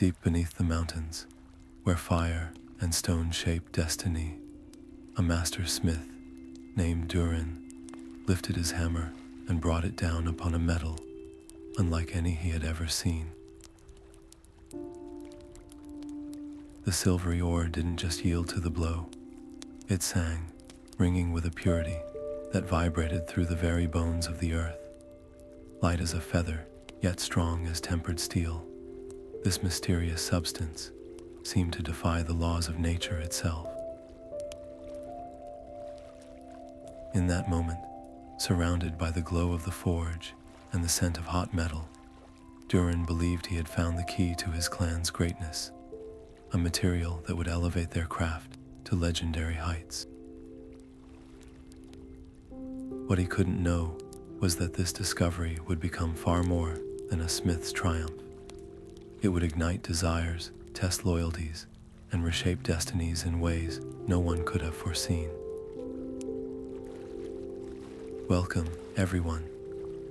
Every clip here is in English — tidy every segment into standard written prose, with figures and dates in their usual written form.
Deep beneath the mountains, where fire and stone shape destiny, a master smith named Durin lifted his hammer and brought it down upon a metal unlike any he had ever seen. The silvery ore didn't just yield to the blow. It sang, ringing with a purity that vibrated through the very bones of the earth. Light as a feather, yet strong as tempered steel, this mysterious substance seemed to defy the laws of nature itself. In that moment, surrounded by the glow of the forge and the scent of hot metal, Duren believed he had found the key to his clan's greatness, a material that would elevate their craft to legendary heights. What he couldn't know was that this discovery would become far more than a smith's triumph. It would ignite desires, test loyalties, and reshape destinies in ways no one could have foreseen. Welcome, everyone,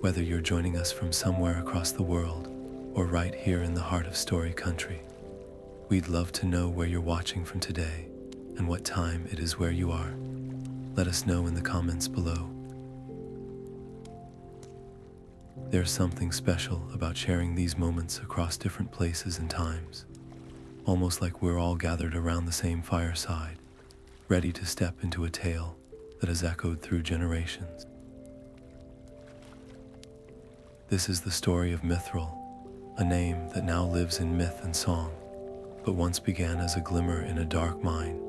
whether you're joining us from somewhere across the world or right here in the heart of Story Country. We'd love to know where you're watching from today and what time it is where you are. Let us know in the comments below. There's something special about sharing these moments across different places and times, almost like we're all gathered around the same fireside, ready to step into a tale that has echoed through generations. This is the story of Mythral, a name that now lives in myth and song, but once began as a glimmer in a dark mine,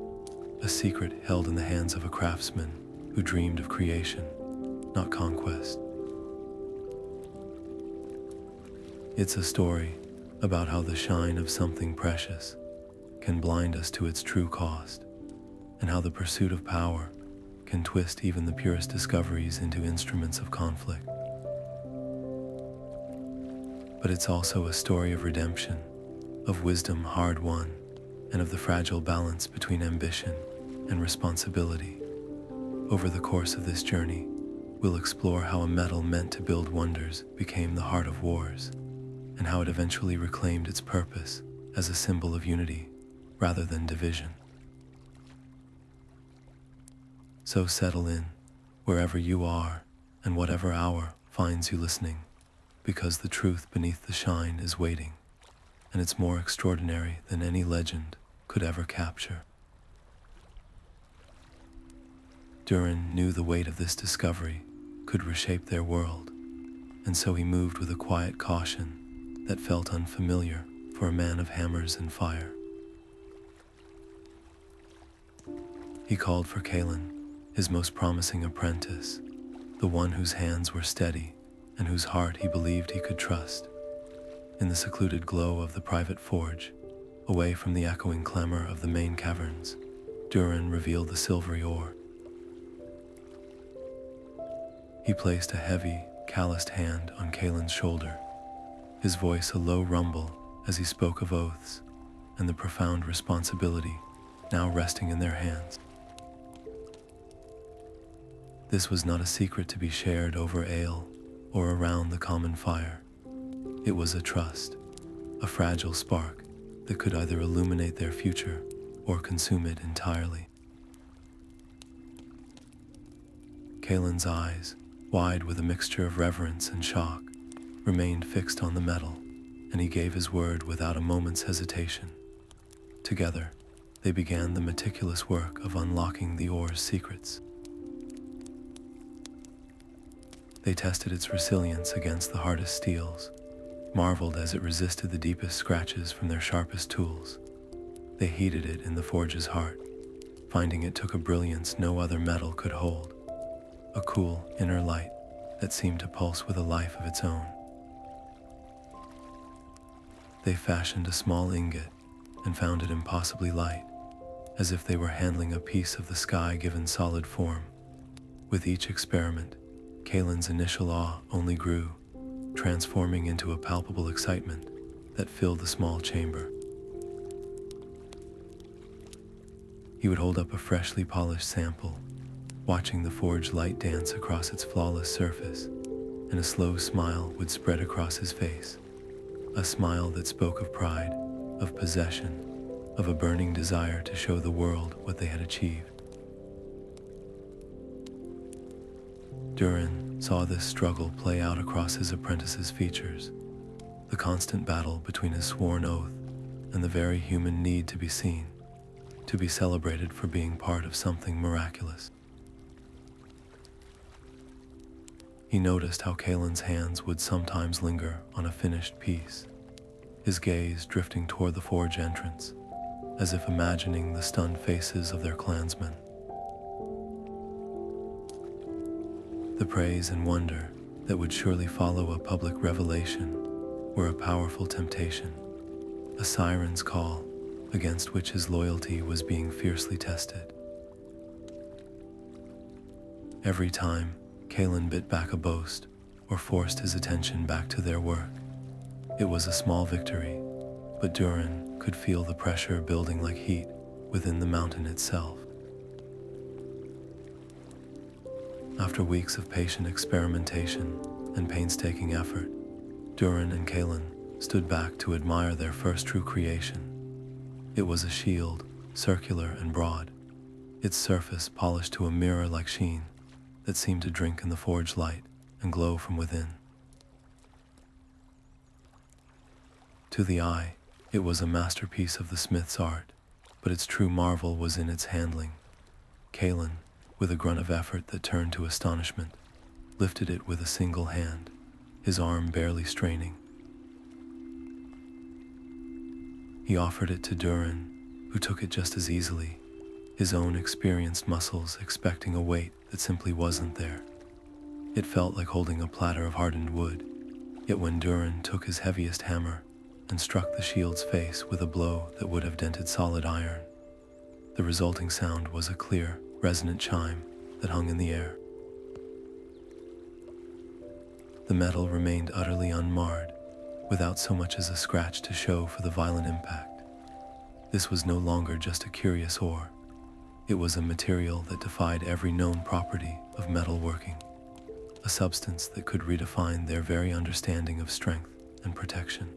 a secret held in the hands of a craftsman who dreamed of creation, not conquest. It's a story about how the shine of something precious can blind us to its true cost, and how the pursuit of power can twist even the purest discoveries into instruments of conflict. But it's also a story of redemption, of wisdom hard-won, and of the fragile balance between ambition and responsibility. Over the course of this journey, we'll explore how a metal meant to build wonders became the heart of wars, and how it eventually reclaimed its purpose as a symbol of unity rather than division. So settle in, wherever you are and whatever hour finds you listening, because the truth beneath the shine is waiting, and it's more extraordinary than any legend could ever capture. Durin knew the weight of this discovery could reshape their world, and so he moved with a quiet caution that felt unfamiliar for a man of hammers and fire. He called for Kalin, his most promising apprentice, the one whose hands were steady and whose heart he believed he could trust. In the secluded glow of the private forge, away from the echoing clamor of the main caverns, Duren revealed the silvery ore. He placed a heavy, calloused hand on Kalin's shoulder, his voice a low rumble as he spoke of oaths and the profound responsibility now resting in their hands. This was not a secret to be shared over ale or around the common fire. It was a trust, a fragile spark that could either illuminate their future or consume it entirely. Kalin's eyes, wide with a mixture of reverence and shock, remained fixed on the metal, and he gave his word without a moment's hesitation. Together, they began the meticulous work of unlocking the ore's secrets. They tested its resilience against the hardest steels, marveled as it resisted the deepest scratches from their sharpest tools. They heated it in the forge's heart, finding it took a brilliance no other metal could hold, a cool inner light that seemed to pulse with a life of its own. They fashioned a small ingot and found it impossibly light, as if they were handling a piece of the sky given solid form. With each experiment, Kalin's initial awe only grew, transforming into a palpable excitement that filled the small chamber. He would hold up a freshly polished sample, watching the forge light dance across its flawless surface, and a slow smile would spread across his face, a smile that spoke of pride, of possession, of a burning desire to show the world what they had achieved. Durin saw this struggle play out across his apprentice's features, the constant battle between his sworn oath and the very human need to be seen, to be celebrated for being part of something miraculous. He noticed how Kalin's hands would sometimes linger on a finished piece, his gaze drifting toward the forge entrance, as if imagining the stunned faces of their clansmen. The praise and wonder that would surely follow a public revelation were a powerful temptation, a siren's call against which his loyalty was being fiercely tested. Every time Kalin bit back a boast or forced his attention back to their work, it was a small victory, but Duren could feel the pressure building like heat within the mountain itself. After weeks of patient experimentation and painstaking effort, Duren and Kalin stood back to admire their first true creation. It was a shield, circular and broad, its surface polished to a mirror-like sheen that seemed to drink in the forge light and glow from within. To the eye, it was a masterpiece of the smith's art, but its true marvel was in its handling. Kalin, with a grunt of effort that turned to astonishment, lifted it with a single hand, his arm barely straining. He offered it to Durin, who took it just as easily, his own experienced muscles expecting a weight that simply wasn't there. It felt like holding a platter of hardened wood, yet when Durin took his heaviest hammer and struck the shield's face with a blow that would have dented solid iron, the resulting sound was a clear, resonant chime that hung in the air. The metal remained utterly unmarred, without so much as a scratch to show for the violent impact. This was no longer just a curious ore. It was a material that defied every known property of metalworking, a substance that could redefine their very understanding of strength and protection.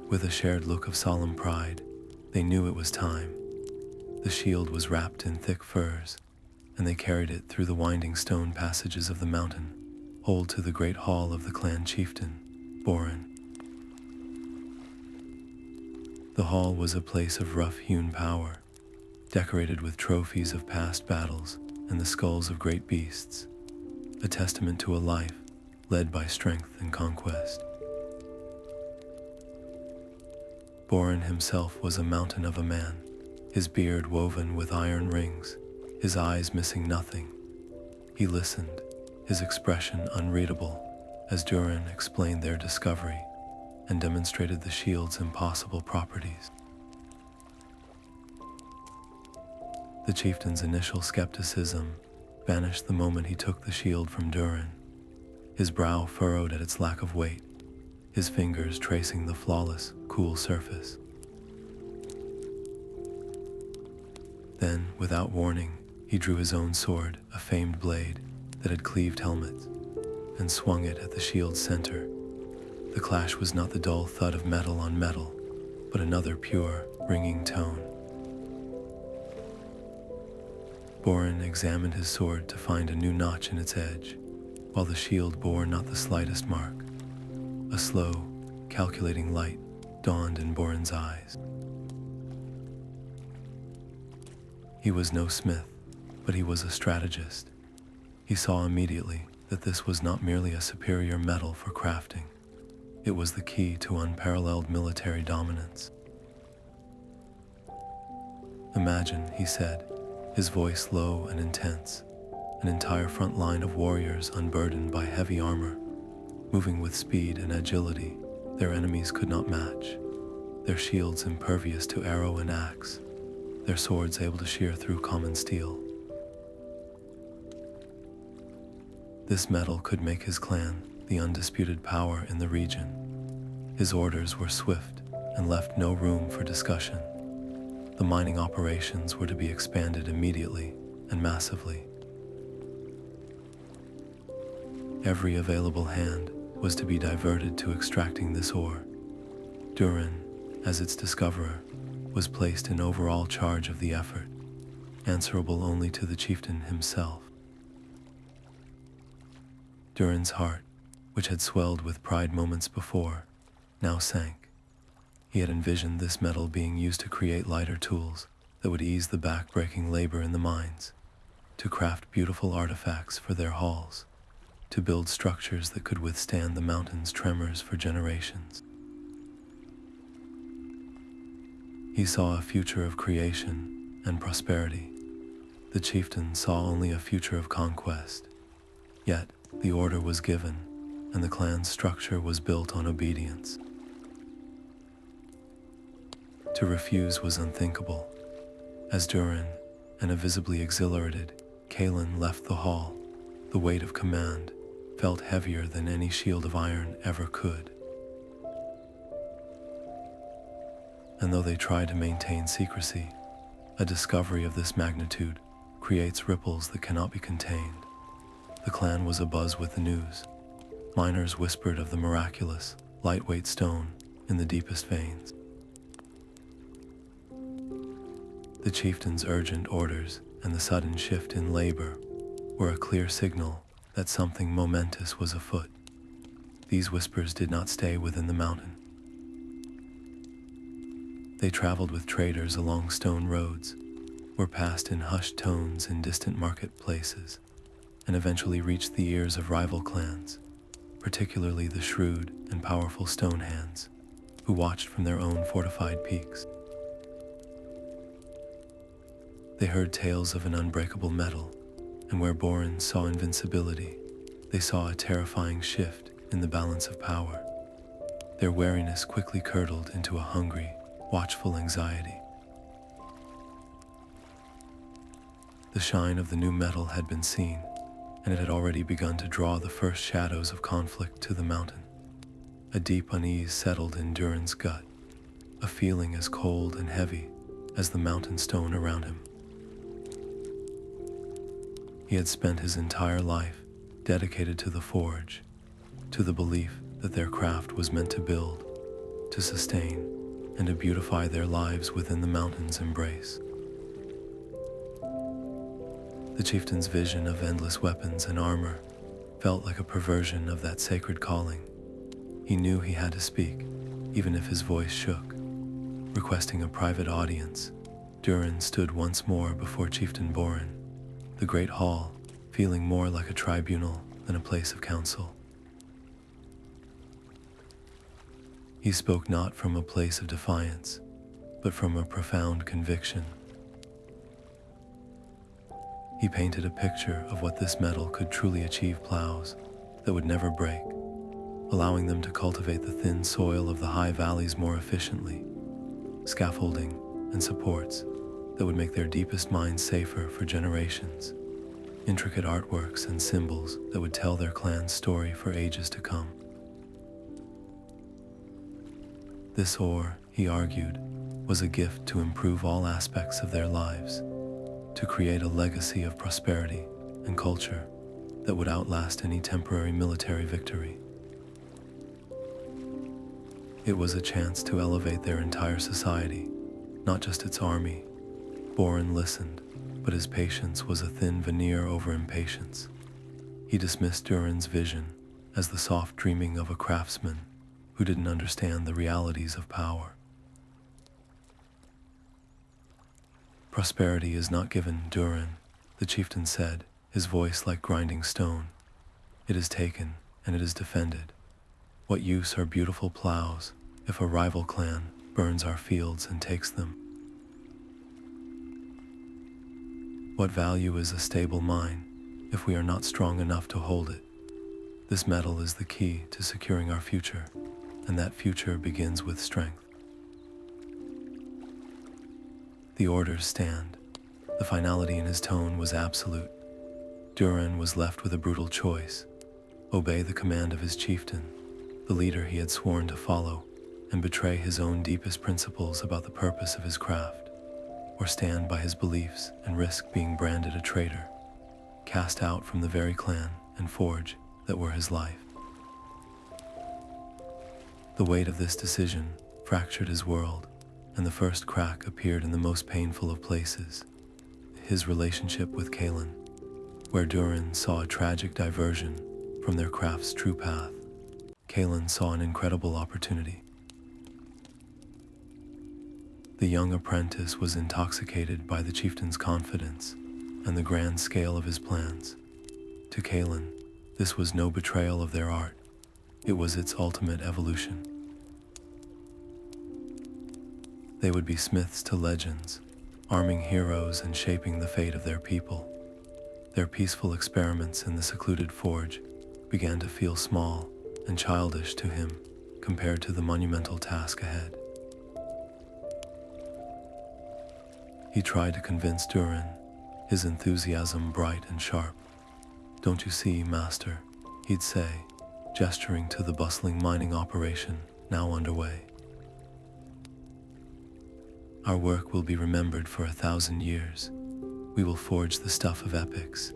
With a shared look of solemn pride, they knew it was time. The shield was wrapped in thick furs, and they carried it through the winding stone passages of the mountain, whole to the great hall of the clan chieftain, Boren. The hall was a place of rough-hewn power, decorated with trophies of past battles and the skulls of great beasts, a testament to a life led by strength and conquest. Boren himself was a mountain of a man, his beard woven with iron rings, his eyes missing nothing. He listened, his expression unreadable, as Durin explained their discovery and demonstrated the shield's impossible properties. The chieftain's initial skepticism vanished the moment he took the shield from Durin, his brow furrowed at its lack of weight, his fingers tracing the flawless, cool surface. Then, without warning, he drew his own sword, a famed blade that had cleaved helmets, and swung it at the shield's center. The clash was not the dull thud of metal on metal, but another pure, ringing tone. Boren examined his sword to find a new notch in its edge, while the shield bore not the slightest mark. A slow, calculating light dawned in Boren's eyes. He was no smith, but he was a strategist. He saw immediately that this was not merely a superior metal for crafting. It was the key to unparalleled military dominance. Imagine, he said, his voice low and intense, an entire front line of warriors unburdened by heavy armor, moving with speed and agility their enemies could not match, their shields impervious to arrow and axe, their swords able to shear through common steel. This metal could make his clan the undisputed power in the region. His orders were swift and left no room for discussion. The mining operations were to be expanded immediately and massively. Every available hand was to be diverted to extracting this ore. Durin, as its discoverer, was placed in overall charge of the effort, answerable only to the chieftain himself. Durin's heart, which had swelled with pride moments before, now sank. He had envisioned this metal being used to create lighter tools that would ease the back-breaking labor in the mines, to craft beautiful artifacts for their halls, to build structures that could withstand the mountain's tremors for generations. He saw a future of creation and prosperity. The chieftain saw only a future of conquest. Yet, the order was given, and the clan's structure was built on obedience. To refuse was unthinkable. As Duren and a visibly exhilarated Kalin left the hall, the weight of command felt heavier than any shield of iron ever could. And though they tried to maintain secrecy, a discovery of this magnitude creates ripples that cannot be contained. The clan was abuzz with the news. Miners whispered of the miraculous, lightweight stone in the deepest veins. The chieftain's urgent orders and the sudden shift in labor were a clear signal that something momentous was afoot. These whispers did not stay within the mountain. They traveled with traders along stone roads, were passed in hushed tones in distant marketplaces, and eventually reached the ears of rival clans, particularly the shrewd and powerful Stonehands, who watched from their own fortified peaks. They heard tales of an unbreakable metal, and where Boren saw invincibility, they saw a terrifying shift in the balance of power. Their wariness quickly curdled into a hungry, watchful anxiety. The shine of the new metal had been seen, and it had already begun to draw the first shadows of conflict to the mountain. A deep unease settled in Durin's gut, a feeling as cold and heavy as the mountain stone around him. He had spent his entire life dedicated to the forge, to the belief that their craft was meant to build, to sustain, and to beautify their lives within the mountain's embrace. The chieftain's vision of endless weapons and armor felt like a perversion of that sacred calling. He knew he had to speak, even if his voice shook. Requesting a private audience, Duren stood once more before Chieftain Boren, the great hall feeling more like a tribunal than a place of counsel. He spoke not from a place of defiance, but from a profound conviction. He painted a picture of what this metal could truly achieve: plows that would never break, allowing them to cultivate the thin soil of the high valleys more efficiently, scaffolding and supports that would make their deepest mines safer for generations, intricate artworks and symbols that would tell their clan's story for ages to come. This ore, he argued, was a gift to improve all aspects of their lives, to create a legacy of prosperity and culture that would outlast any temporary military victory. It was a chance to elevate their entire society, not just its army. Boren listened, but his patience was a thin veneer over impatience. He dismissed Durin's vision as the soft dreaming of a craftsman who didn't understand the realities of power. Prosperity is not given, Duren, the chieftain said, his voice like grinding stone. It is taken, and it is defended. What use are beautiful plows if a rival clan burns our fields and takes them? What value is a stable mine if we are not strong enough to hold it? This metal is the key to securing our future, and that future begins with strength. The orders stand. The finality in his tone was absolute. Duren was left with a brutal choice: obey the command of his chieftain, the leader he had sworn to follow, and betray his own deepest principles about the purpose of his craft, or stand by his beliefs and risk being branded a traitor, cast out from the very clan and forge that were his life. The weight of this decision fractured his world, and the first crack appeared in the most painful of places, his relationship with Kalin, where Durin saw a tragic diversion from their craft's true path. Kalin saw an incredible opportunity. The young apprentice was intoxicated by the chieftain's confidence and the grand scale of his plans. To Kalin, this was no betrayal of their art. It was its ultimate evolution. They would be smiths to legends, arming heroes and shaping the fate of their people. Their peaceful experiments in the secluded forge began to feel small and childish to him compared to the monumental task ahead. He tried to convince Durin, his enthusiasm bright and sharp. "Don't you see, master?" he'd say, gesturing to the bustling mining operation now underway. "Our work will be remembered for 1,000 years. We will forge the stuff of epics."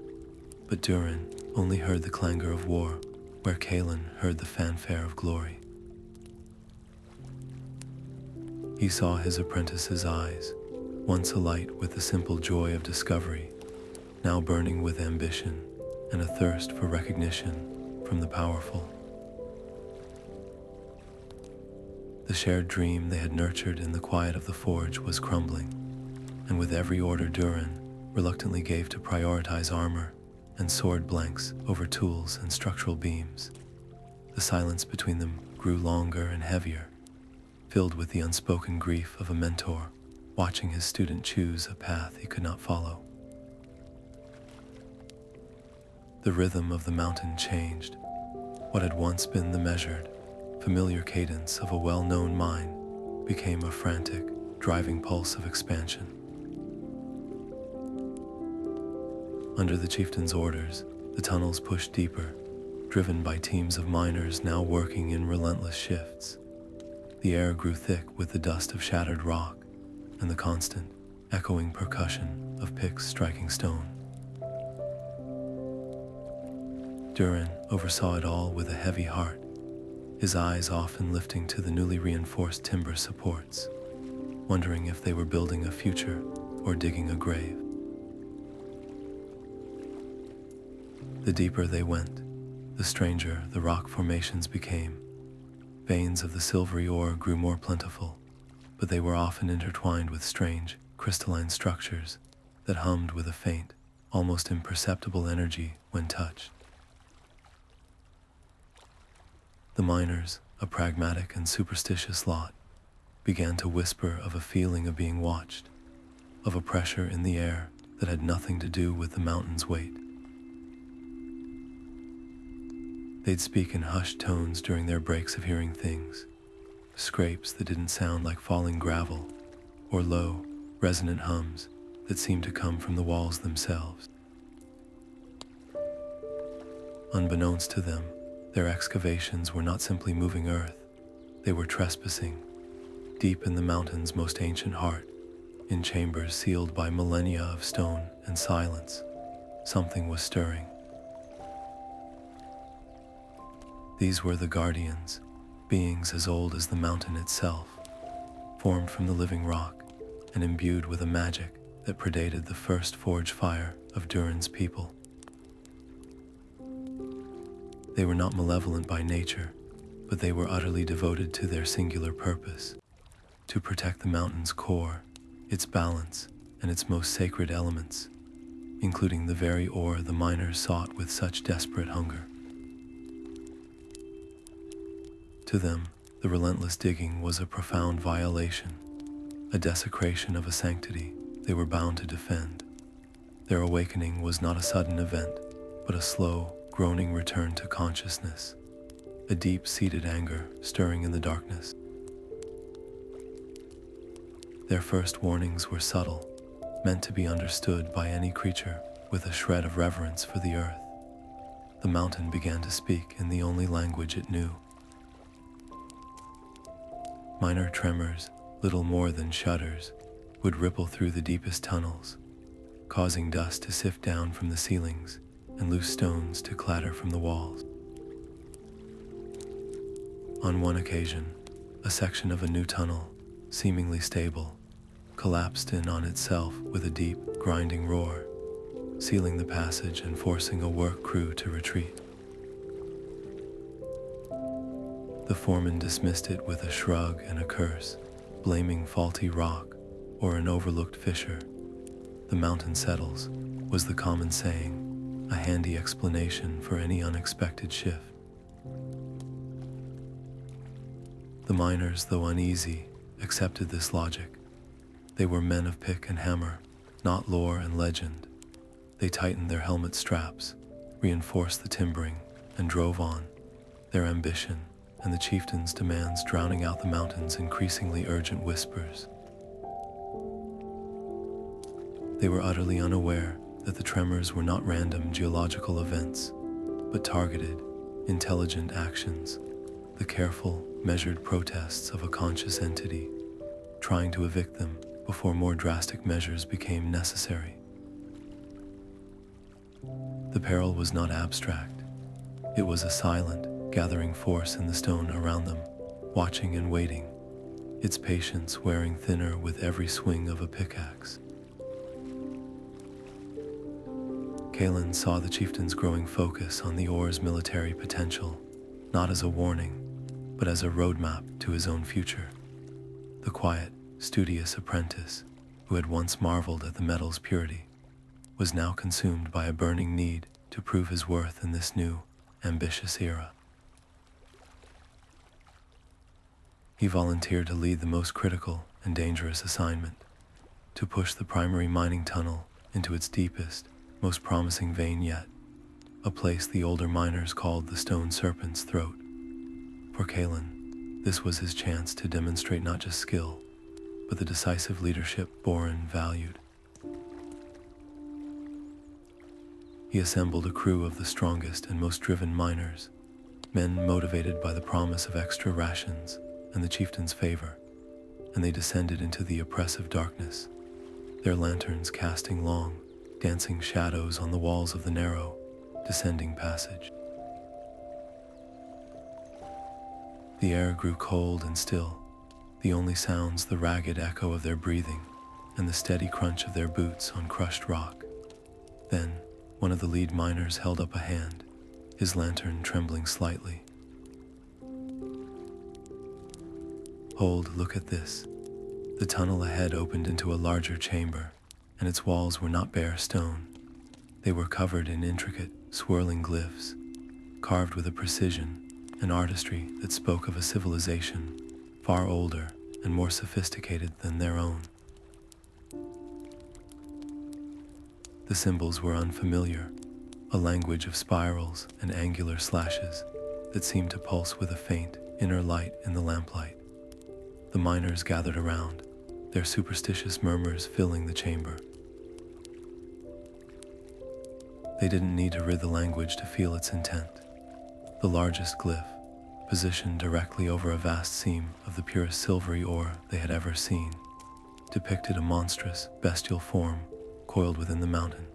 But Durin only heard the clangor of war, where Kalin heard the fanfare of glory. He saw his apprentice's eyes, once alight with the simple joy of discovery, now burning with ambition and a thirst for recognition from the powerful. The shared dream they had nurtured in the quiet of the forge was crumbling, and with every order Durin reluctantly gave to prioritize armor and sword blanks over tools and structural beams, the silence between them grew longer and heavier, filled with the unspoken grief of a mentor watching his student choose a path he could not follow. The rhythm of the mountain changed. What had once been the measured, familiar cadence of a well-known mine became a frantic, driving pulse of expansion. Under the chieftain's orders, the tunnels pushed deeper, driven by teams of miners now working in relentless shifts. The air grew thick with the dust of shattered rock and the constant, echoing percussion of picks striking stone. Durin oversaw it all with a heavy heart, his eyes often lifting to the newly reinforced timber supports, wondering if they were building a future or digging a grave. The deeper they went, the stranger the rock formations became. Veins of the silvery ore grew more plentiful, but they were often intertwined with strange, crystalline structures that hummed with a faint, almost imperceptible energy when touched. The miners, a pragmatic and superstitious lot, began to whisper of a feeling of being watched, of a pressure in the air that had nothing to do with the mountain's weight. They'd speak in hushed tones during their breaks of hearing things, scrapes that didn't sound like falling gravel, or low, resonant hums that seemed to come from the walls themselves. Unbeknownst to them, their excavations were not simply moving earth, they were trespassing, deep in the mountain's most ancient heart, in chambers sealed by millennia of stone and silence. Something was stirring. These were the Guardians, beings as old as the mountain itself, formed from the living rock and imbued with a magic that predated the first forge fire of Durin's people. They were not malevolent by nature, but they were utterly devoted to their singular purpose, to protect the mountain's core, its balance, and its most sacred elements, including the very ore the miners sought with such desperate hunger. To them, the relentless digging was a profound violation, a desecration of a sanctity they were bound to defend. Their awakening was not a sudden event, but a slow, groaning return to consciousness, a deep-seated anger stirring in the darkness. Their first warnings were subtle, meant to be understood by any creature with a shred of reverence for the earth. The mountain began to speak in the only language it knew. Minor tremors, little more than shudders, would ripple through the deepest tunnels, causing dust to sift down from the ceilings and loose stones to clatter from the walls. On one occasion, A section of a new tunnel, seemingly stable, collapsed in on itself with a deep, grinding roar, sealing the passage and forcing a work crew to retreat. The foreman dismissed it with a shrug and a curse, blaming faulty rock or an overlooked fissure. "The mountain settles," was the common saying, a handy explanation for any unexpected shift. The miners, though uneasy, accepted this logic. They were men of pick and hammer, not lore and legend. They tightened their helmet straps, reinforced the timbering, and drove on, their ambition and the chieftain's demands drowning out the mountain's increasingly urgent whispers. They were utterly unaware that the tremors were not random geological events, but targeted, intelligent actions, the careful, measured protests of a conscious entity, trying to evict them before more drastic measures became necessary. The peril was not abstract. It was a silent, gathering force in the stone around them, watching and waiting, its patience wearing thinner with every swing of a pickaxe. Kalin saw the chieftain's growing focus on the ore's military potential, not as a warning, but as a roadmap to his own future. The quiet, studious apprentice, who had once marveled at the metal's purity, was now consumed by a burning need to prove his worth in this new, ambitious era. He volunteered to lead the most critical and dangerous assignment, to push the primary mining tunnel into its deepest, most promising vein yet, a place the older miners called the Stone Serpent's Throat. For Kalin, this was his chance to demonstrate not just skill, but the decisive leadership Boren valued. He assembled a crew of the strongest and most driven miners, men motivated by the promise of extra rations and the chieftain's favor, and they descended into the oppressive darkness, their lanterns casting long, dancing shadows on the walls of the narrow, descending passage. The air grew cold and still, the only sounds the ragged echo of their breathing and the steady crunch of their boots on crushed rock. Then, one of the lead miners held up a hand, his lantern trembling slightly. "Hold, look at this." The tunnel ahead opened into a larger chamber, and its walls were not bare stone. They were covered in intricate, swirling glyphs, carved with a precision and artistry that spoke of a civilization far older and more sophisticated than their own. The symbols were unfamiliar, a language of spirals and angular slashes that seemed to pulse with a faint, inner light in the lamplight. The miners gathered around, their superstitious murmurs filling the chamber. They didn't need to read the language to feel its intent. The largest glyph, positioned directly over a vast seam of the purest silvery ore they had ever seen, depicted a monstrous, bestial form coiled within the mountain,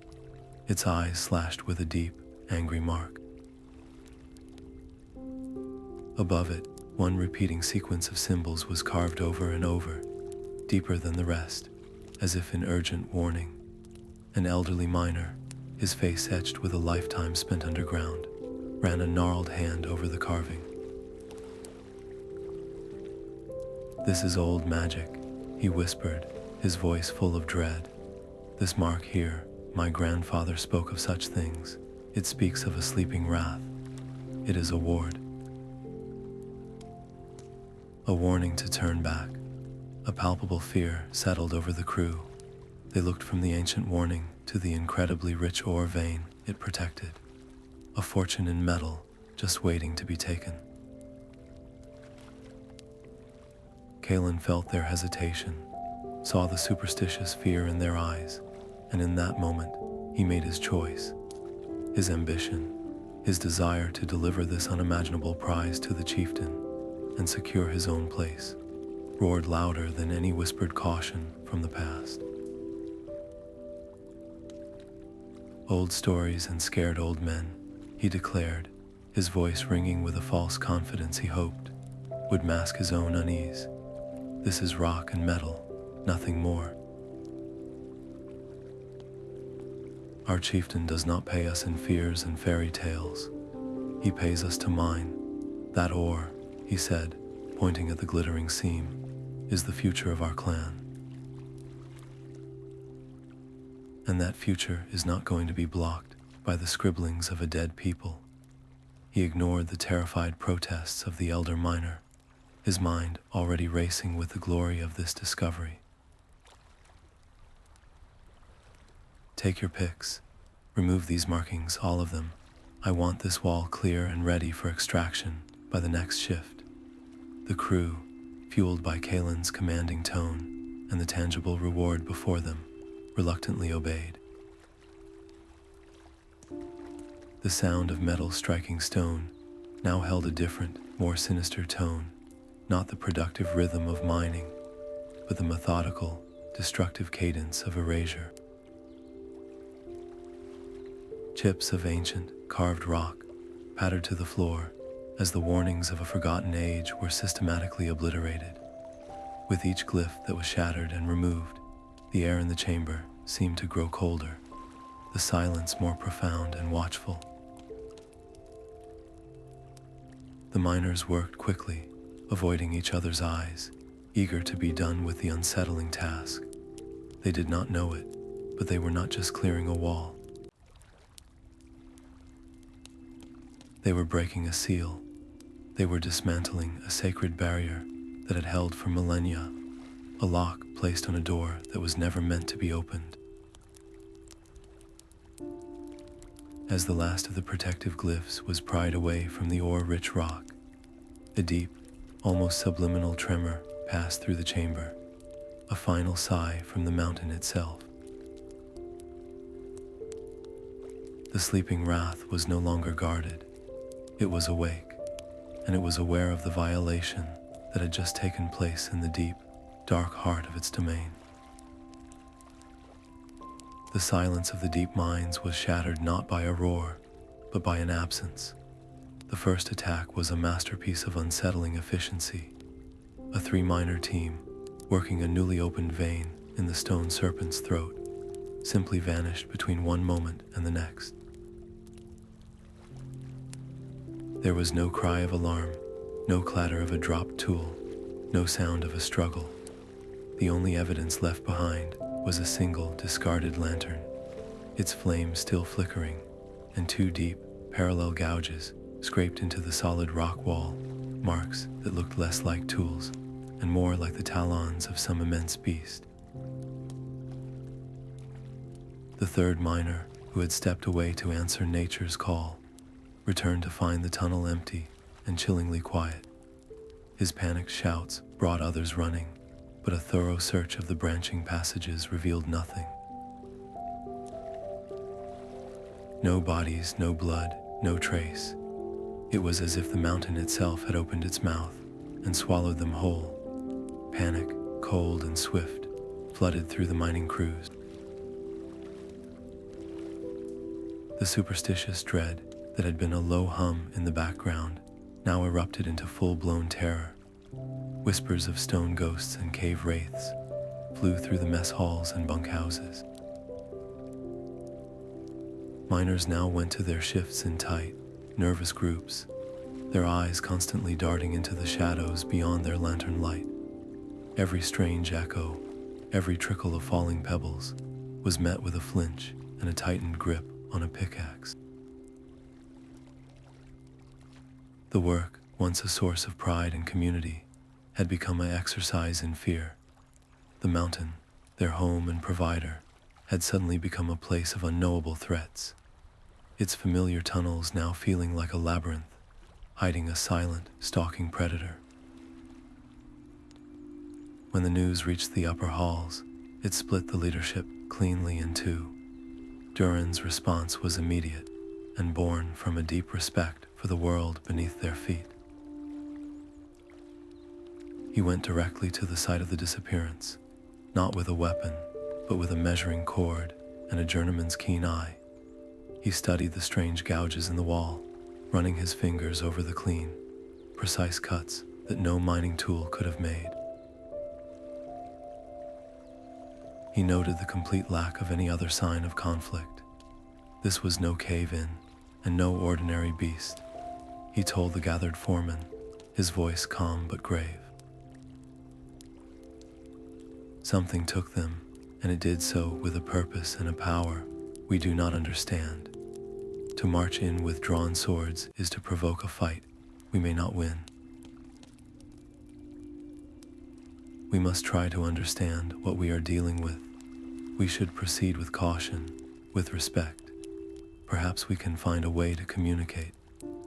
its eyes slashed with a deep, angry mark. Above it, one repeating sequence of symbols was carved over and over, deeper than the rest, as if in urgent warning. An elderly miner, his face etched with a lifetime spent underground, ran a gnarled hand over the carving. "This is old magic," he whispered, his voice full of dread. "This mark here, my grandfather spoke of such things. It speaks of a sleeping wrath. It is a ward. A warning to turn back." A palpable fear settled over the crew. They looked from the ancient warning to the incredibly rich ore vein it protected, a fortune in metal just waiting to be taken. Kalin felt their hesitation, saw the superstitious fear in their eyes, and in that moment, he made his choice. His ambition, his desire to deliver this unimaginable prize to the chieftain and secure his own place, roared louder than any whispered caution from the past. "Old stories and scared old men," he declared, his voice ringing with a false confidence he hoped would mask his own unease. This is rock and metal, nothing more. Our chieftain does not pay us in fears and fairy tales. He pays us to mine. That ore, he said, pointing at the glittering seam, is the future of our clan. And that future is not going to be blocked by the scribblings of a dead people. He ignored the terrified protests of the elder miner, his mind already racing with the glory of this discovery. Take your picks. Remove these markings, all of them. I want this wall clear and ready for extraction by the next shift. The crew, fueled by Kalin's commanding tone and the tangible reward before them, reluctantly obeyed. The sound of metal striking stone now held a different, more sinister tone, not the productive rhythm of mining, but the methodical, destructive cadence of erasure. Chips of ancient, carved rock pattered to the floor as the warnings of a forgotten age were systematically obliterated. With each glyph that was shattered and removed, the air in the chamber seemed to grow colder, the silence more profound and watchful. The miners worked quickly, avoiding each other's eyes, eager to be done with the unsettling task. They did not know it, but they were not just clearing a wall. They were breaking a seal. They were dismantling a sacred barrier that had held for millennia, a lock placed on a door that was never meant to be opened. As the last of the protective glyphs was pried away from the ore-rich rock, a deep, almost subliminal tremor passed through the chamber, a final sigh from the mountain itself. The sleeping wrath was no longer guarded. It was awake, and it was aware of the violation that had just taken place in the deep, dark heart of its domain. The silence of the deep mines was shattered not by a roar, but by an absence. The first attack was a masterpiece of unsettling efficiency. A 3-miner team, working a newly opened vein in the stone serpent's throat, simply vanished between one moment and the next. There was no cry of alarm, no clatter of a dropped tool, no sound of a struggle. The only evidence left behind was a single discarded lantern, its flame still flickering, and 2 deep, parallel gouges scraped into the solid rock wall, marks that looked less like tools and more like the talons of some immense beast. The 3rd miner, who had stepped away to answer nature's call, returned to find the tunnel empty and chillingly quiet. His panicked shouts brought others running, but a thorough search of the branching passages revealed nothing. No bodies, no blood, no trace. It was as if the mountain itself had opened its mouth and swallowed them whole. Panic, cold and swift, flooded through the mining crews. The superstitious dread that had been a low hum in the background now erupted into full-blown terror. Whispers of stone ghosts and cave wraiths flew through the mess halls and bunkhouses. Miners now went to their shifts in tight, nervous groups, their eyes constantly darting into the shadows beyond their lantern light. Every strange echo, every trickle of falling pebbles, was met with a flinch and a tightened grip on a pickaxe. The work, once a source of pride and community, had become an exercise in fear. The mountain, their home and provider, had suddenly become a place of unknowable threats, its familiar tunnels now feeling like a labyrinth, hiding a silent, stalking predator. When the news reached the upper halls, it split the leadership cleanly in two. Durin's response was immediate and born from a deep respect for the world beneath their feet. He went directly to the site of the disappearance, not with a weapon, but with a measuring cord and a journeyman's keen eye. He studied the strange gouges in the wall, running his fingers over the clean, precise cuts that no mining tool could have made. He noted the complete lack of any other sign of conflict. This was no cave-in, and no ordinary beast, he told the gathered foremen, his voice calm but grave. Something took them, and it did so with a purpose and a power we do not understand. To march in with drawn swords is to provoke a fight we may not win. We must try to understand what we are dealing with. We should proceed with caution, with respect. Perhaps we can find a way to communicate,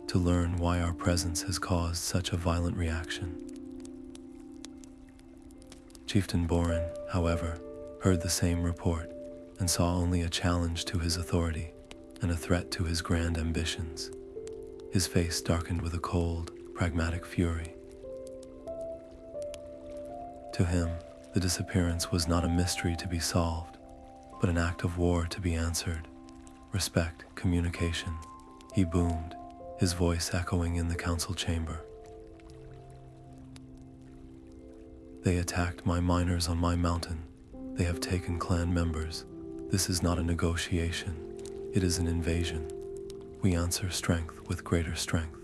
to learn why our presence has caused such a violent reaction. Chieftain Boren, however, heard the same report and saw only a challenge to his authority and a threat to his grand ambitions. His face darkened with a cold, pragmatic fury. To him, the disappearance was not a mystery to be solved, but an act of war to be answered. Respect, communication, he boomed, his voice echoing in the council chamber. They attacked my miners on my mountain. They have taken clan members. This is not a negotiation. It is an invasion. We answer strength with greater strength.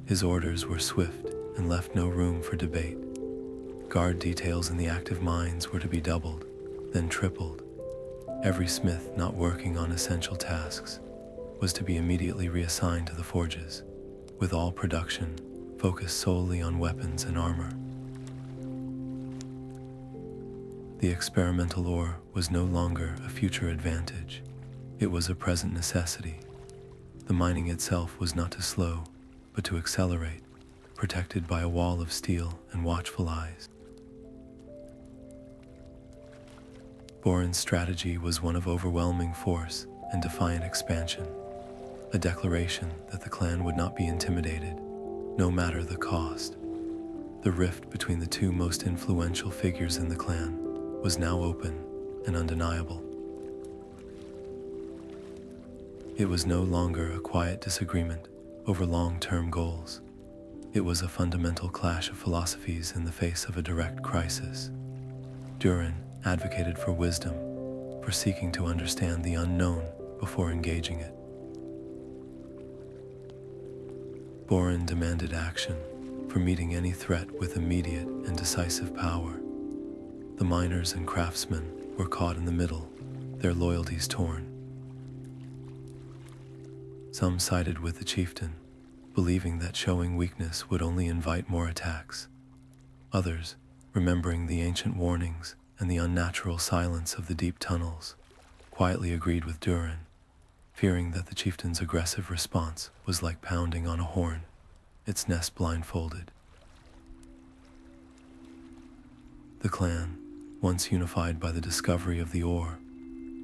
His orders were swift and left no room for debate. Guard details in the active mines were to be doubled, then tripled. Every smith not working on essential tasks was to be immediately reassigned to the forges, with all production focused solely on weapons and armor. The experimental ore was no longer a future advantage. It was a present necessity. The mining itself was not to slow, but to accelerate, protected by a wall of steel and watchful eyes. Boren's strategy was one of overwhelming force and defiant expansion, a declaration that the clan would not be intimidated, no matter the cost. The rift between the two most influential figures in the clan was now open and undeniable. It was no longer a quiet disagreement over long-term goals. It was a fundamental clash of philosophies in the face of a direct crisis. Durin advocated for wisdom, for seeking to understand the unknown before engaging it. Boren demanded action, for meeting any threat with immediate and decisive power. The miners and craftsmen were caught in the middle, their loyalties torn. Some sided with the chieftain, believing that showing weakness would only invite more attacks. Others, remembering the ancient warnings and the unnatural silence of the deep tunnels, quietly agreed with Duren, fearing that the chieftain's aggressive response was like pounding on a horn, its nest blindfolded. The clan, once unified by the discovery of the ore,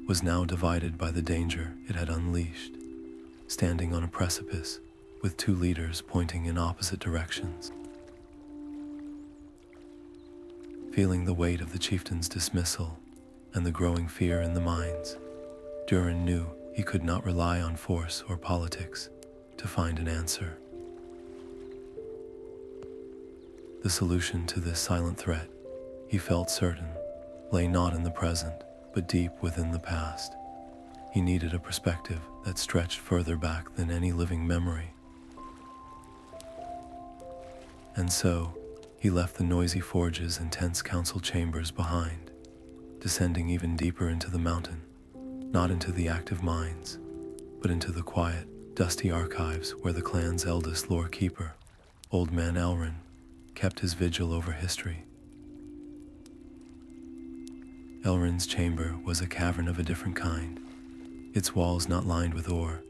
was now divided by the danger it had unleashed, standing on a precipice with two leaders pointing in opposite directions. Feeling the weight of the chieftain's dismissal and the growing fear in the mines, Durin knew he could not rely on force or politics to find an answer. The solution to this silent threat, he felt certain, lay not in the present, but deep within the past. He needed a perspective that stretched further back than any living memory. And so, he left the noisy forges and tense council chambers behind, descending even deeper into the mountain, not into the active mines, but into the quiet, dusty archives where the clan's eldest lore keeper, Old Man Elrin, kept his vigil over history. Elrin's chamber was a cavern of a different kind, its walls not lined with ore,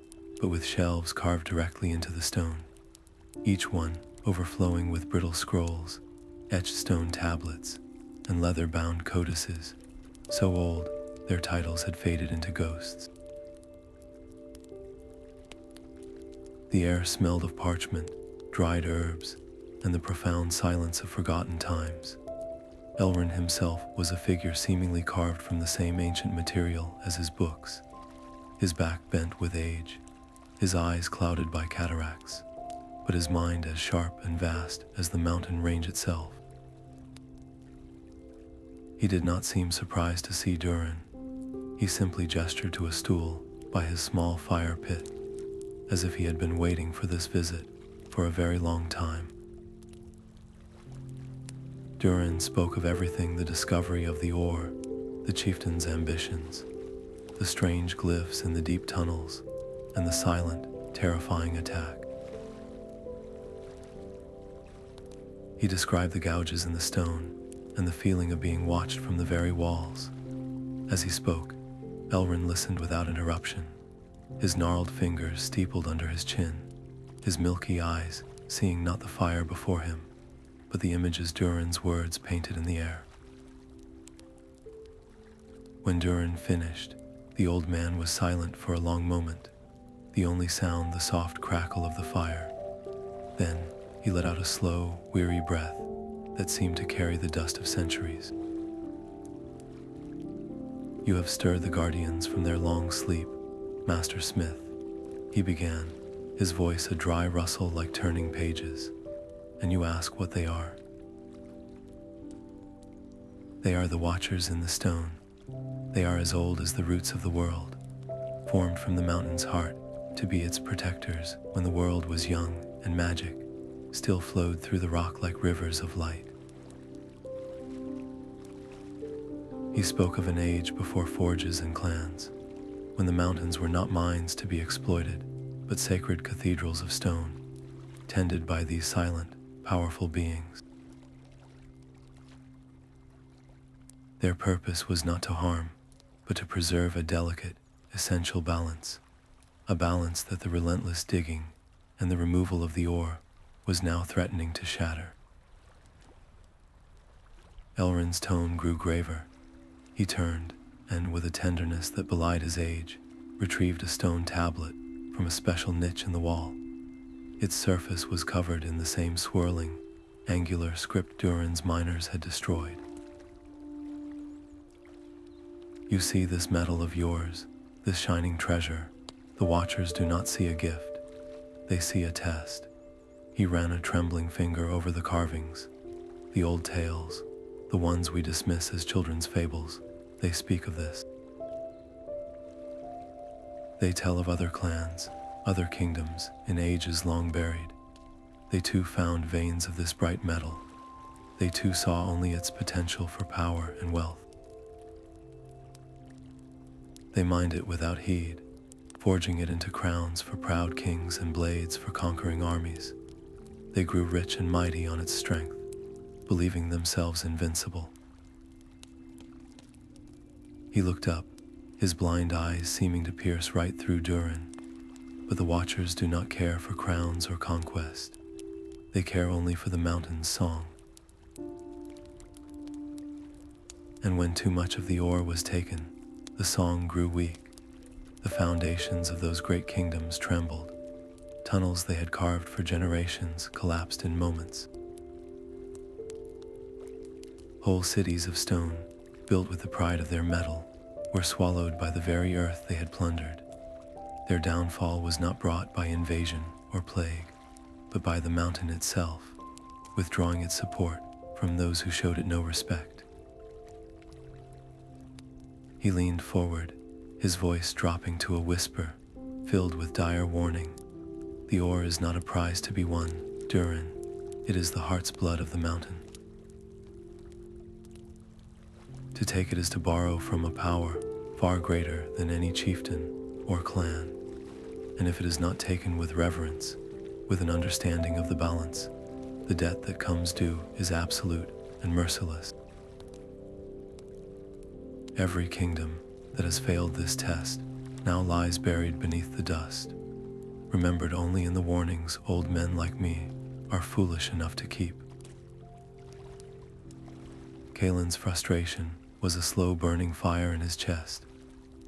but with shelves carved directly into the stone, each one overflowing with brittle scrolls, etched stone tablets, and leather-bound codices, so old their titles had faded into ghosts. The air smelled of parchment, dried herbs, and the profound silence of forgotten times. Elrin himself was a figure seemingly carved from the same ancient material as his books, his back bent with age, his eyes clouded by cataracts. but his mind as sharp and vast as the mountain range itself. He did not seem surprised to see Durin. He simply gestured to a stool by his small fire pit, as if he had been waiting for this visit for a very long time. Durin spoke of everything: the discovery of the ore, the chieftain's ambitions, the strange glyphs in the deep tunnels, and the silent, terrifying attack. He described the gouges in the stone and the feeling of being watched from the very walls. As he spoke, Elrin listened without interruption, his gnarled fingers steepled under his chin, his milky eyes seeing not the fire before him, but the images Durin's words painted in the air. When Durin finished, the old man was silent for a long moment, the only sound the soft crackle of the fire. Then he let out a slow, weary breath that seemed to carry the dust of centuries. "You have stirred the guardians from their long sleep, Master Smith," he began, his voice a dry rustle like turning pages. "And you ask what they are? They are the watchers in the stone. They are as old as the roots of the world, formed from the mountain's heart to be its protectors when the world was young and magic still flowed through the rock like rivers of light." He spoke of an age before forges and clans, when the mountains were not mines to be exploited, but sacred cathedrals of stone, tended by these silent, powerful beings. Their purpose was not to harm, but to preserve a delicate, essential balance, a balance that the relentless digging and the removal of the ore was now threatening to shatter. Elrin's tone grew graver. He turned, and with a tenderness that belied his age, retrieved a stone tablet from a special niche in the wall. Its surface was covered in the same swirling, angular script Durin's miners had destroyed. "You see this metal of yours, this shining treasure. The watchers do not see a gift. They see a test." He ran a trembling finger over the carvings. "The old tales, the ones we dismiss as children's fables, they speak of this. They tell of other clans, other kingdoms in ages long buried. They too found veins of this bright metal. They too saw only its potential for power and wealth. They mined it without heed, forging it into crowns for proud kings and blades for conquering armies. They grew rich and mighty on its strength, believing themselves invincible." He looked up, his blind eyes seeming to pierce right through Durin. But the watchers do not care for crowns or conquest. They care only for the mountain's song. And when too much of the ore was taken, the song grew weak. The foundations of those great kingdoms trembled. Tunnels they had carved for generations collapsed in moments. Whole cities of stone, built with the pride of their metal, were swallowed by the very earth they had plundered. Their downfall was not brought by invasion or plague, but by the mountain itself, withdrawing its support from those who showed it no respect. He leaned forward, his voice dropping to a whisper, filled with dire warning. "The ore is not a prize to be won, Durin. It is the heart's blood of the mountain. To take it is to borrow from a power far greater than any chieftain or clan. And if it is not taken with reverence, with an understanding of the balance, the debt that comes due is absolute and merciless. Every kingdom that has failed this test now lies buried beneath the dust, remembered only in the warnings old men like me are foolish enough to keep." Kalin's frustration was a slow burning fire in his chest,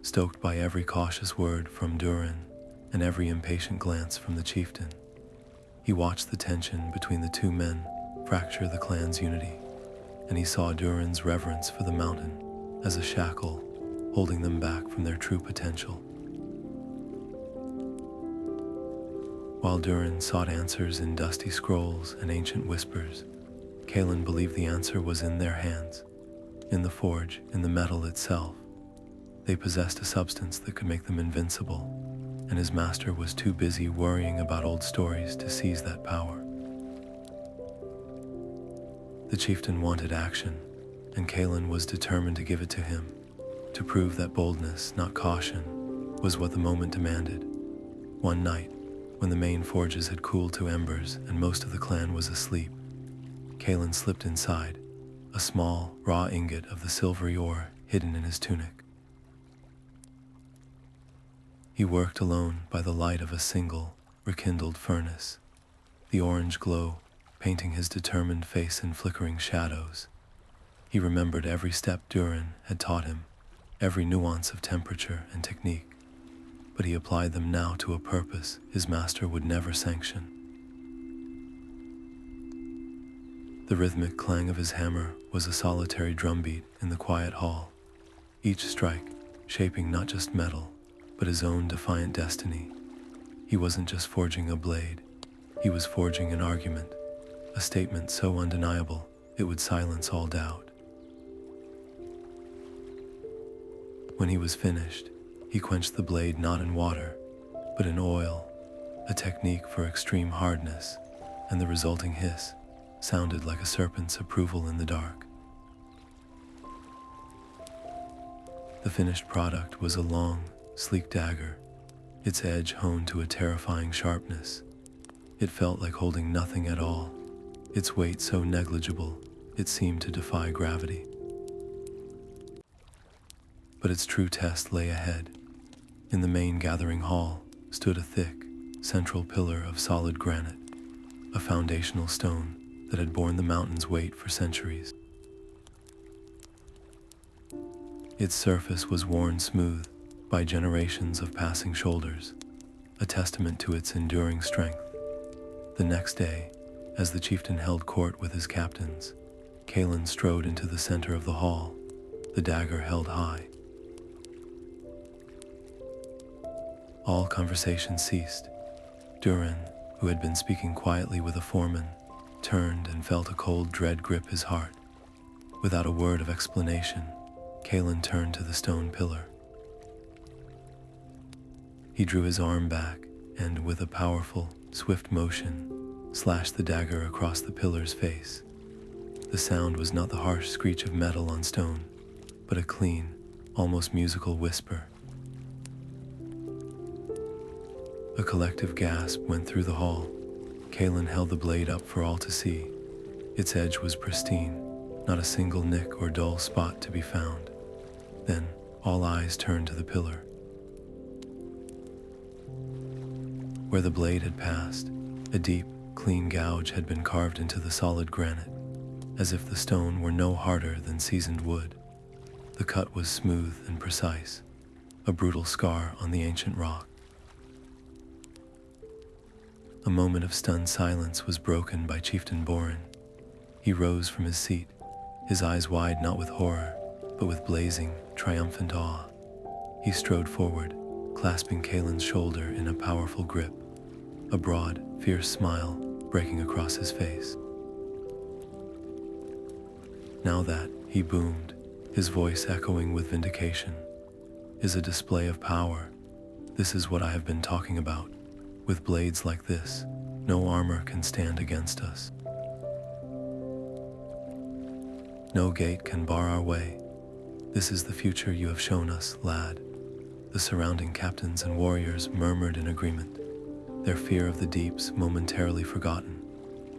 stoked by every cautious word from Durin and every impatient glance from the chieftain. He watched the tension between the two men fracture the clan's unity, and he saw Durin's reverence for the mountain as a shackle holding them back from their true potential. While Durin sought answers in dusty scrolls and ancient whispers, Kalin believed the answer was in their hands, in the forge, in the metal itself. They possessed a substance that could make them invincible, and his master was too busy worrying about old stories to seize that power. The chieftain wanted action, and Kalin was determined to give it to him, to prove that boldness, not caution, was what the moment demanded. One night, when the main forges had cooled to embers and most of the clan was asleep, Kalin slipped inside, a small, raw ingot of the silvery ore hidden in his tunic. He worked alone by the light of a single, rekindled furnace, the orange glow painting his determined face in flickering shadows. He remembered every step Duren had taught him, every nuance of temperature and technique, but he applied them now to a purpose his master would never sanction. The rhythmic clang of his hammer was a solitary drumbeat in the quiet hall, each strike shaping not just metal, but his own defiant destiny. He wasn't just forging a blade, he was forging an argument, a statement so undeniable it would silence all doubt. When he was finished, he quenched the blade not in water, but in oil, a technique for extreme hardness, and the resulting hiss sounded like a serpent's approval in the dark. The finished product was a long, sleek dagger, its edge honed to a terrifying sharpness. It felt like holding nothing at all, its weight so negligible it seemed to defy gravity. But its true test lay ahead. In the main gathering hall stood a thick, central pillar of solid granite, a foundational stone that had borne the mountain's weight for centuries. Its surface was worn smooth by generations of passing shoulders, a testament to its enduring strength. The next day, as the chieftain held court with his captains, Kalin strode into the center of the hall, the dagger held high. All conversation ceased. Durin, who had been speaking quietly with a foreman, turned and felt a cold dread grip his heart. Without a word of explanation, Kalin turned to the stone pillar. He drew his arm back and, with a powerful, swift motion, slashed the dagger across the pillar's face. The sound was not the harsh screech of metal on stone, but a clean, almost musical whisper. A collective gasp went through the hall. Kalin held the blade up for all to see. Its edge was pristine, not a single nick or dull spot to be found. Then, all eyes turned to the pillar. Where the blade had passed, a deep, clean gouge had been carved into the solid granite, as if the stone were no harder than seasoned wood. The cut was smooth and precise, a brutal scar on the ancient rock. A moment of stunned silence was broken by Chieftain Boren. He rose from his seat, his eyes wide not with horror, but with blazing, triumphant awe. He strode forward, clasping Kalin's shoulder in a powerful grip, a broad, fierce smile breaking across his face. Now that, he boomed, his voice echoing with vindication, is a display of power. This is what I have been talking about. With blades like this, no armor can stand against us. No gate can bar our way. This is the future you have shown us, lad. The surrounding captains and warriors murmured in agreement, their fear of the deeps momentarily forgotten,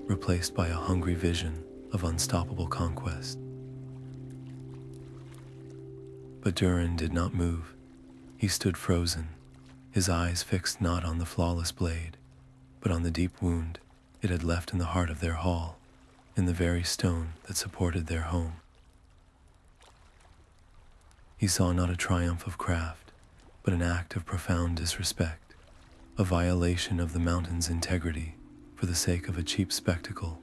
replaced by a hungry vision of unstoppable conquest. But Durin did not move. He stood frozen, his eyes fixed not on the flawless blade, but on the deep wound it had left in the heart of their hall, in the very stone that supported their home. He saw not a triumph of craft, but an act of profound disrespect, a violation of the mountain's integrity for the sake of a cheap spectacle.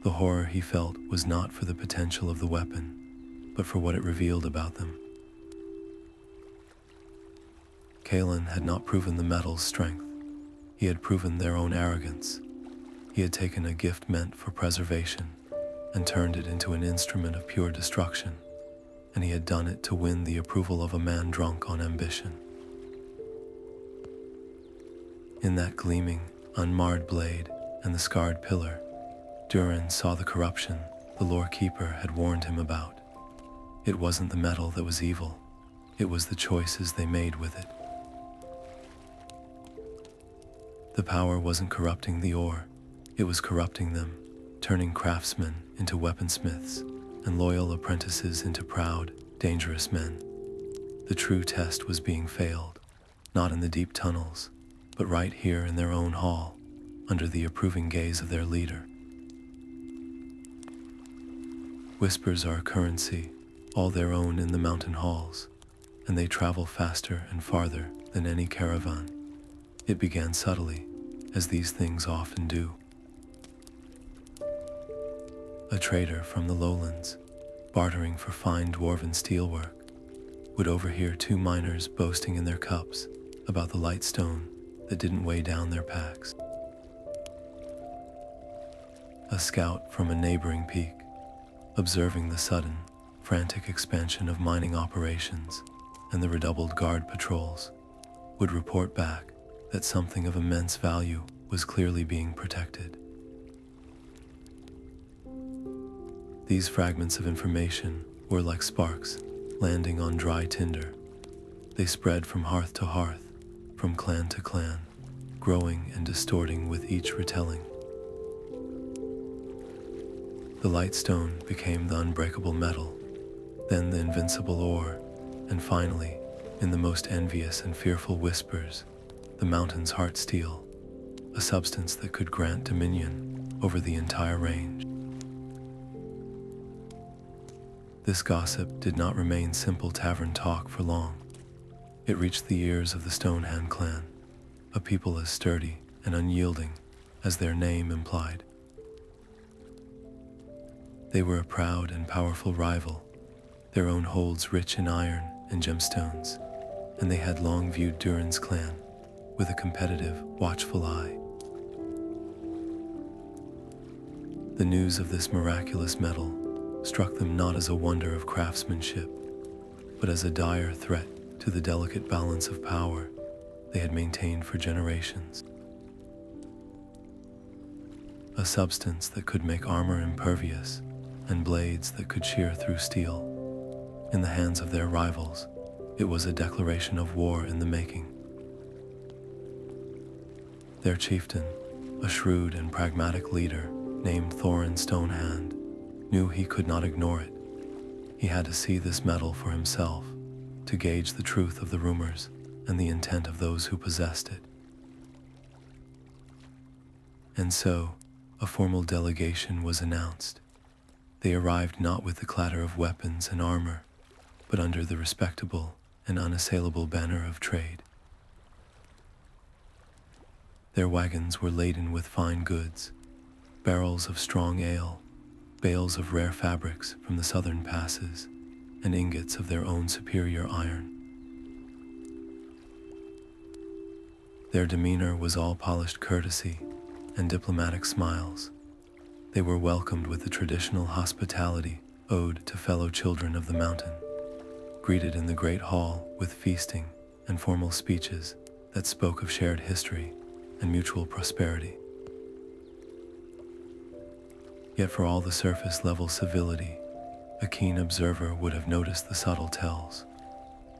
The horror he felt was not for the potential of the weapon, but for what it revealed about them. Kalin had not proven the metal's strength. He had proven their own arrogance. He had taken a gift meant for preservation and turned it into an instrument of pure destruction, and he had done it to win the approval of a man drunk on ambition. In that gleaming, unmarred blade and the scarred pillar, Duren saw the corruption the lore keeper had warned him about. It wasn't the metal that was evil, it was the choices they made with it. The power wasn't corrupting the ore, it was corrupting them, turning craftsmen into weaponsmiths and loyal apprentices into proud, dangerous men. The true test was being failed, not in the deep tunnels, but right here in their own hall, under the approving gaze of their leader. Whispers are a currency, all their own in the mountain halls, and they travel faster and farther than any caravan. It began subtly, as these things often do. A trader from the lowlands, bartering for fine dwarven steelwork, would overhear two miners boasting in their cups about the light stone that didn't weigh down their packs. A scout from a neighboring peak, observing the sudden, frantic expansion of mining operations and the redoubled guard patrols, would report back that something of immense value was clearly being protected. These fragments of information were like sparks landing on dry tinder. They spread from hearth to hearth, from clan to clan, growing and distorting with each retelling. The light stone became the unbreakable metal, then the invincible ore, and finally, in the most envious and fearful whispers, the mountain's heart steel, a substance that could grant dominion over the entire range. This gossip did not remain simple tavern talk for long. It reached the ears of the Stonehand clan, a people as sturdy and unyielding as their name implied. They were a proud and powerful rival, their own holds rich in iron and gemstones, and they had long viewed Duren's clan with a competitive, watchful eye. The news of this miraculous metal struck them not as a wonder of craftsmanship, but as a dire threat to the delicate balance of power they had maintained for generations. A substance that could make armor impervious and blades that could shear through steel. In the hands of their rivals, it was a declaration of war in the making. Their chieftain, a shrewd and pragmatic leader named Thorin Stonehand, knew he could not ignore it. He had to see this metal for himself, to gauge the truth of the rumors and the intent of those who possessed it. And so, a formal delegation was announced. They arrived not with the clatter of weapons and armor, but under the respectable and unassailable banner of trade. Their wagons were laden with fine goods, barrels of strong ale, bales of rare fabrics from the southern passes, and ingots of their own superior iron. Their demeanor was all polished courtesy and diplomatic smiles. They were welcomed with the traditional hospitality owed to fellow children of the mountain, greeted in the great hall with feasting and formal speeches that spoke of shared history and mutual prosperity. Yet for all the surface-level civility, a keen observer would have noticed the subtle tells.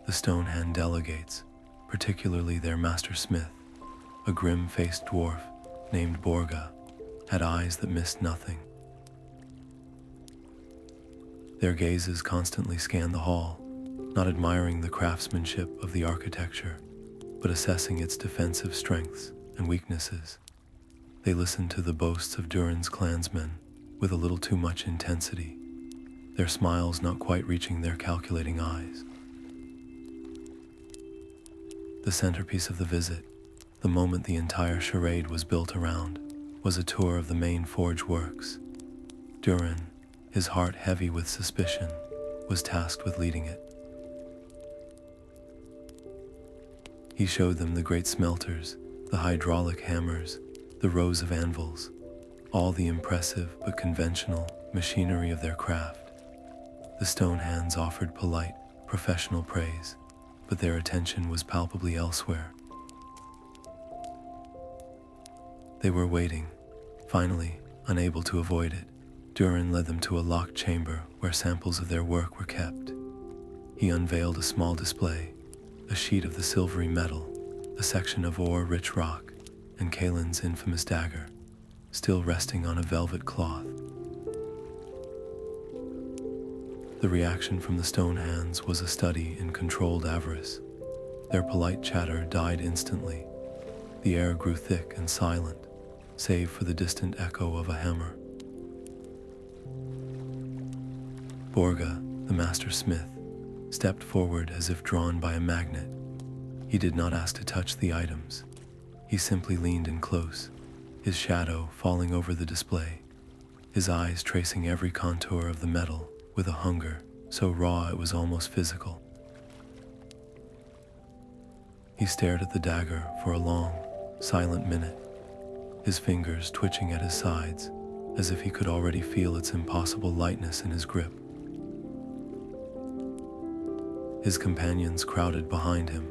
The Stonehand delegates, particularly their master smith, a grim-faced dwarf named Borga, had eyes that missed nothing. Their gazes constantly scanned the hall, not admiring the craftsmanship of the architecture, but assessing its defensive strengths and weaknesses. They listened to the boasts of Duren's clansmen with a little too much intensity, their smiles not quite reaching their calculating eyes. The centerpiece of the visit, the moment the entire charade was built around, was a tour of the main forge works. Duren, his heart heavy with suspicion, was tasked with leading it. He showed them the great smelters the hydraulic hammers, the rows of anvils, all the impressive but conventional machinery of their craft. The Stonehands offered polite, professional praise, but their attention was palpably elsewhere. They were waiting. Finally, unable to avoid it, Durin led them to a locked chamber where samples of their work were kept. He unveiled a small display, a sheet of the silvery metal, a section of ore-rich rock, and Kalin's infamous dagger, still resting on a velvet cloth. The reaction from the Stonehands was a study in controlled avarice. Their polite chatter died instantly. The air grew thick and silent, save for the distant echo of a hammer. Borga, the master smith, stepped forward as if drawn by a magnet. He did not ask to touch the items. He simply leaned in close, his shadow falling over the display, his eyes tracing every contour of the metal with a hunger so raw it was almost physical. He stared at the dagger for a long, silent minute, his fingers twitching at his sides as if he could already feel its impossible lightness in his grip. His companions crowded behind him,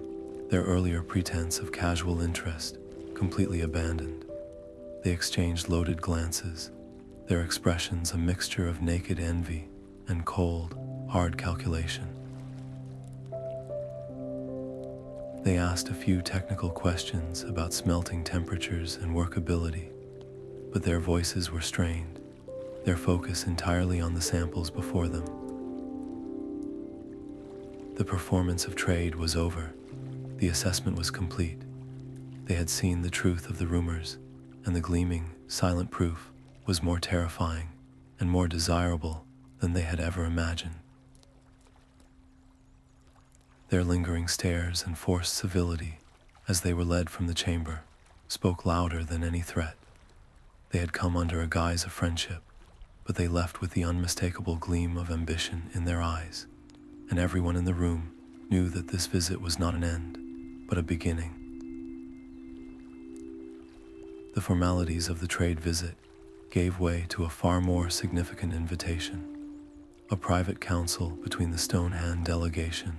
their earlier pretense of casual interest completely abandoned. They exchanged loaded glances, their expressions a mixture of naked envy and cold, hard calculation. They asked a few technical questions about smelting temperatures and workability, but their voices were strained, their focus entirely on the samples before them. The performance of trade was over. The assessment was complete. They had seen the truth of the rumors, and the gleaming, silent proof was more terrifying and more desirable than they had ever imagined. Their lingering stares and forced civility, as they were led from the chamber, spoke louder than any threat. They had come under a guise of friendship, but they left with the unmistakable gleam of ambition in their eyes, and everyone in the room knew that this visit was not an end, but a beginning. The formalities of the trade visit gave way to a far more significant invitation, a private council between the Stonehand delegation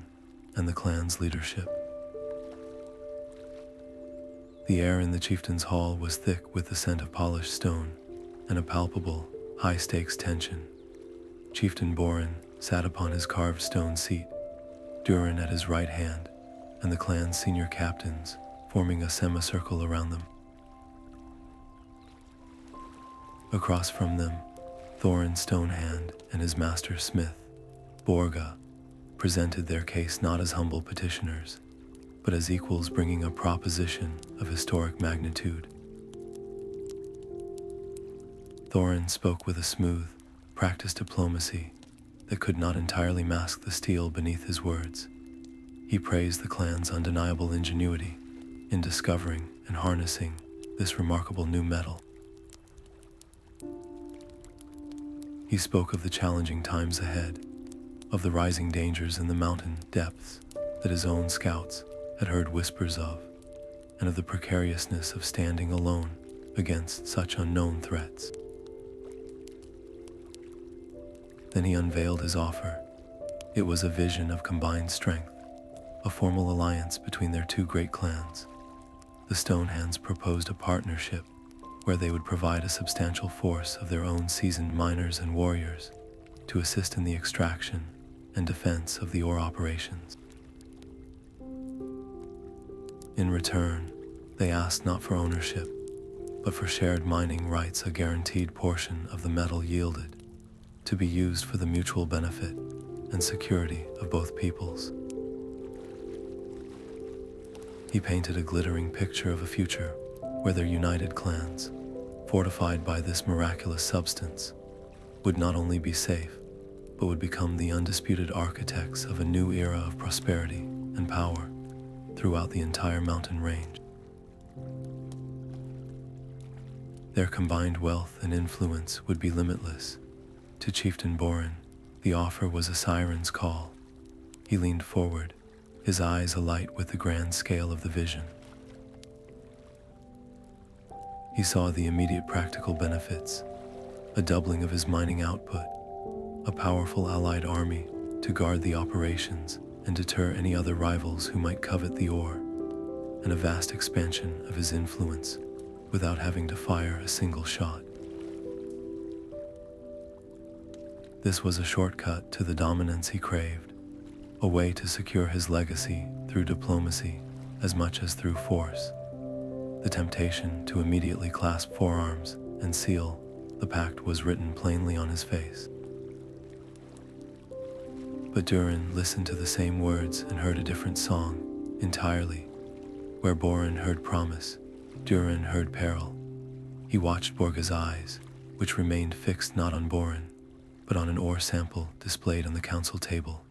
and the clan's leadership. The air in the chieftain's hall was thick with the scent of polished stone and a palpable, high-stakes tension. Chieftain Boren sat upon his carved stone seat, Durin at his right hand, and the clan's senior captains forming a semicircle around them. Across from them, Thorin Stonehand and his master smith, Borga, presented their case not as humble petitioners, but as equals bringing a proposition of historic magnitude. Thorin spoke with a smooth, practiced diplomacy that could not entirely mask the steel beneath his words. He praised the clan's undeniable ingenuity in discovering and harnessing this remarkable new metal. He spoke of the challenging times ahead, of the rising dangers in the mountain depths that his own scouts had heard whispers of, and of the precariousness of standing alone against such unknown threats. Then he unveiled his offer. It was a vision of combined strength, a formal alliance between their two great clans. The Stonehands proposed a partnership where they would provide a substantial force of their own seasoned miners and warriors to assist in the extraction and defense of the ore operations. In return, they asked not for ownership, but for shared mining rights, a guaranteed portion of the metal yielded, to be used for the mutual benefit and security of both peoples. He painted a glittering picture of a future where their united clans, fortified by this miraculous substance, would not only be safe, but would become the undisputed architects of a new era of prosperity and power throughout the entire mountain range. Their combined wealth and influence would be limitless. To Chieftain Boren, the offer was a siren's call. He leaned forward, his eyes alight with the grand scale of the vision. He saw the immediate practical benefits: a doubling of his mining output, a powerful allied army to guard the operations and deter any other rivals who might covet the ore, and a vast expansion of his influence without having to fire a single shot. This was a shortcut to the dominance he craved, a way to secure his legacy through diplomacy as much as through force. The temptation to immediately clasp forearms and seal the pact was written plainly on his face. But Durin listened to the same words and heard a different song entirely. Where Boren heard promise, Durin heard peril. He watched Borga's eyes, which remained fixed not on Boren, but on an ore sample displayed on the council table,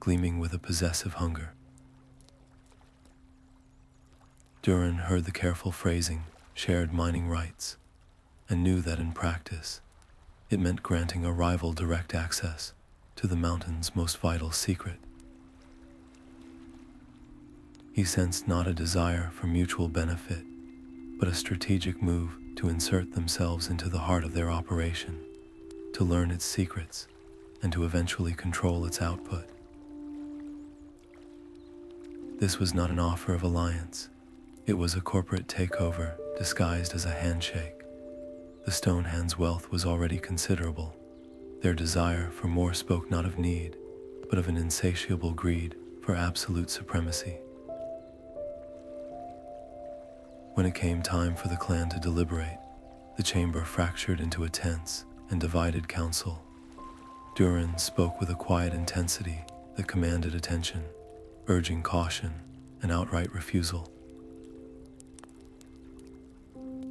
gleaming with a possessive hunger. Durin heard the careful phrasing, shared mining rights, and knew that in practice, it meant granting a rival direct access to the mountain's most vital secret. He sensed not a desire for mutual benefit, but a strategic move to insert themselves into the heart of their operation, to learn its secrets, and to eventually control its output. This was not an offer of alliance. It was a corporate takeover disguised as a handshake. The Stonehands' wealth was already considerable. Their desire for more spoke not of need, but of an insatiable greed for absolute supremacy. When it came time for the clan to deliberate, the chamber fractured into a tense and divided council. Durin spoke with a quiet intensity that commanded attention, urging caution and outright refusal.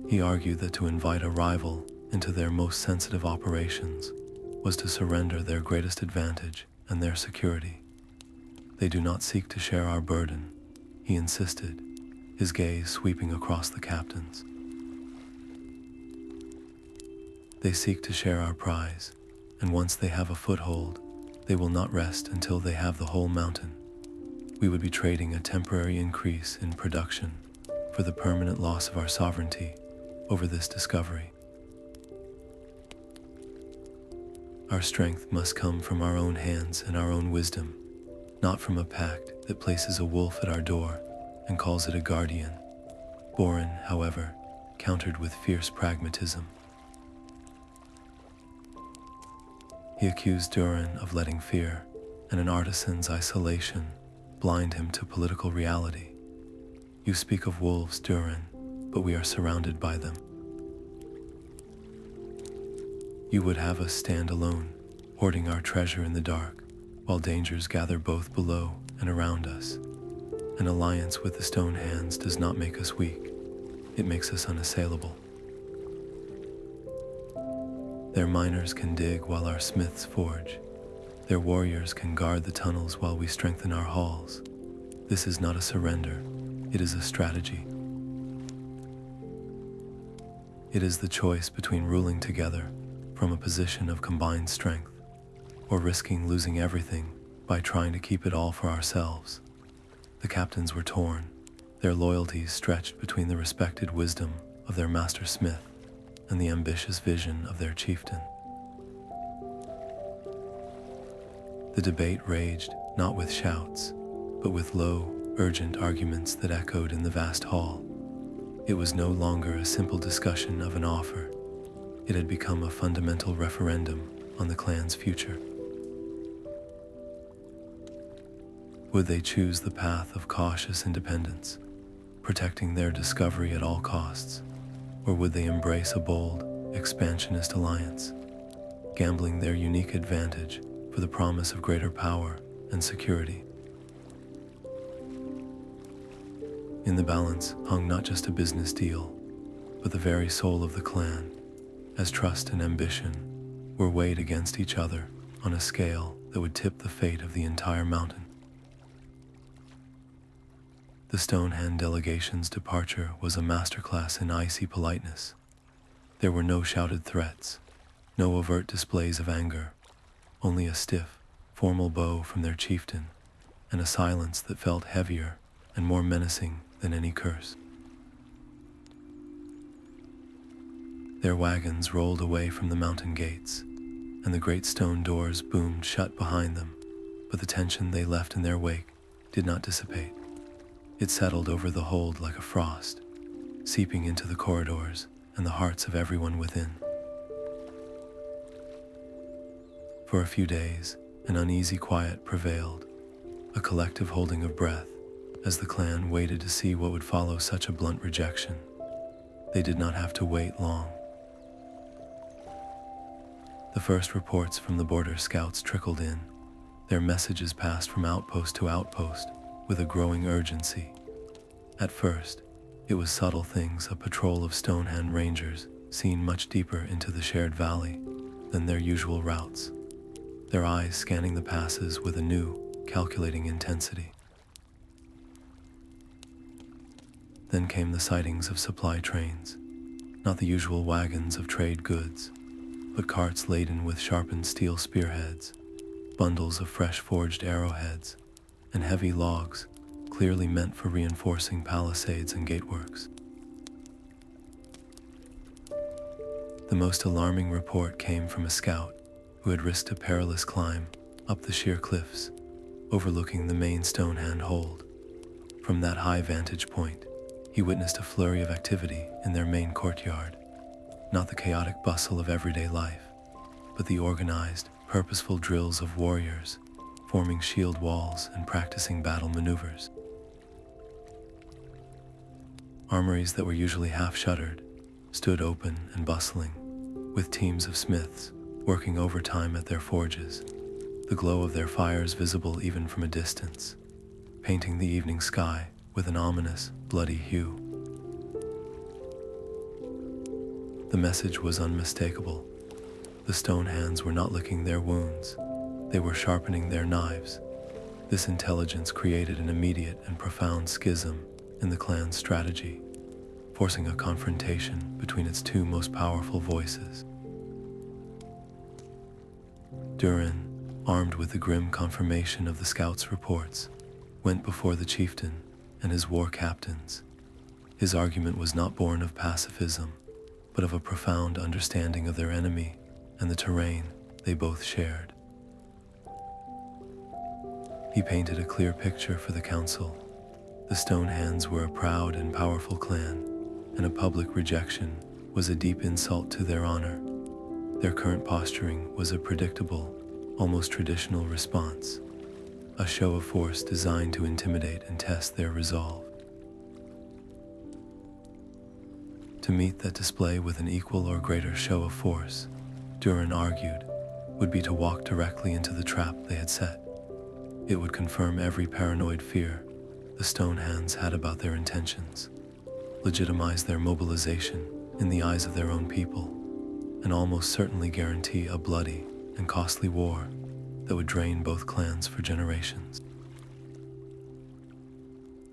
He argued that to invite a rival into their most sensitive operations was to surrender their greatest advantage and their security. They do not seek to share our burden, he insisted, his gaze sweeping across the captains. They seek to share our prize, and once they have a foothold, they will not rest until they have the whole mountain. We would be trading a temporary increase in production for the permanent loss of our sovereignty over this discovery. Our strength must come from our own hands and our own wisdom, not from a pact that places a wolf at our door and calls it a guardian. Boren, however, countered with fierce pragmatism. He accused Durin of letting fear and an artisan's isolation blind him to political reality. You speak of wolves, Durin, but we are surrounded by them. You would have us stand alone, hoarding our treasure in the dark, while dangers gather both below and around us. An alliance with the Stonehands does not make us weak, it makes us unassailable. Their miners can dig while our smiths forge. Their warriors can guard the tunnels while we strengthen our halls. This is not a surrender, it is a strategy. It is the choice between ruling together from a position of combined strength, or risking losing everything by trying to keep it all for ourselves. The captains were torn, their loyalties stretched between the respected wisdom of their master smith and the ambitious vision of their chieftain. The debate raged not with shouts, but with low, urgent arguments that echoed in the vast hall. It was no longer a simple discussion of an offer. It had become a fundamental referendum on the clan's future. Would they choose the path of cautious independence, protecting their discovery at all costs, or would they embrace a bold, expansionist alliance, gambling their unique advantage for the promise of greater power and security? In the balance hung not just a business deal, but the very soul of the clan, as trust and ambition were weighed against each other on a scale that would tip the fate of the entire mountain. The Stonehand delegation's departure was a masterclass in icy politeness. There were no shouted threats, no overt displays of anger, only a stiff, formal bow from their chieftain, and a silence that felt heavier and more menacing than any curse. Their wagons rolled away from the mountain gates, and the great stone doors boomed shut behind them, but the tension they left in their wake did not dissipate. It settled over the hold like a frost, seeping into the corridors and the hearts of everyone within. For a few days, an uneasy quiet prevailed, a collective holding of breath, as the clan waited to see what would follow such a blunt rejection. They did not have to wait long. The first reports from the border scouts trickled in, their messages passed from outpost to outpost with a growing urgency. At first, it was subtle things, a patrol of Stonehand rangers seen much deeper into the shared valley than their usual routes, their eyes scanning the passes with a new, calculating intensity. Then came the sightings of supply trains, not the usual wagons of trade goods, but carts laden with sharpened steel spearheads, bundles of fresh forged arrowheads, and heavy logs clearly meant for reinforcing palisades and gateworks. The most alarming report came from a scout who had risked a perilous climb up the sheer cliffs, overlooking the main Stonehand hold. From that high vantage point, he witnessed a flurry of activity in their main courtyard, not the chaotic bustle of everyday life, but the organized, purposeful drills of warriors, forming shield walls and practicing battle maneuvers. Armories that were usually half-shuttered stood open and bustling, with teams of smiths working overtime at their forges, the glow of their fires visible even from a distance, painting the evening sky with an ominous, bloody hue. The message was unmistakable. The Stonehands were not licking their wounds, they were sharpening their knives. This intelligence created an immediate and profound schism in the clan's strategy, forcing a confrontation between its two most powerful voices. Durin, armed with the grim confirmation of the scouts' reports, went before the chieftain and his war captains. His argument was not born of pacifism, but of a profound understanding of their enemy and the terrain they both shared. He painted a clear picture for the council. The Stonehands were a proud and powerful clan, and a public rejection was a deep insult to their honor. Their current posturing was a predictable, almost traditional response, a show of force designed to intimidate and test their resolve. To meet that display with an equal or greater show of force, Duren argued, would be to walk directly into the trap they had set. It would confirm every paranoid fear the Stonehands had about their intentions, legitimize their mobilization in the eyes of their own people, and almost certainly guarantee a bloody and costly war that would drain both clans for generations.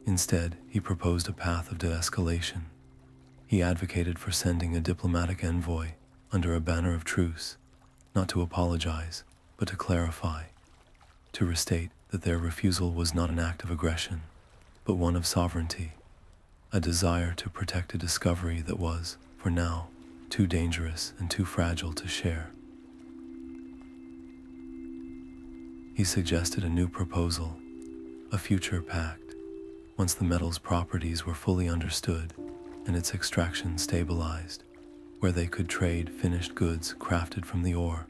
Instead, he proposed a path of de-escalation. He advocated for sending a diplomatic envoy under a banner of truce, not to apologize, but to clarify, to restate that their refusal was not an act of aggression, but one of sovereignty, a desire to protect a discovery that was, for now, too dangerous and too fragile to share. He suggested a new proposal, a future pact, once the metal's properties were fully understood and its extraction stabilized, where they could trade finished goods crafted from the ore,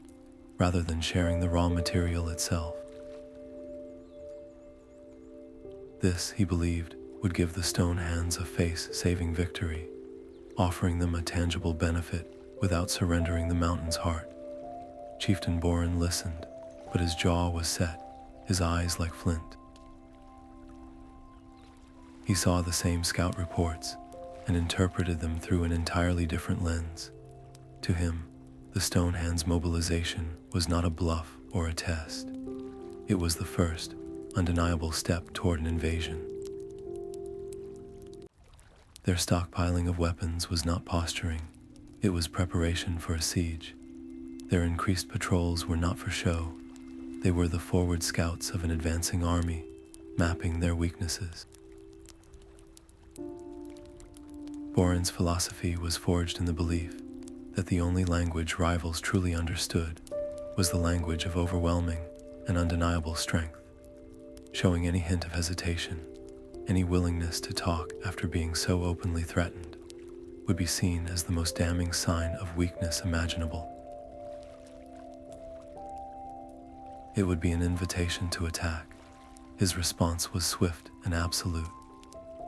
rather than sharing the raw material itself. This, he believed, would give the Stonehands a face-saving victory, offering them a tangible benefit without surrendering the mountain's heart. Chieftain Boren listened, but his jaw was set, his eyes like flint. He saw the same scout reports and interpreted them through an entirely different lens. To him, the Stonehands' mobilization was not a bluff or a test. It was the first, undeniable step toward an invasion. Their stockpiling of weapons was not posturing, it was preparation for a siege. Their increased patrols were not for show, they were the forward scouts of an advancing army, mapping their weaknesses. Boren's philosophy was forged in the belief that the only language rivals truly understood was the language of overwhelming and undeniable strength. Showing any hint of hesitation, any willingness to talk after being so openly threatened, would be seen as the most damning sign of weakness imaginable. It would be an invitation to attack. His response was swift and absolute.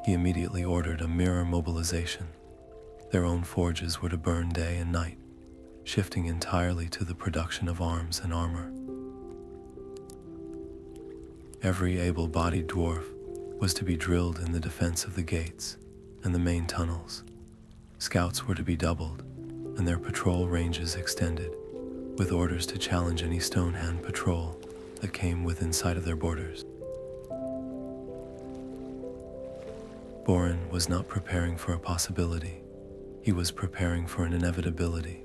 He immediately ordered a mirror mobilization. Their own forges were to burn day and night, shifting entirely to the production of arms and armor. Every able-bodied dwarf was to be drilled in the defense of the gates and the main tunnels. Scouts were to be doubled, and their patrol ranges extended, with orders to challenge any Stonehand patrol that came within sight of their borders. Boren was not preparing for a possibility. He was preparing for an inevitability.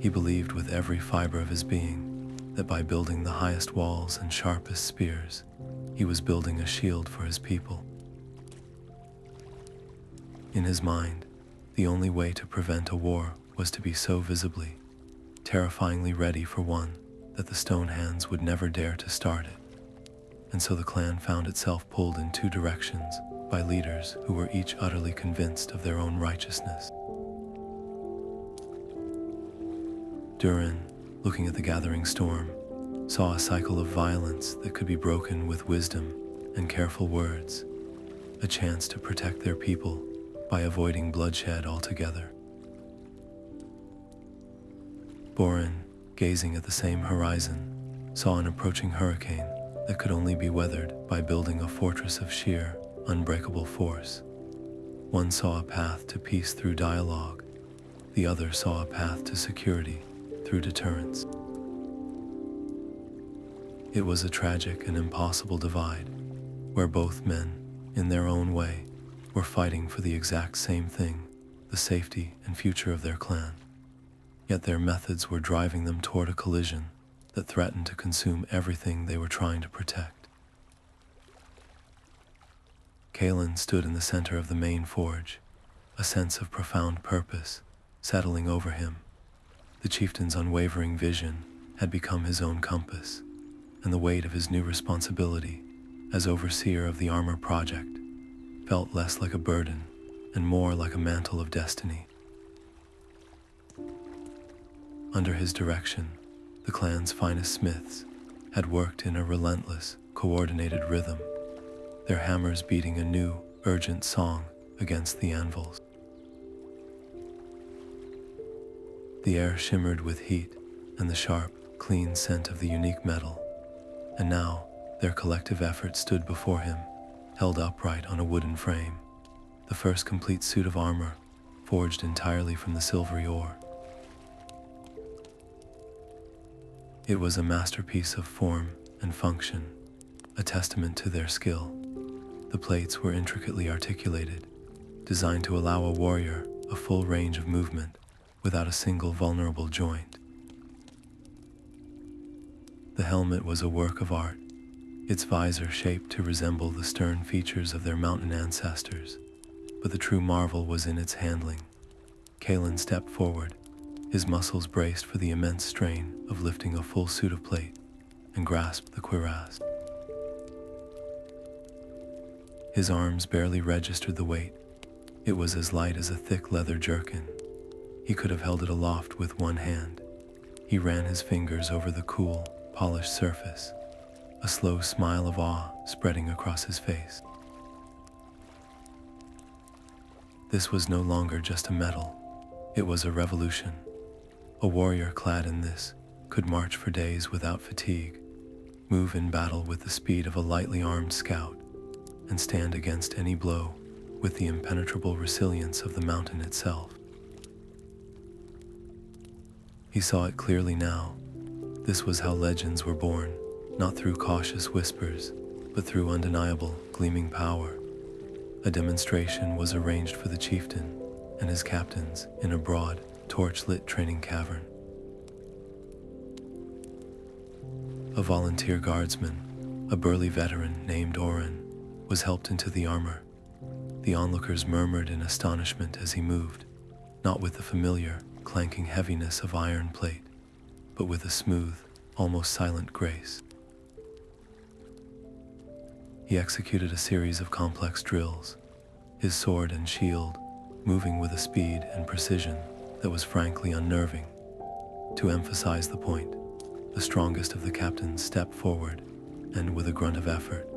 He believed with every fiber of his being that by building the highest walls and sharpest spears, he was building a shield for his people. In his mind, the only way to prevent a war was to be so visibly, terrifyingly ready for one that the Stonehands would never dare to start it. And so the clan found itself pulled in two directions by leaders who were each utterly convinced of their own righteousness. Durin, looking at the gathering storm, saw a cycle of violence that could be broken with wisdom and careful words, a chance to protect their people by avoiding bloodshed altogether. Boren, gazing at the same horizon, saw an approaching hurricane that could only be weathered by building a fortress of sheer, unbreakable force. One saw a path to peace through dialogue, the other saw a path to security through deterrence. It was a tragic and impossible divide, where both men, in their own way, were fighting for the exact same thing, the safety and future of their clan. Yet their methods were driving them toward a collision that threatened to consume everything they were trying to protect. Kalin stood in the center of the main forge, a sense of profound purpose settling over him. The chieftain's unwavering vision had become his own compass, and the weight of his new responsibility as overseer of the armor project felt less like a burden and more like a mantle of destiny. Under his direction, the clan's finest smiths had worked in a relentless, coordinated rhythm, their hammers beating a new, urgent song against the anvils. The air shimmered with heat and the sharp, clean scent of the unique metal, and now their collective effort stood before him, held upright on a wooden frame, the first complete suit of armor, forged entirely from the silvery ore. It was a masterpiece of form and function, a testament to their skill. The plates were intricately articulated, designed to allow a warrior a full range of movement without a single vulnerable joint. The helmet was a work of art, its visor shaped to resemble the stern features of their mountain ancestors, but the true marvel was in its handling. Kalin stepped forward, his muscles braced for the immense strain of lifting a full suit of plate, and grasped the cuirass. His arms barely registered the weight. It was as light as a thick leather jerkin. He could have held it aloft with one hand. He ran his fingers over the cool, polished surface, a slow smile of awe spreading across his face. This was no longer just a metal. It was a revolution. A warrior clad in this could march for days without fatigue, move in battle with the speed of a lightly armed scout, and stand against any blow with the impenetrable resilience of the mountain itself. He saw it clearly now. This was how legends were born, not through cautious whispers, but through undeniable, gleaming power. A demonstration was arranged for the chieftain and his captains in a broad, torch-lit training cavern. A volunteer guardsman, a burly veteran named Oren, was helped into the armor. The onlookers murmured in astonishment as he moved, not with the familiar, clanking heaviness of iron plate, but with a smooth, almost silent grace. He executed a series of complex drills, his sword and shield moving with a speed and precision that was frankly unnerving. To emphasize the point, the strongest of the captains stepped forward and, with a grunt of effort,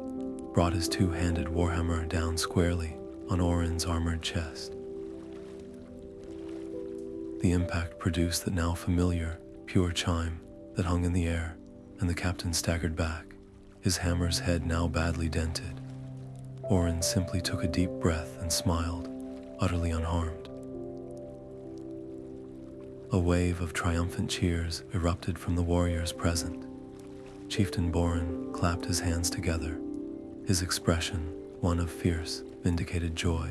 brought his two-handed warhammer down squarely on Orin's armored chest. The impact produced that now familiar, pure chime that hung in the air, and the captain staggered back, his hammer's head now badly dented. Orin simply took a deep breath and smiled, utterly unharmed. A wave of triumphant cheers erupted from the warriors present. Chieftain Boren clapped his hands together, his expression one of fierce, vindicated joy.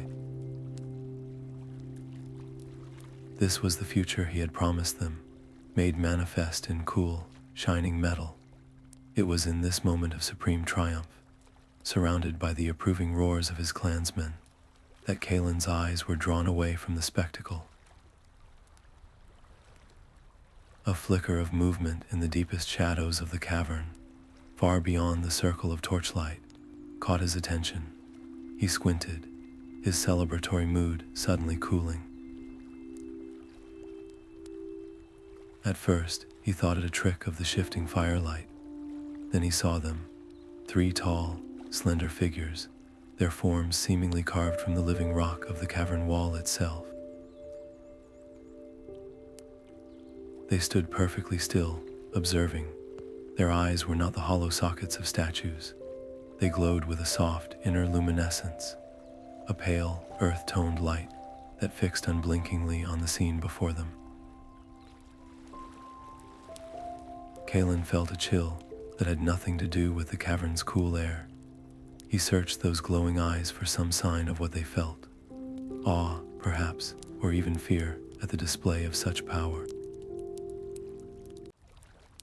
This was the future he had promised them, made manifest in cool, shining metal. It was in this moment of supreme triumph, surrounded by the approving roars of his clansmen, that Kalin's eyes were drawn away from the spectacle. A flicker of movement in the deepest shadows of the cavern, far beyond the circle of torchlight, caught his attention. He squinted, his celebratory mood suddenly cooling. At first, he thought it a trick of the shifting firelight. Then he saw them, 3 tall, slender figures, their forms seemingly carved from the living rock of the cavern wall itself. They stood perfectly still, observing. Their eyes were not the hollow sockets of statues. They glowed with a soft inner luminescence, a pale, earth-toned light that fixed unblinkingly on the scene before them. Kalin felt a chill that had nothing to do with the cavern's cool air. He searched those glowing eyes for some sign of what they felt. Awe, perhaps, or even fear at the display of such power.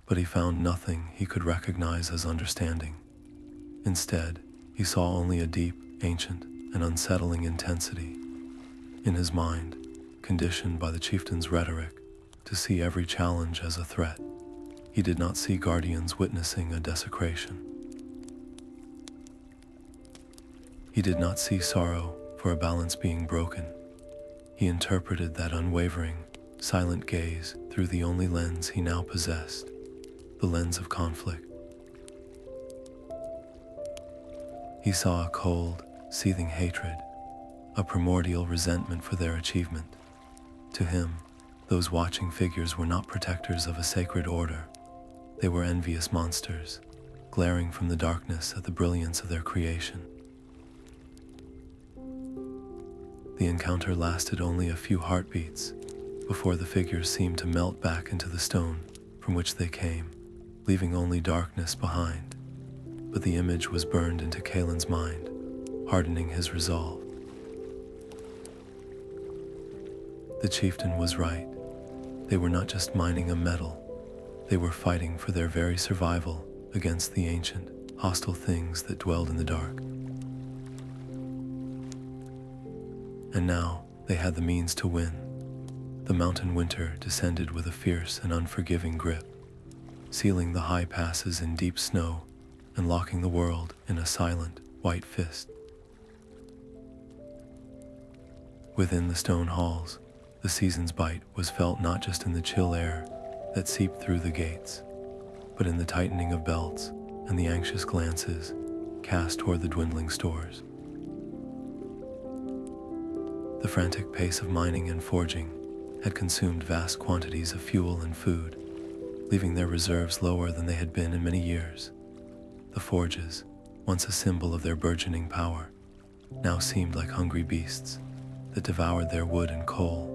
But he found nothing he could recognize as understanding. Instead, he saw only a deep, ancient, and unsettling intensity. In his mind, conditioned by the chieftain's rhetoric to see every challenge as a threat, he did not see guardians witnessing a desecration. He did not see sorrow for a balance being broken. He interpreted that unwavering, silent gaze through the only lens he now possessed, the lens of conflict. He saw a cold, seething hatred, a primordial resentment for their achievement. To him, those watching figures were not protectors of a sacred order. They were envious monsters, glaring from the darkness at the brilliance of their creation. The encounter lasted only a few heartbeats before the figures seemed to melt back into the stone from which they came, leaving only darkness behind. But the image was burned into Kalin's mind, hardening his resolve. The chieftain was right. They were not just mining a metal. They were fighting for their very survival against the ancient, hostile things that dwelled in the dark. And now they had the means to win. The mountain winter descended with a fierce and unforgiving grip, sealing the high passes in deep snow and locking the world in a silent, white fist. Within the stone halls, the season's bite was felt not just in the chill air that seeped through the gates, but in the tightening of belts and the anxious glances cast toward the dwindling stores. The frantic pace of mining and forging had consumed vast quantities of fuel and food, leaving their reserves lower than they had been in many years. The forges, once a symbol of their burgeoning power, now seemed like hungry beasts that devoured their wood and coal,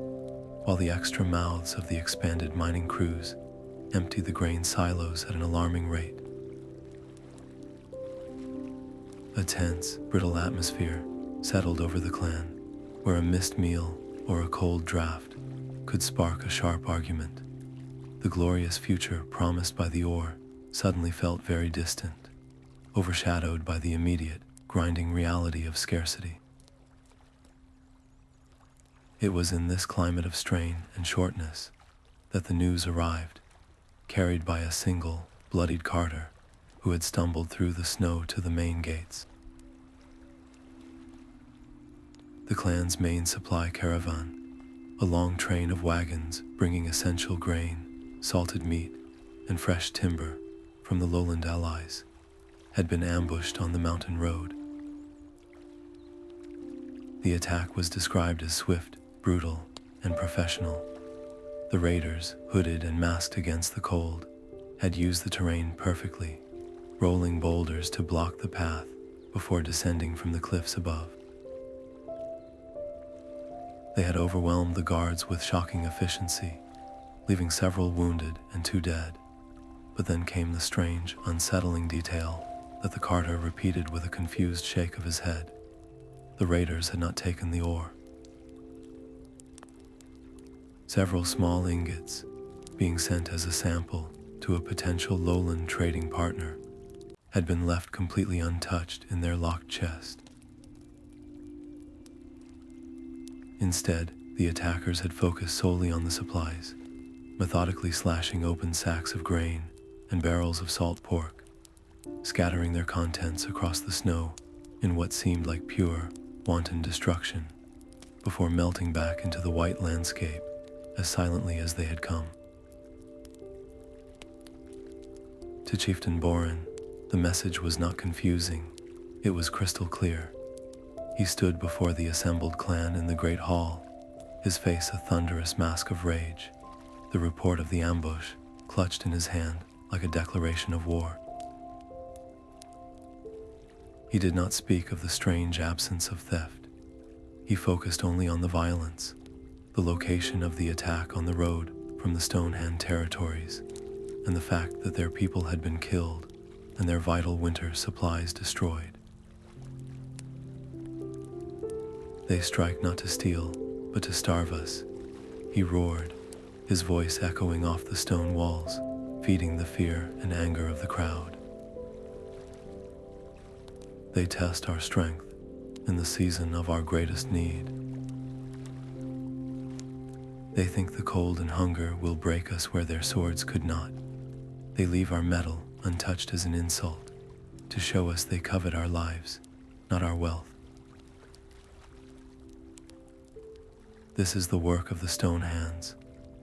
while the extra mouths of the expanded mining crews emptied the grain silos at an alarming rate. A tense, brittle atmosphere settled over the clan, where a missed meal or a cold draft could spark a sharp argument. The glorious future promised by the ore suddenly felt very distant, overshadowed by the immediate, grinding reality of scarcity. It was in this climate of strain and shortness that the news arrived, carried by a single, bloodied carter who had stumbled through the snow to the main gates. The clan's main supply caravan, a long train of wagons bringing essential grain, salted meat, and fresh timber from the lowland allies, had been ambushed on the mountain road. The attack was described as swift, brutal, and professional. The raiders, hooded and masked against the cold, had used the terrain perfectly, rolling boulders to block the path before descending from the cliffs above. They had overwhelmed the guards with shocking efficiency, leaving several wounded and 2 dead. But then came the strange, unsettling detail that the carter repeated with a confused shake of his head. The raiders had not taken the ore. Several small ingots, being sent as a sample to a potential lowland trading partner, had been left completely untouched in their locked chest. Instead, the attackers had focused solely on the supplies, methodically slashing open sacks of grain and barrels of salt pork, scattering their contents across the snow in what seemed like pure, wanton destruction, before melting back into the white landscape as silently as they had come. To Chieftain Boren, the message was not confusing, it was crystal clear. He stood before the assembled clan in the great hall, his face a thunderous mask of rage, the report of the ambush clutched in his hand like a declaration of war. He did not speak of the strange absence of theft. He focused only on the violence, the location of the attack on the road from the Stonehand territories, and the fact that their people had been killed and their vital winter supplies destroyed. They strike not to steal, but to starve us, he roared, his voice echoing off the stone walls, feeding the fear and anger of the crowd. They test our strength in the season of our greatest need. They think the cold and hunger will break us where their swords could not. They leave our metal untouched as an insult, to show us they covet our lives, not our wealth. This is the work of the Stonehands.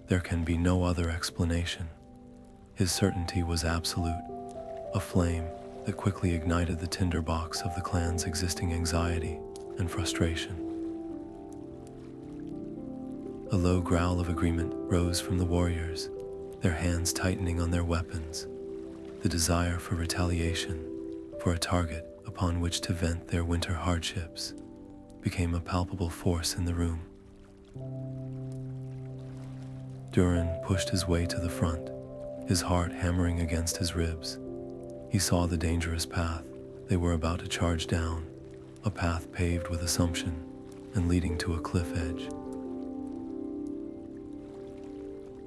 There can be no other explanation. His certainty was absolute, a flame that quickly ignited the tinderbox of the clan's existing anxiety and frustration. A low growl of agreement rose from the warriors, their hands tightening on their weapons. The desire for retaliation, for a target upon which to vent their winter hardships, became a palpable force in the room. Durin pushed his way to the front, his heart hammering against his ribs. He saw the dangerous path they were about to charge down, a path paved with assumption and leading to a cliff edge.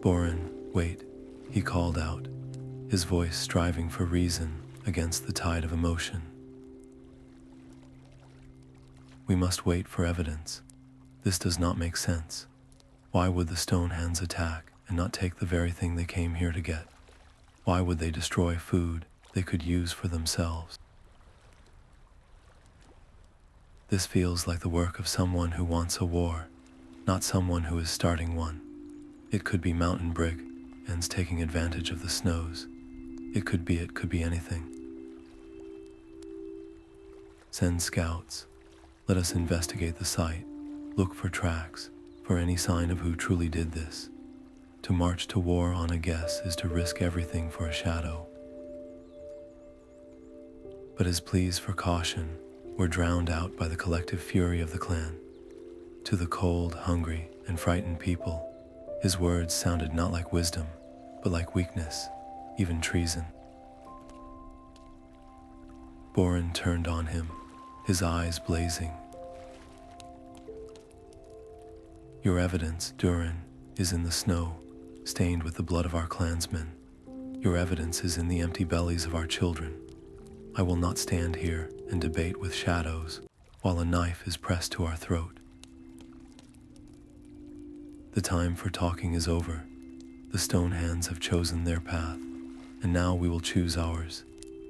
Boren, wait, he called out, his voice striving for reason against the tide of emotion. We must wait for evidence. This does not make sense. Why would the Stonehands attack and not take the very thing they came here to get? Why would they destroy food they could use for themselves? This feels like the work of someone who wants a war, not someone who is starting one. It could be mountain brigands taking advantage of the snows. It could be anything. Send scouts. Let us investigate the site. Look for tracks, for any sign of who truly did this. To march to war on a guess is to risk everything for a shadow. But his pleas for caution were drowned out by the collective fury of the clan. To the cold, hungry, and frightened people, his words sounded not like wisdom, but like weakness, even treason. Boren turned on him, his eyes blazing. Your evidence, Durin, is in the snow, stained with the blood of our clansmen. Your evidence is in the empty bellies of our children. I will not stand here and debate with shadows while a knife is pressed to our throat. The time for talking is over. The Stonehands have chosen their path, and now we will choose ours.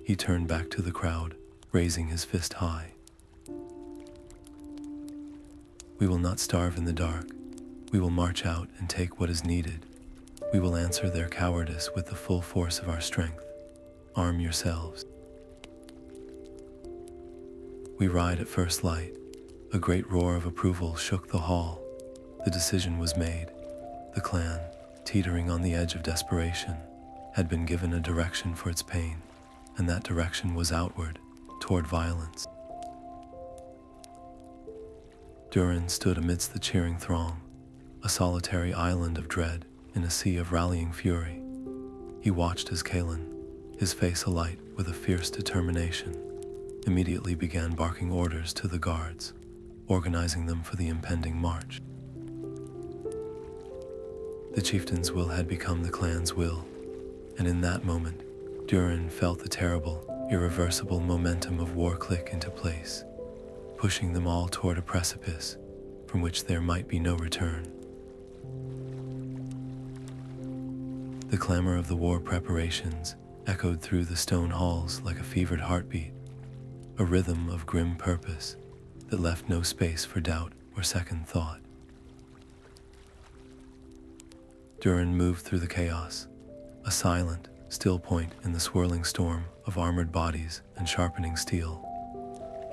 He turned back to the crowd, raising his fist high. We will not starve in the dark. We will march out and take what is needed. We will answer their cowardice with the full force of our strength. Arm yourselves. We ride at first light. A great roar of approval shook the hall. The decision was made. The clan, teetering on the edge of desperation, had been given a direction for its pain, and that direction was outward, toward violence. Durin stood amidst the cheering throng, a solitary island of dread in a sea of rallying fury. He watched as Kalin, his face alight with a fierce determination, immediately began barking orders to the guards, organizing them for the impending march. The chieftain's will had become the clan's will, and in that moment, Duren felt the terrible, irreversible momentum of war click into place, pushing them all toward a precipice from which there might be no return. The clamor of the war preparations echoed through the stone halls like a fevered heartbeat, a rhythm of grim purpose that left no space for doubt or second thought. Durin moved through the chaos, a silent, still point in the swirling storm of armored bodies and sharpening steel.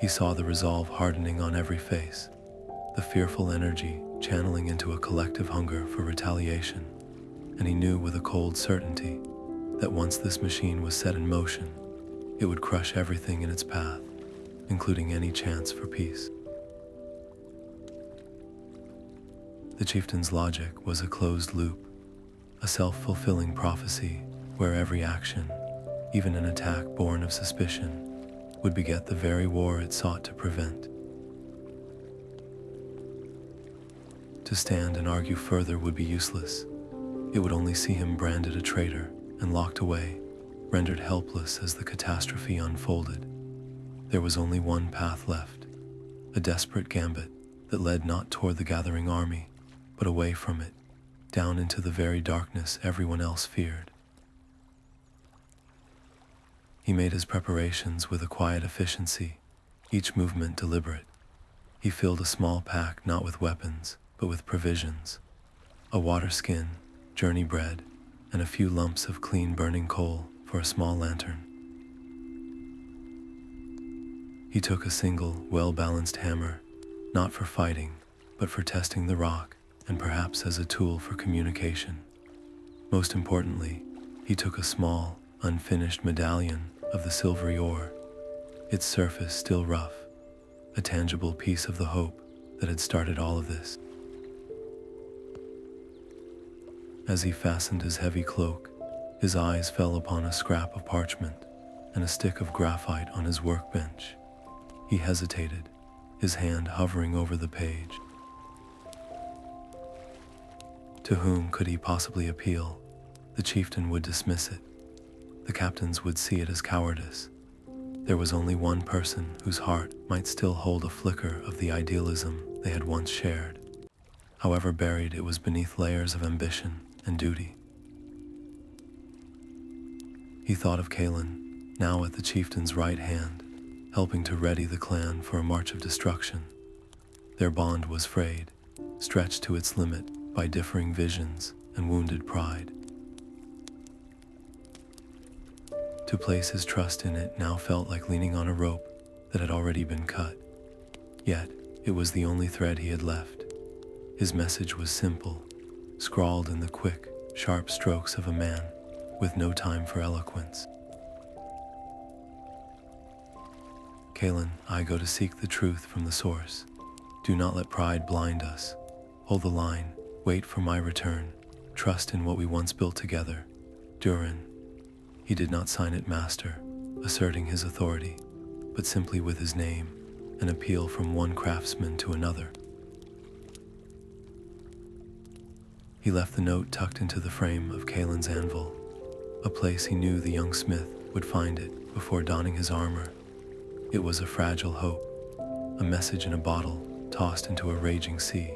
He saw the resolve hardening on every face, the fearful energy channeling into a collective hunger for retaliation, and he knew with a cold certainty that once this machine was set in motion, it would crush everything in its path, including any chance for peace. The chieftain's logic was a closed loop, a self-fulfilling prophecy where every action, even an attack born of suspicion, would beget the very war it sought to prevent. To stand and argue further would be useless. It would only see him branded a traitor and locked away, rendered helpless as the catastrophe unfolded. There was only one path left, a desperate gambit that led not toward the gathering army, but away from it, down into the very darkness everyone else feared. He made his preparations with a quiet efficiency, each movement deliberate. He filled a small pack not with weapons, but with provisions, a water skin, journey bread, and a few lumps of clean burning coal for a small lantern. He took a single, well-balanced hammer, not for fighting, but for testing the rock, and perhaps as a tool for communication. Most importantly, he took a small, unfinished medallion of the silvery ore, its surface still rough, a tangible piece of the hope that had started all of this. As he fastened his heavy cloak, his eyes fell upon a scrap of parchment and a stick of graphite on his workbench. He hesitated, his hand hovering over the page. To whom could he possibly appeal? The chieftain would dismiss it. The captains would see it as cowardice. There was only one person whose heart might still hold a flicker of the idealism they had once shared, however buried it was beneath layers of ambition and duty. He thought of Kalin, now at the chieftain's right hand, helping to ready the clan for a march of destruction. Their bond was frayed, stretched to its limit by differing visions and wounded pride. To place his trust in it now felt like leaning on a rope that had already been cut. Yet, it was the only thread he had left. His message was simple, scrawled in the quick, sharp strokes of a man with no time for eloquence. Kalin, I go to seek the truth from the source. Do not let pride blind us. Hold the line, wait for my return, trust in what we once built together. Durin. He did not sign it master, asserting his authority, but simply with his name, an appeal from one craftsman to another. He left the note tucked into the frame of Kalin's anvil, a place he knew the young smith would find it before donning his armor. It was a fragile hope, a message in a bottle tossed into a raging sea.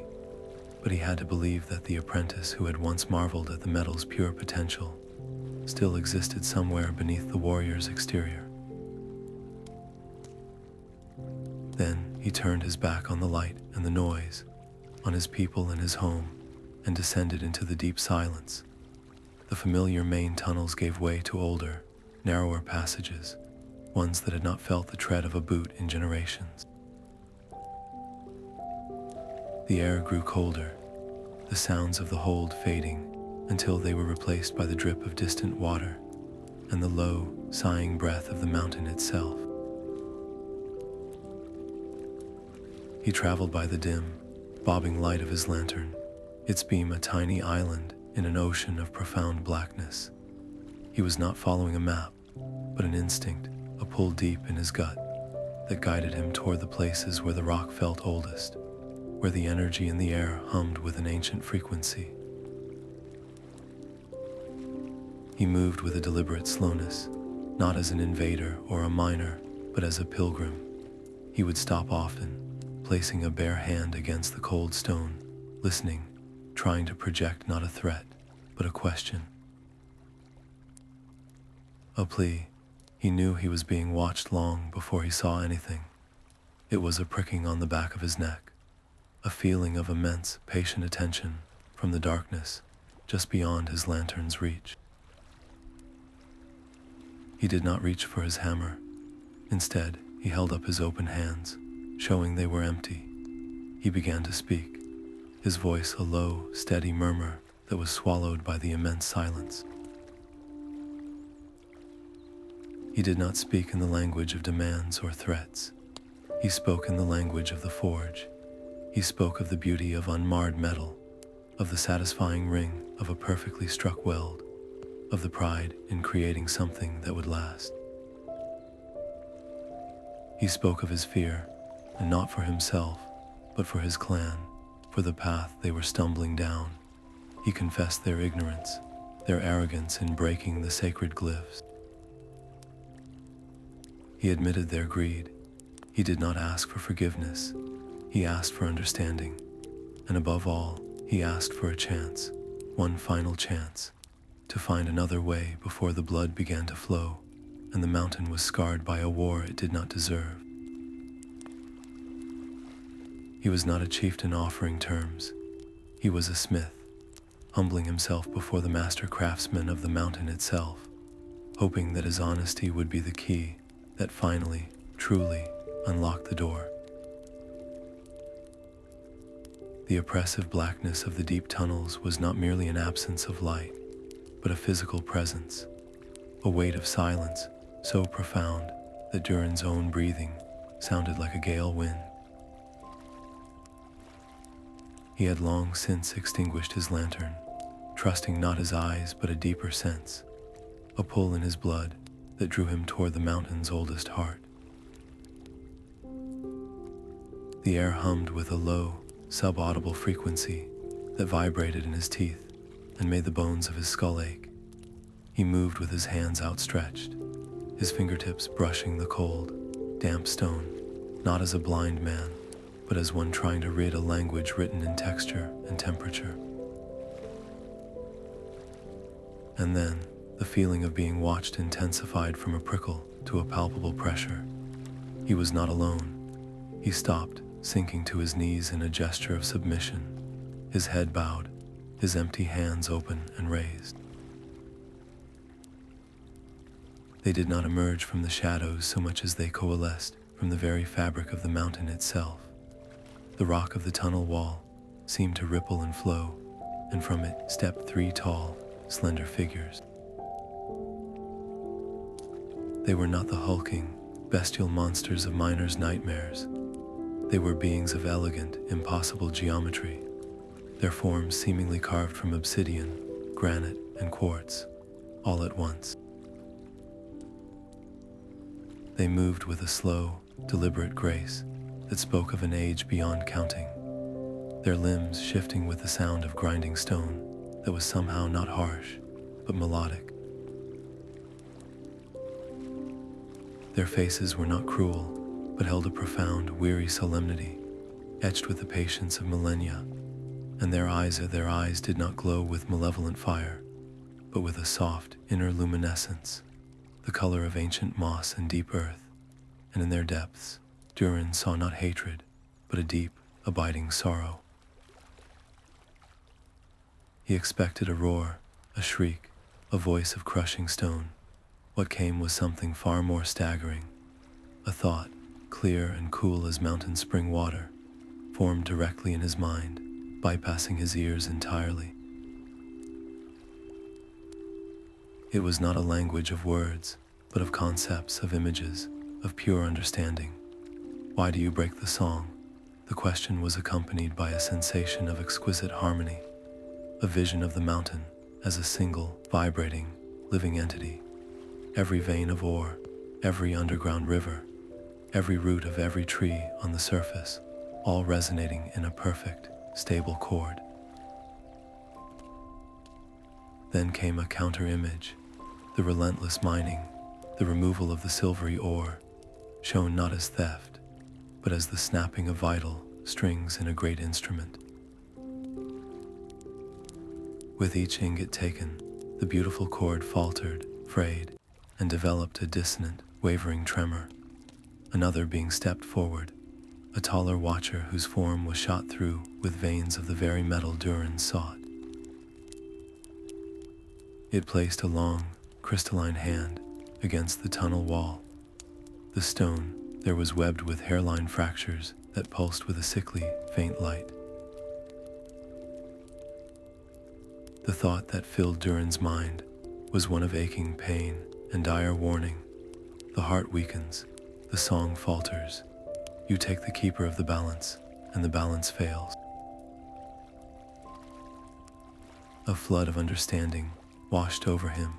but he had to believe that the apprentice who had once marveled at the metal's pure potential still existed somewhere beneath the warrior's exterior. Then he turned his back on the light and the noise, on his people and his home, and descended into the deep silence. The familiar main tunnels gave way to older, narrower passages, ones that had not felt the tread of a boot in generations. The air grew colder, the sounds of the hold fading until they were replaced by the drip of distant water and the low, sighing breath of the mountain itself. He traveled by the dim, bobbing light of his lantern, its beam a tiny island in an ocean of profound blackness. He was not following a map, but an instinct, a pull deep in his gut, that guided him toward the places where the rock felt oldest, where the energy in the air hummed with an ancient frequency. He moved with a deliberate slowness, not as an invader or a miner, but as a pilgrim. He would stop often, placing a bare hand against the cold stone, listening, trying to project not a threat, but a question. A plea. He knew he was being watched long before he saw anything. It was a pricking on the back of his neck, a feeling of immense, patient attention from the darkness just beyond his lantern's reach. He did not reach for his hammer. Instead, he held up his open hands, showing they were empty. He began to speak, his voice a low, steady murmur that was swallowed by the immense silence. He did not speak in the language of demands or threats. He spoke in the language of the forge. He spoke of the beauty of unmarred metal, of the satisfying ring of a perfectly struck weld, of the pride in creating something that would last. He spoke of his fear, and not for himself, but for his clan, for the path they were stumbling down. He confessed their ignorance, their arrogance in breaking the sacred glyphs. He admitted their greed. He did not ask for forgiveness. He asked for understanding. And above all, he asked for a chance, one final chance, to find another way before the blood began to flow and the mountain was scarred by a war it did not deserve. He was not a chieftain offering terms. He was a smith, humbling himself before the master craftsman of the mountain itself, hoping that his honesty would be the key that finally, truly, unlocked the door. The oppressive blackness of the deep tunnels was not merely an absence of light, but a physical presence, a weight of silence so profound that Durin's own breathing sounded like a gale wind. He had long since extinguished his lantern, trusting not his eyes but a deeper sense, a pull in his blood that drew him toward the mountain's oldest heart. The air hummed with a low, subaudible frequency that vibrated in his teeth and made the bones of his skull ache. He moved with his hands outstretched, his fingertips brushing the cold, damp stone, not as a blind man, but as one trying to read a language written in texture and temperature. And then, the feeling of being watched intensified from a prickle to a palpable pressure. He was not alone. He stopped, sinking to his knees in a gesture of submission, his head bowed, his empty hands open and raised. They did not emerge from the shadows so much as they coalesced from the very fabric of the mountain itself. The rock of the tunnel wall seemed to ripple and flow, and from it stepped three tall, slender figures. They were not the hulking, bestial monsters of miners' nightmares. They were beings of elegant, impossible geometry, their forms seemingly carved from obsidian, granite, and quartz, all at once. They moved with a slow, deliberate grace that spoke of an age beyond counting, their limbs shifting with the sound of grinding stone that was somehow not harsh, but melodic. Their faces were not cruel, but held a profound, weary solemnity, etched with the patience of millennia. and their eyes did not glow with malevolent fire, but with a soft inner luminescence, the color of ancient moss and deep earth, and in their depths, Durin saw not hatred, but a deep, abiding sorrow. He expected a roar, a shriek, a voice of crushing stone. What came was something far more staggering. A thought, clear and cool as mountain spring water, formed directly in his mind, bypassing his ears entirely. It was not a language of words, but of concepts, of images, of pure understanding. Why do you break the song? The question was accompanied by a sensation of exquisite harmony, a vision of the mountain as a single, vibrating, living entity. Every vein of ore, every underground river, every root of every tree on the surface, all resonating in a perfect, stable chord. Then came a counter-image, the relentless mining, the removal of the silvery ore, shown not as theft, but as the snapping of vital strings in a great instrument. With each ingot taken, the beautiful chord faltered, frayed, and developed a dissonant, wavering tremor. Another being stepped forward, a taller watcher whose form was shot through with veins of the very metal Duren sought. It placed a long, crystalline hand against the tunnel wall. The stone there was webbed with hairline fractures that pulsed with a sickly, faint light. The thought that filled Durin's mind was one of aching pain and dire warning. The heart weakens, the song falters. You take the keeper of the balance, and the balance fails. A flood of understanding washed over him.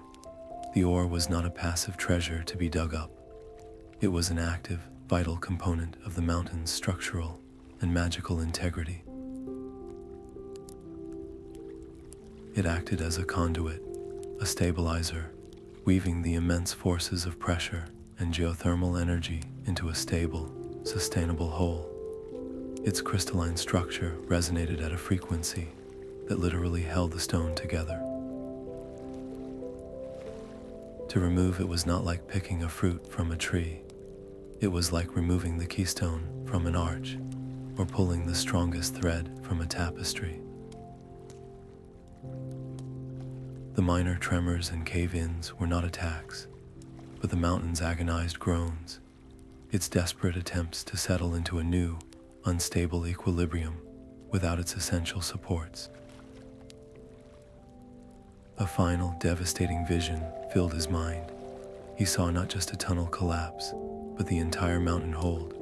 The ore was not a passive treasure to be dug up. It was an active, vital component of the mountain's structural and magical integrity. It acted as a conduit, a stabilizer, weaving the immense forces of pressure and geothermal energy into a stable, sustainable whole. Its crystalline structure resonated at a frequency that literally held the stone together. To remove it was not like picking a fruit from a tree. It was like removing the keystone from an arch, or pulling the strongest thread from a tapestry. The minor tremors and cave-ins were not attacks, but the mountain's agonized groans, its desperate attempts to settle into a new, unstable equilibrium without its essential supports. A final, devastating vision filled his mind. He saw not just a tunnel collapse, but the entire mountain hold.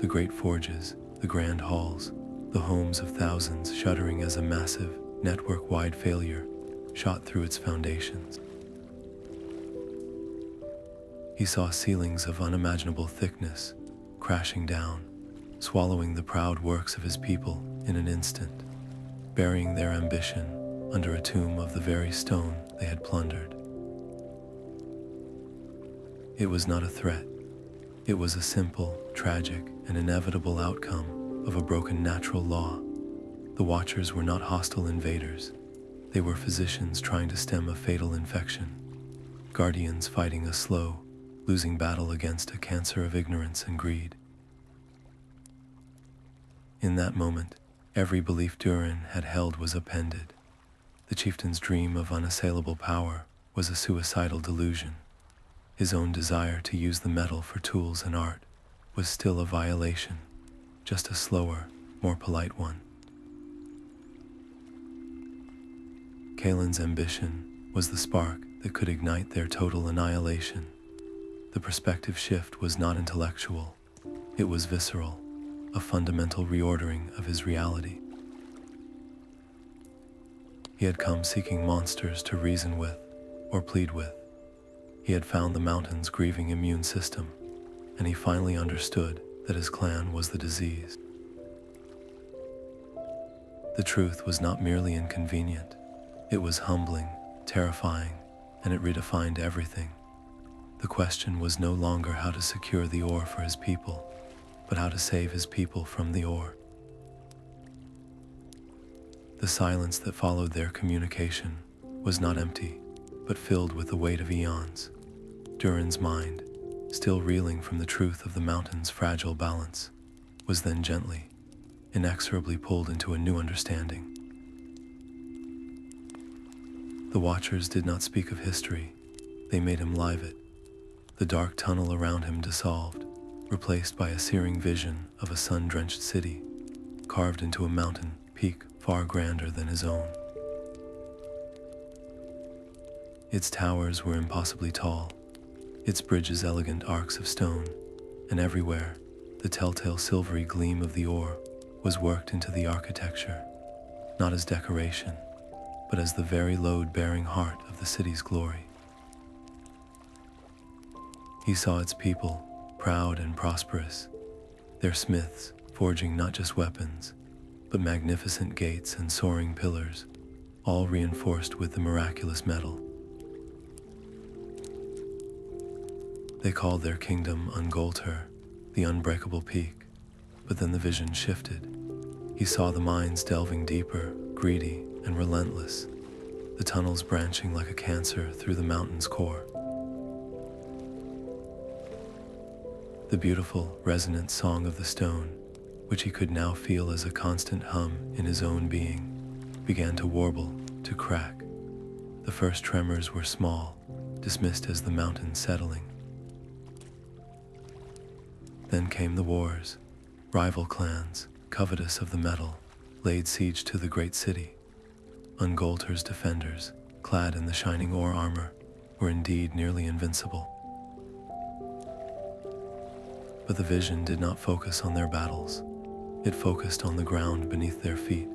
The great forges, the grand halls, the homes of thousands shuddering as a massive, network-wide failure shot through its foundations. He saw ceilings of unimaginable thickness crashing down, swallowing the proud works of his people in an instant, burying their ambition under a tomb of the very stone they had plundered. It was not a threat. It was a simple, tragic, and inevitable outcome of a broken natural law. The Watchers were not hostile invaders. They were physicians trying to stem a fatal infection, guardians fighting a slow, losing battle against a cancer of ignorance and greed. In that moment, every belief Durin had held was upended. The chieftain's dream of unassailable power was a suicidal delusion. His own desire to use the metal for tools and art was still a violation, just a slower, more polite one. Kalin's ambition was the spark that could ignite their total annihilation. The perspective shift was not intellectual, it was visceral, a fundamental reordering of his reality. He had come seeking monsters to reason with, or plead with. He had found the mountain's grieving immune system, and he finally understood that his clan was the disease. The truth was not merely inconvenient, it was humbling, terrifying, and it redefined everything. The question was no longer how to secure the ore for his people, but how to save his people from the ore. The silence that followed their communication was not empty, but filled with the weight of eons. Durin's mind, still reeling from the truth of the mountain's fragile balance, was then gently, inexorably pulled into a new understanding. The Watchers did not speak of history, they made him live it. The dark tunnel around him dissolved, replaced by a searing vision of a sun-drenched city, carved into a mountain peak far grander than his own. Its towers were impossibly tall, its bridges elegant arcs of stone, and everywhere, the telltale silvery gleam of the ore was worked into the architecture, not as decoration, but as the very load-bearing heart of the city's glory. He saw its people, proud and prosperous, their smiths forging not just weapons, but magnificent gates and soaring pillars, all reinforced with the miraculous metal. They called their kingdom Ungolter, the unbreakable peak, but then the vision shifted. He saw the mines delving deeper, greedy, and relentless, the tunnels branching like a cancer through the mountain's core. The beautiful, resonant song of the stone, which he could now feel as a constant hum in his own being, began to warble, to crack. The first tremors were small, dismissed as the mountain settling. Then came the wars. Rival clans, covetous of the metal, laid siege to the great city. Ungolter's defenders, clad in the shining ore armor, were indeed nearly invincible. But the vision did not focus on their battles. It focused on the ground beneath their feet.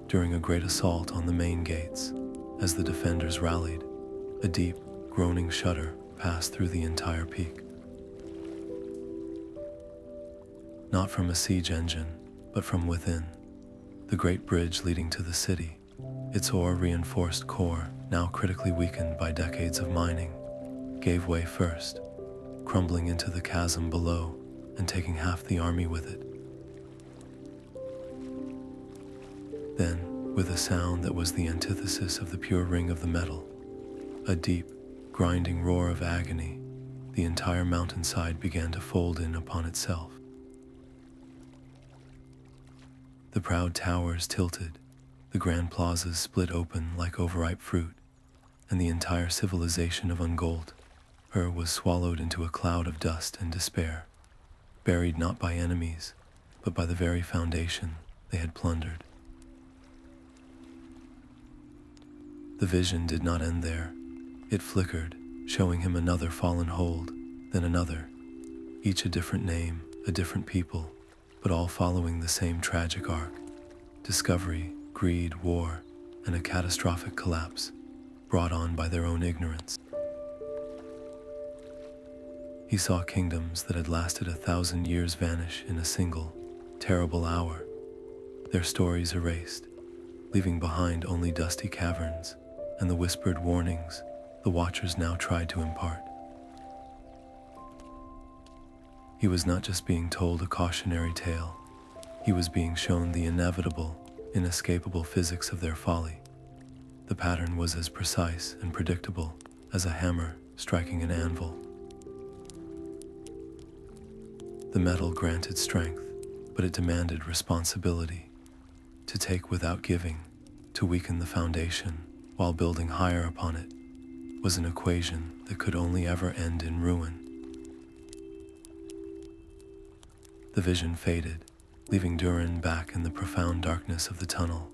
During a great assault on the main gates, as the defenders rallied, a deep, groaning shudder passed through the entire peak. Not from a siege engine, but from within. The great bridge leading to the city, its ore-reinforced core, now critically weakened by decades of mining, gave way first, crumbling into the chasm below and taking half the army with it. Then, with a sound that was the antithesis of the pure ring of the metal, a deep, grinding roar of agony, the entire mountainside began to fold in upon itself. The proud towers tilted, the grand plazas split open like overripe fruit, and the entire civilization of Ungolter was swallowed into a cloud of dust and despair, buried not by enemies, but by the very foundation they had plundered. The vision did not end there. It flickered, showing him another fallen hold, then another, each a different name, a different people, but all following the same tragic arc: discovery, greed, war, and a catastrophic collapse, brought on by their own ignorance. He saw kingdoms that had lasted 1,000 years vanish in a single, terrible hour, their stories erased, leaving behind only dusty caverns and the whispered warnings the Watchers now tried to impart. He was not just being told a cautionary tale, he was being shown the inevitable, inescapable physics of their folly. The pattern was as precise and predictable as a hammer striking an anvil. The metal granted strength, but it demanded responsibility. To take without giving, to weaken the foundation while building higher upon it, was an equation that could only ever end in ruin. The vision faded, leaving Duren back in the profound darkness of the tunnel,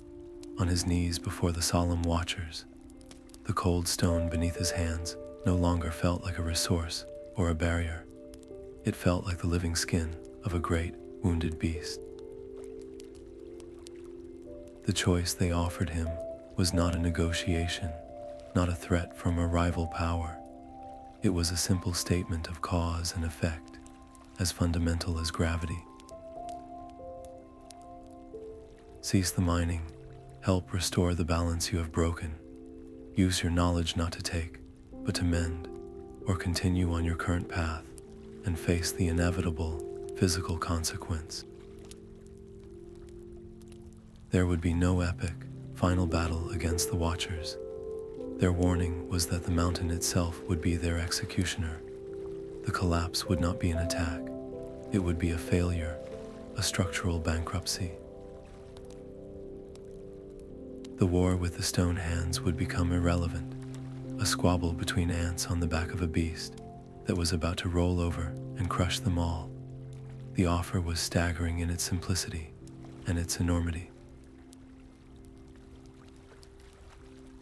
on his knees before the solemn Watchers. The cold stone beneath his hands no longer felt like a resource or a barrier. It felt like the living skin of a great, wounded beast. The choice they offered him was not a negotiation, not a threat from a rival power. It was a simple statement of cause and effect, as fundamental as gravity. Cease the mining, help restore the balance you have broken. Use your knowledge not to take, but to mend, or continue on your current path and face the inevitable physical consequence. There would be no epic, final battle against the Watchers. Their warning was that the mountain itself would be their executioner. The collapse would not be an attack. It would be a failure, a structural bankruptcy. The war with the Stonehands would become irrelevant, a squabble between ants on the back of a beast that was about to roll over and crush them all. The offer was staggering in its simplicity and its enormity.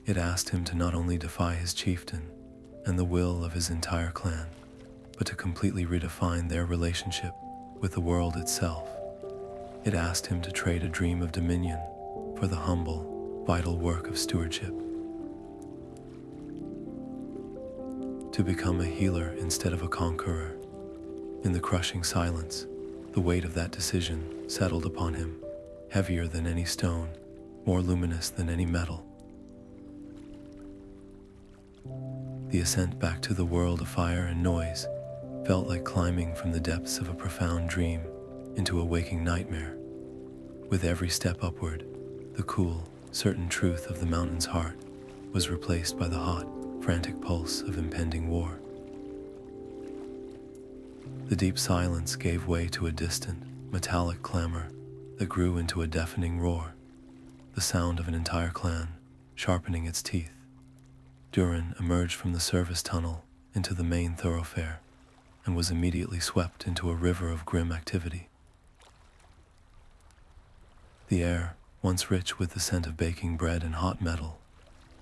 It asked him to not only defy his chieftain and the will of his entire clan, but to completely redefine their relationship with the world itself. It asked him to trade a dream of dominion for the humble, vital work of stewardship. To become a healer instead of a conqueror. In the crushing silence, the weight of that decision settled upon him, heavier than any stone, more luminous than any metal. The ascent back to the world of fire and noise felt like climbing from the depths of a profound dream into a waking nightmare. With every step upward, the cool, certain truth of the mountain's heart was replaced by the hot, frantic pulse of impending war. The deep silence gave way to a distant, metallic clamor that grew into a deafening roar, the sound of an entire clan sharpening its teeth. Durin emerged from the service tunnel into the main thoroughfare and was immediately swept into a river of grim activity. The air, once rich with the scent of baking bread and hot metal,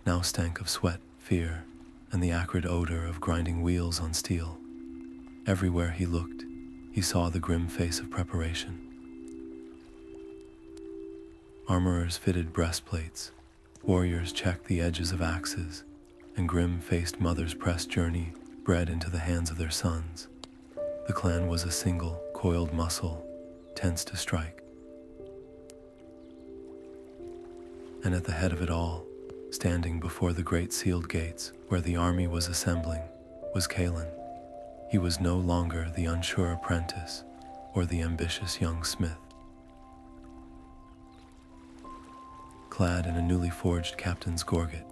now stank of sweat, fear, and the acrid odor of grinding wheels on steel. Everywhere he looked, he saw the grim face of preparation. Armorers fitted breastplates, warriors checked the edges of axes, and grim-faced mothers pressed journey bread into the hands of their sons. The clan was a single, coiled muscle, tense to strike. And at the head of it all, standing before the great sealed gates where the army was assembling, was Kalin. He was no longer the unsure apprentice or the ambitious young smith. Clad in a newly forged captain's gorget,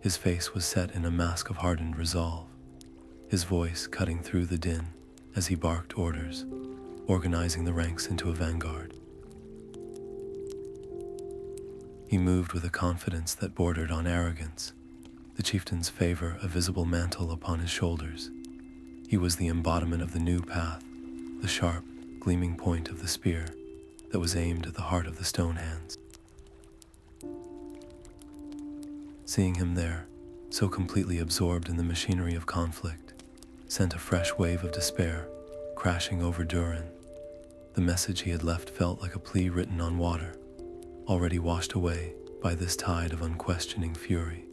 his face was set in a mask of hardened resolve, his voice cutting through the din as he barked orders, organizing the ranks into a vanguard. He moved with a confidence that bordered on arrogance, the chieftain's favor a visible mantle upon his shoulders. He was the embodiment of the new path, the sharp, gleaming point of the spear that was aimed at the heart of the Stonehands. Seeing him there, so completely absorbed in the machinery of conflict, sent a fresh wave of despair crashing over Duren. The message he had left felt like a plea written on water, already washed away by this tide of unquestioning fury.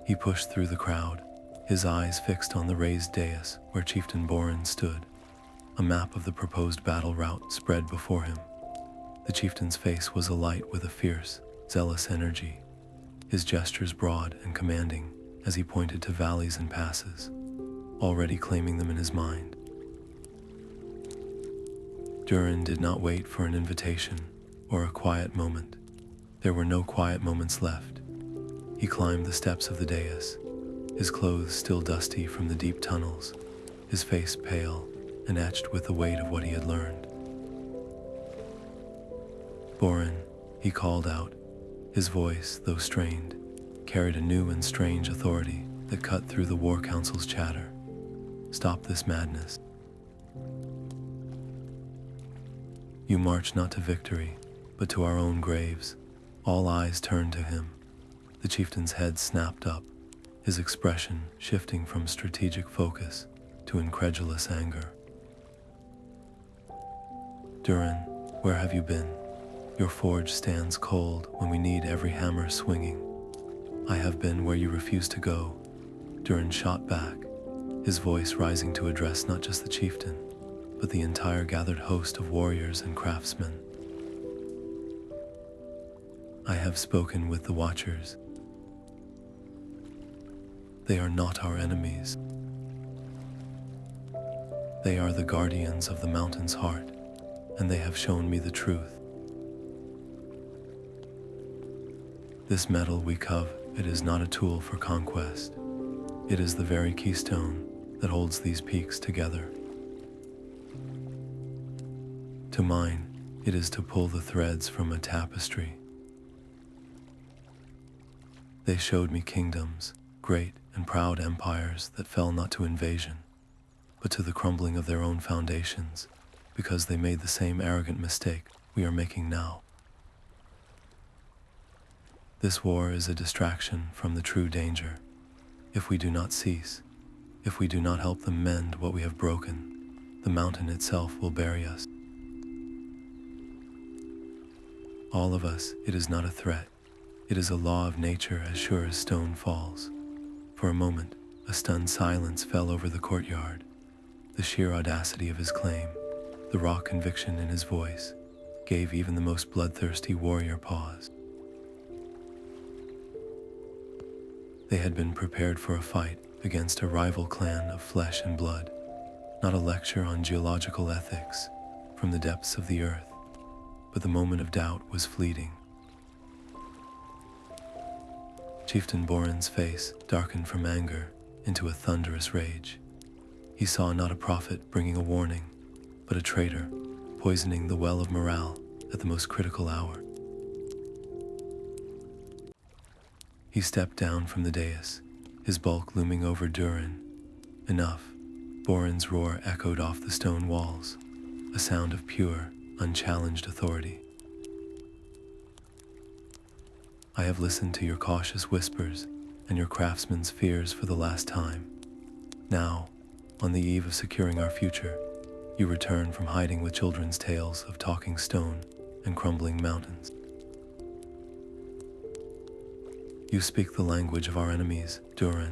He pushed through the crowd, his eyes fixed on the raised dais where Chieftain Boren stood. A map of the proposed battle route spread before him. The chieftain's face was alight with a fierce, zealous energy, his gestures broad and commanding as he pointed to valleys and passes, already claiming them in his mind. Durin did not wait for an invitation or a quiet moment. There were no quiet moments left. He climbed the steps of the dais, his clothes still dusty from the deep tunnels, his face pale and etched with the weight of what he had learned. Boren, he called out. His voice, though strained, carried a new and strange authority that cut through the War Council's chatter. Stop this madness. You march not to victory, but to our own graves. All eyes turned to him. The chieftain's head snapped up, his expression shifting from strategic focus to incredulous anger. Duren, where have you been? Your forge stands cold when we need every hammer swinging. I have been where you refuse to go. Durin shot back, his voice rising to address not just the chieftain, but the entire gathered host of warriors and craftsmen. I have spoken with the Watchers. They are not our enemies. They are the guardians of the mountain's heart, and they have shown me the truth. This metal we covet, it is not a tool for conquest. It is the very keystone that holds these peaks together. To mine, it is to pull the threads from a tapestry. They showed me kingdoms, great and proud empires that fell not to invasion, but to the crumbling of their own foundations, because they made the same arrogant mistake we are making now. This war is a distraction from the true danger. If we do not cease, if we do not help them mend what we have broken, the mountain itself will bury us. All of us, it is not a threat. It is a law of nature as sure as stone falls. For a moment, a stunned silence fell over the courtyard. The sheer audacity of his claim, the raw conviction in his voice, gave even the most bloodthirsty warrior pause. They had been prepared for a fight against a rival clan of flesh and blood, not a lecture on geological ethics from the depths of the earth, but the moment of doubt was fleeting. Chieftain Boren's face darkened from anger into a thunderous rage. He saw not a prophet bringing a warning, but a traitor poisoning the well of morale at the most critical hour. He stepped down from the dais, his bulk looming over Durin. Enough. Boren's roar echoed off the stone walls, a sound of pure, unchallenged authority. I have listened to your cautious whispers and your craftsman's fears for the last time. Now, on the eve of securing our future, you return from hiding with children's tales of talking stone and crumbling mountains. You speak the language of our enemies, Duren.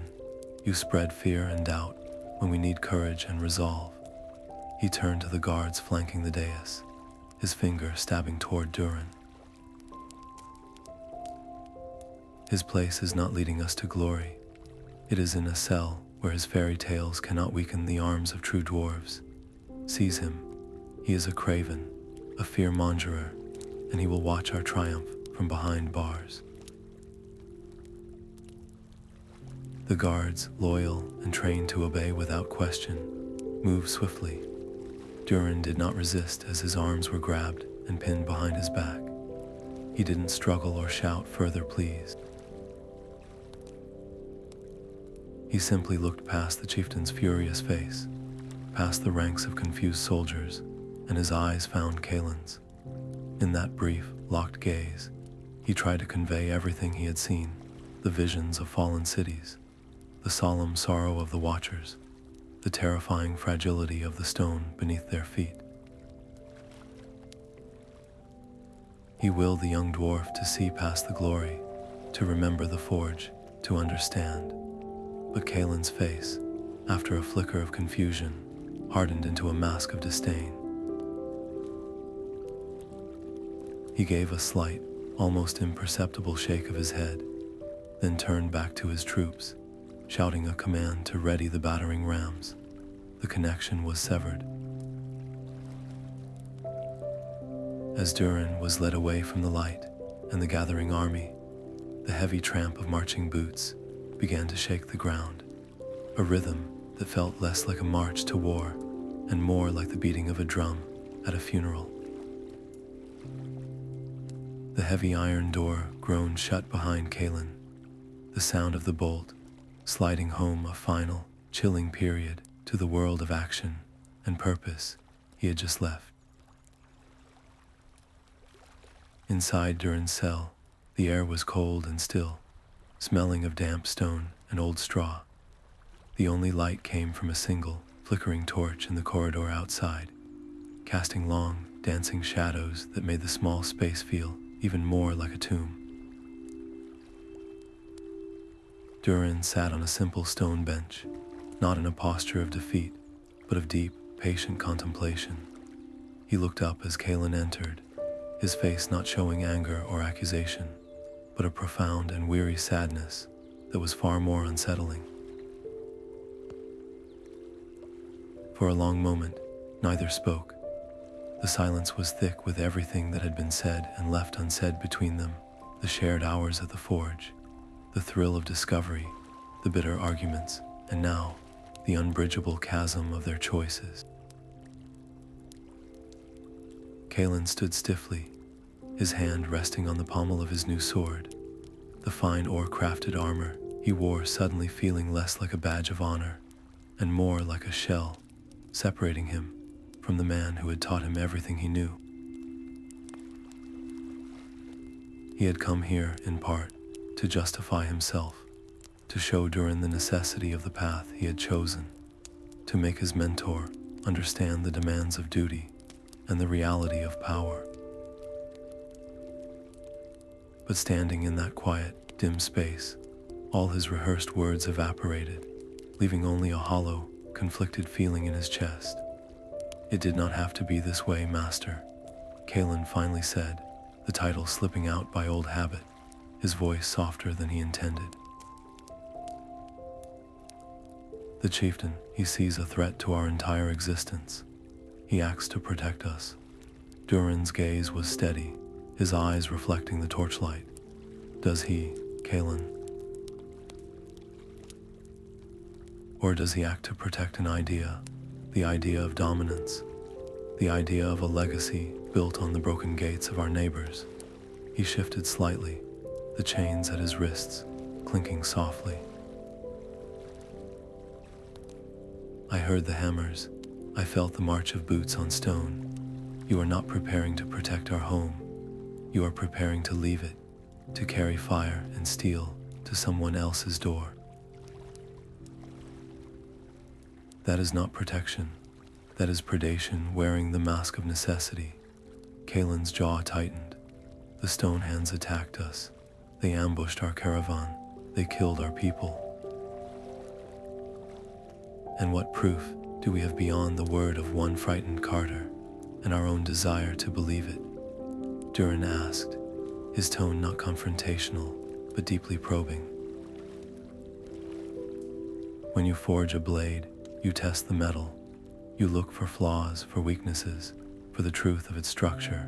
You spread fear and doubt when we need courage and resolve. He turned to the guards flanking the dais, his finger stabbing toward Duren. His place is not leading us to glory. It is in a cell where his fairy tales cannot weaken the arms of true dwarves. Seize him. He is a craven, a fear-mongerer, and he will watch our triumph from behind bars. The guards, loyal and trained to obey without question, moved swiftly. Durin did not resist as his arms were grabbed and pinned behind his back. He didn't struggle or shout further pleas. He simply looked past the chieftain's furious face, past the ranks of confused soldiers, and his eyes found Kalin's. In that brief, locked gaze, he tried to convey everything he had seen, the visions of fallen cities, the solemn sorrow of the watchers, the terrifying fragility of the stone beneath their feet. He willed the young dwarf to see past the glory, to remember the forge, to understand. But Kalin's face, after a flicker of confusion, hardened into a mask of disdain. He gave a slight, almost imperceptible shake of his head, then turned back to his troops, shouting a command to ready the battering rams. The connection was severed. As Durin was led away from the light and the gathering army, the heavy tramp of marching boots began to shake the ground, a rhythm that felt less like a march to war and more like the beating of a drum at a funeral. The heavy iron door groaned shut behind Kalin, the sound of the bolt sliding home a final, chilling period to the world of action and purpose he had just left. Inside Durin's cell, the air was cold and still, smelling of damp stone and old straw. The only light came from a single, flickering torch in the corridor outside, casting long, dancing shadows that made the small space feel even more like a tomb. Durin sat on a simple stone bench, not in a posture of defeat, but of deep, patient contemplation. He looked up as Kalin entered, his face not showing anger or accusation, but a profound and weary sadness that was far more unsettling. For a long moment, neither spoke. The silence was thick with everything that had been said and left unsaid between them, the shared hours at the forge, the thrill of discovery, the bitter arguments, and now, the unbridgeable chasm of their choices. Kalin stood stiffly, his hand resting on the pommel of his new sword, the fine ore-crafted armor he wore suddenly feeling less like a badge of honor and more like a shell, separating him from the man who had taught him everything he knew. He had come here, in part, to justify himself, to show Durin the necessity of the path he had chosen, to make his mentor understand the demands of duty and the reality of power. But standing in that quiet, dim space, all his rehearsed words evaporated, leaving only a hollow, conflicted feeling in his chest. "It did not have to be this way, Master," Kalin finally said, the title slipping out by old habit, his voice softer than he intended. "The Chieftain, he sees a threat to our entire existence. He acts to protect us." Durin's gaze was steady, his eyes reflecting the torchlight. "Does he, Kalin? Or does he act to protect an idea, the idea of dominance, the idea of a legacy built on the broken gates of our neighbors?" He shifted slightly, the chains at his wrists clinking softly. "I heard the hammers. I felt the march of boots on stone. You are not preparing to protect our home. You are preparing to leave it, to carry fire and steel to someone else's door. That is not protection. That is predation wearing the mask of necessity." Kalin's jaw tightened. "The Stonehands attacked us. They ambushed our caravan. They killed our people. And what proof do we have beyond the word of one frightened carter and our own desire to believe it?" Durin asked, his tone not confrontational, but deeply probing. "When you forge a blade, you test the metal. You look for flaws, for weaknesses, for the truth of its structure.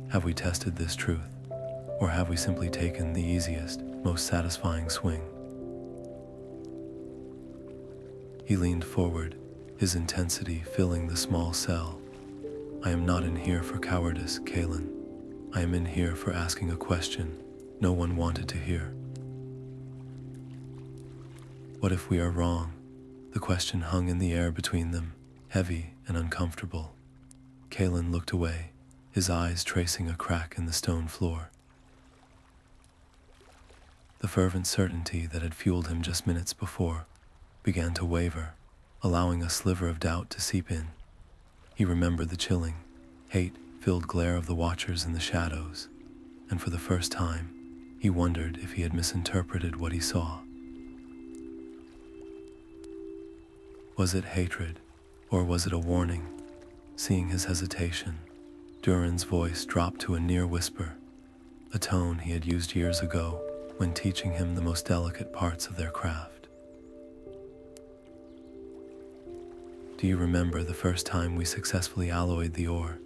Have we tested this truth, or have we simply taken the easiest, most satisfying swing?" He leaned forward, his intensity filling the small cell. "I am not in here for cowardice, Kalin. I am in here for asking a question no one wanted to hear. What if we are wrong?" The question hung in the air between them, heavy and uncomfortable. Kalin looked away, his eyes tracing a crack in the stone floor. The fervent certainty that had fueled him just minutes before began to waver, allowing a sliver of doubt to seep in. He remembered the chilling, hate-filled glare of the watchers in the shadows, and for the first time, he wondered if he had misinterpreted what he saw. Was it hatred, or was it a warning? Seeing his hesitation, Durin's voice dropped to a near whisper, a tone he had used years ago when teaching him the most delicate parts of their craft. "Do you remember the first time we successfully alloyed the ore?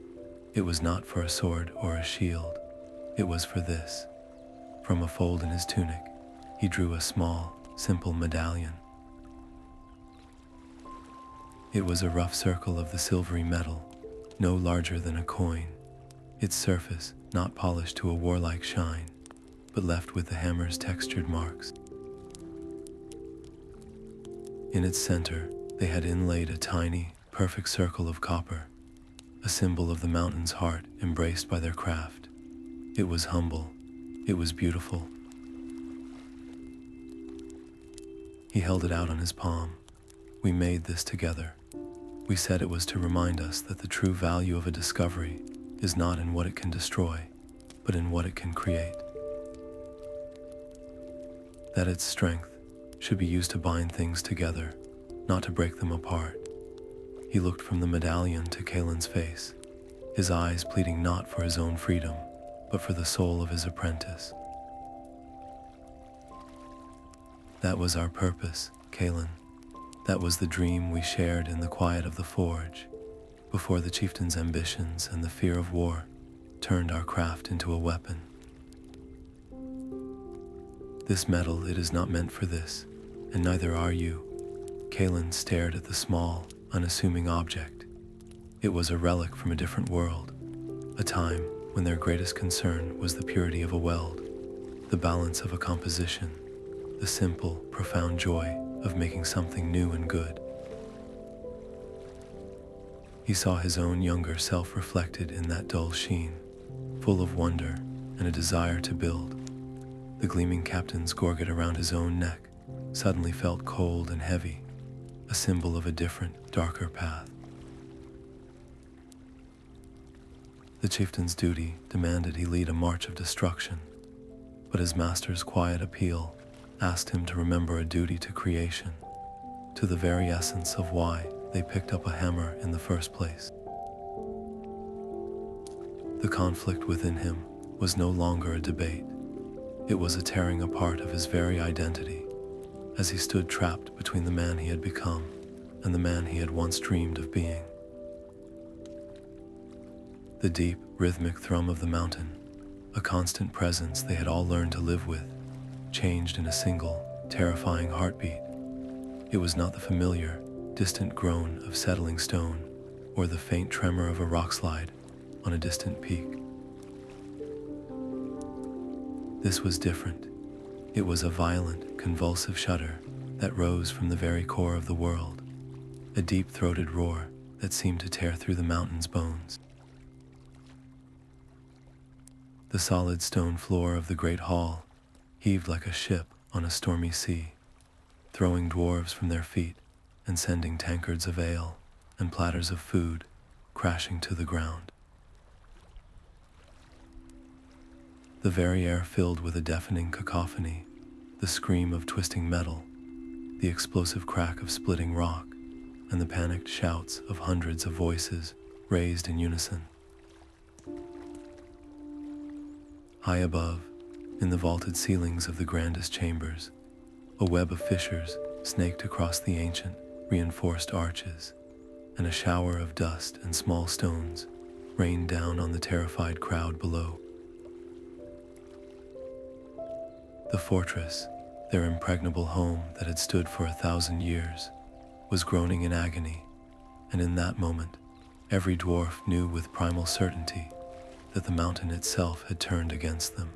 It was not for a sword or a shield. It was for this." From a fold in his tunic, he drew a small, simple medallion. It was a rough circle of the silvery metal, no larger than a coin, its surface not polished to a warlike shine, but left with the hammer's textured marks. In its center, they had inlaid a tiny, perfect circle of copper, a symbol of the mountain's heart embraced by their craft. It was humble, it was beautiful. He held it out on his palm. "We made this together. We said it was to remind us that the true value of a discovery is not in what it can destroy, but in what it can create. That its strength should be used to bind things together, not to break them apart." He looked from the medallion to Kalin's face, his eyes pleading not for his own freedom, but for the soul of his apprentice. "That was our purpose, Kalin. That was the dream we shared in the quiet of the forge. before the chieftain's ambitions and the fear of war turned our craft into a weapon. This metal, it is not meant for this, and neither are you. Kalin stared at the small, unassuming object. It was a relic from a different world, a time when their greatest concern was the purity of a weld, the balance of a composition, the simple, profound joy of making something new and good. He saw his own younger self reflected in that dull sheen, full of wonder and a desire to build. The gleaming captain's gorget around his own neck suddenly felt cold and heavy, a symbol of a different, darker path. The chieftain's duty demanded he lead a march of destruction, but his master's quiet appeal asked him to remember a duty to creation, to the very essence of why they picked up a hammer in the first place. The conflict within him was no longer a debate. It was a tearing apart of his very identity, as he stood trapped between the man he had become and the man he had once dreamed of being. The deep, rhythmic thrum of the mountain, a constant presence they had all learned to live with, changed in a single, terrifying heartbeat. It was not the familiar, distant groan of settling stone or the faint tremor of a rockslide on a distant peak. This was different. It was a violent, convulsive shudder that rose from the very core of the world, a deep-throated roar that seemed to tear through the mountain's bones. The solid stone floor of the great hall heaved like a ship on a stormy sea, throwing dwarves from their feet and sending tankards of ale and platters of food crashing to the ground. The very air filled with a deafening cacophony, the scream of twisting metal, the explosive crack of splitting rock, and the panicked shouts of hundreds of voices raised in unison. High above, in the vaulted ceilings of the grandest chambers, a web of fissures snaked across the ancient, reinforced arches, and a shower of dust and small stones rained down on the terrified crowd below. The fortress, their impregnable home that had stood for 1,000 years, was groaning in agony, and in that moment, every dwarf knew with primal certainty that the mountain itself had turned against them.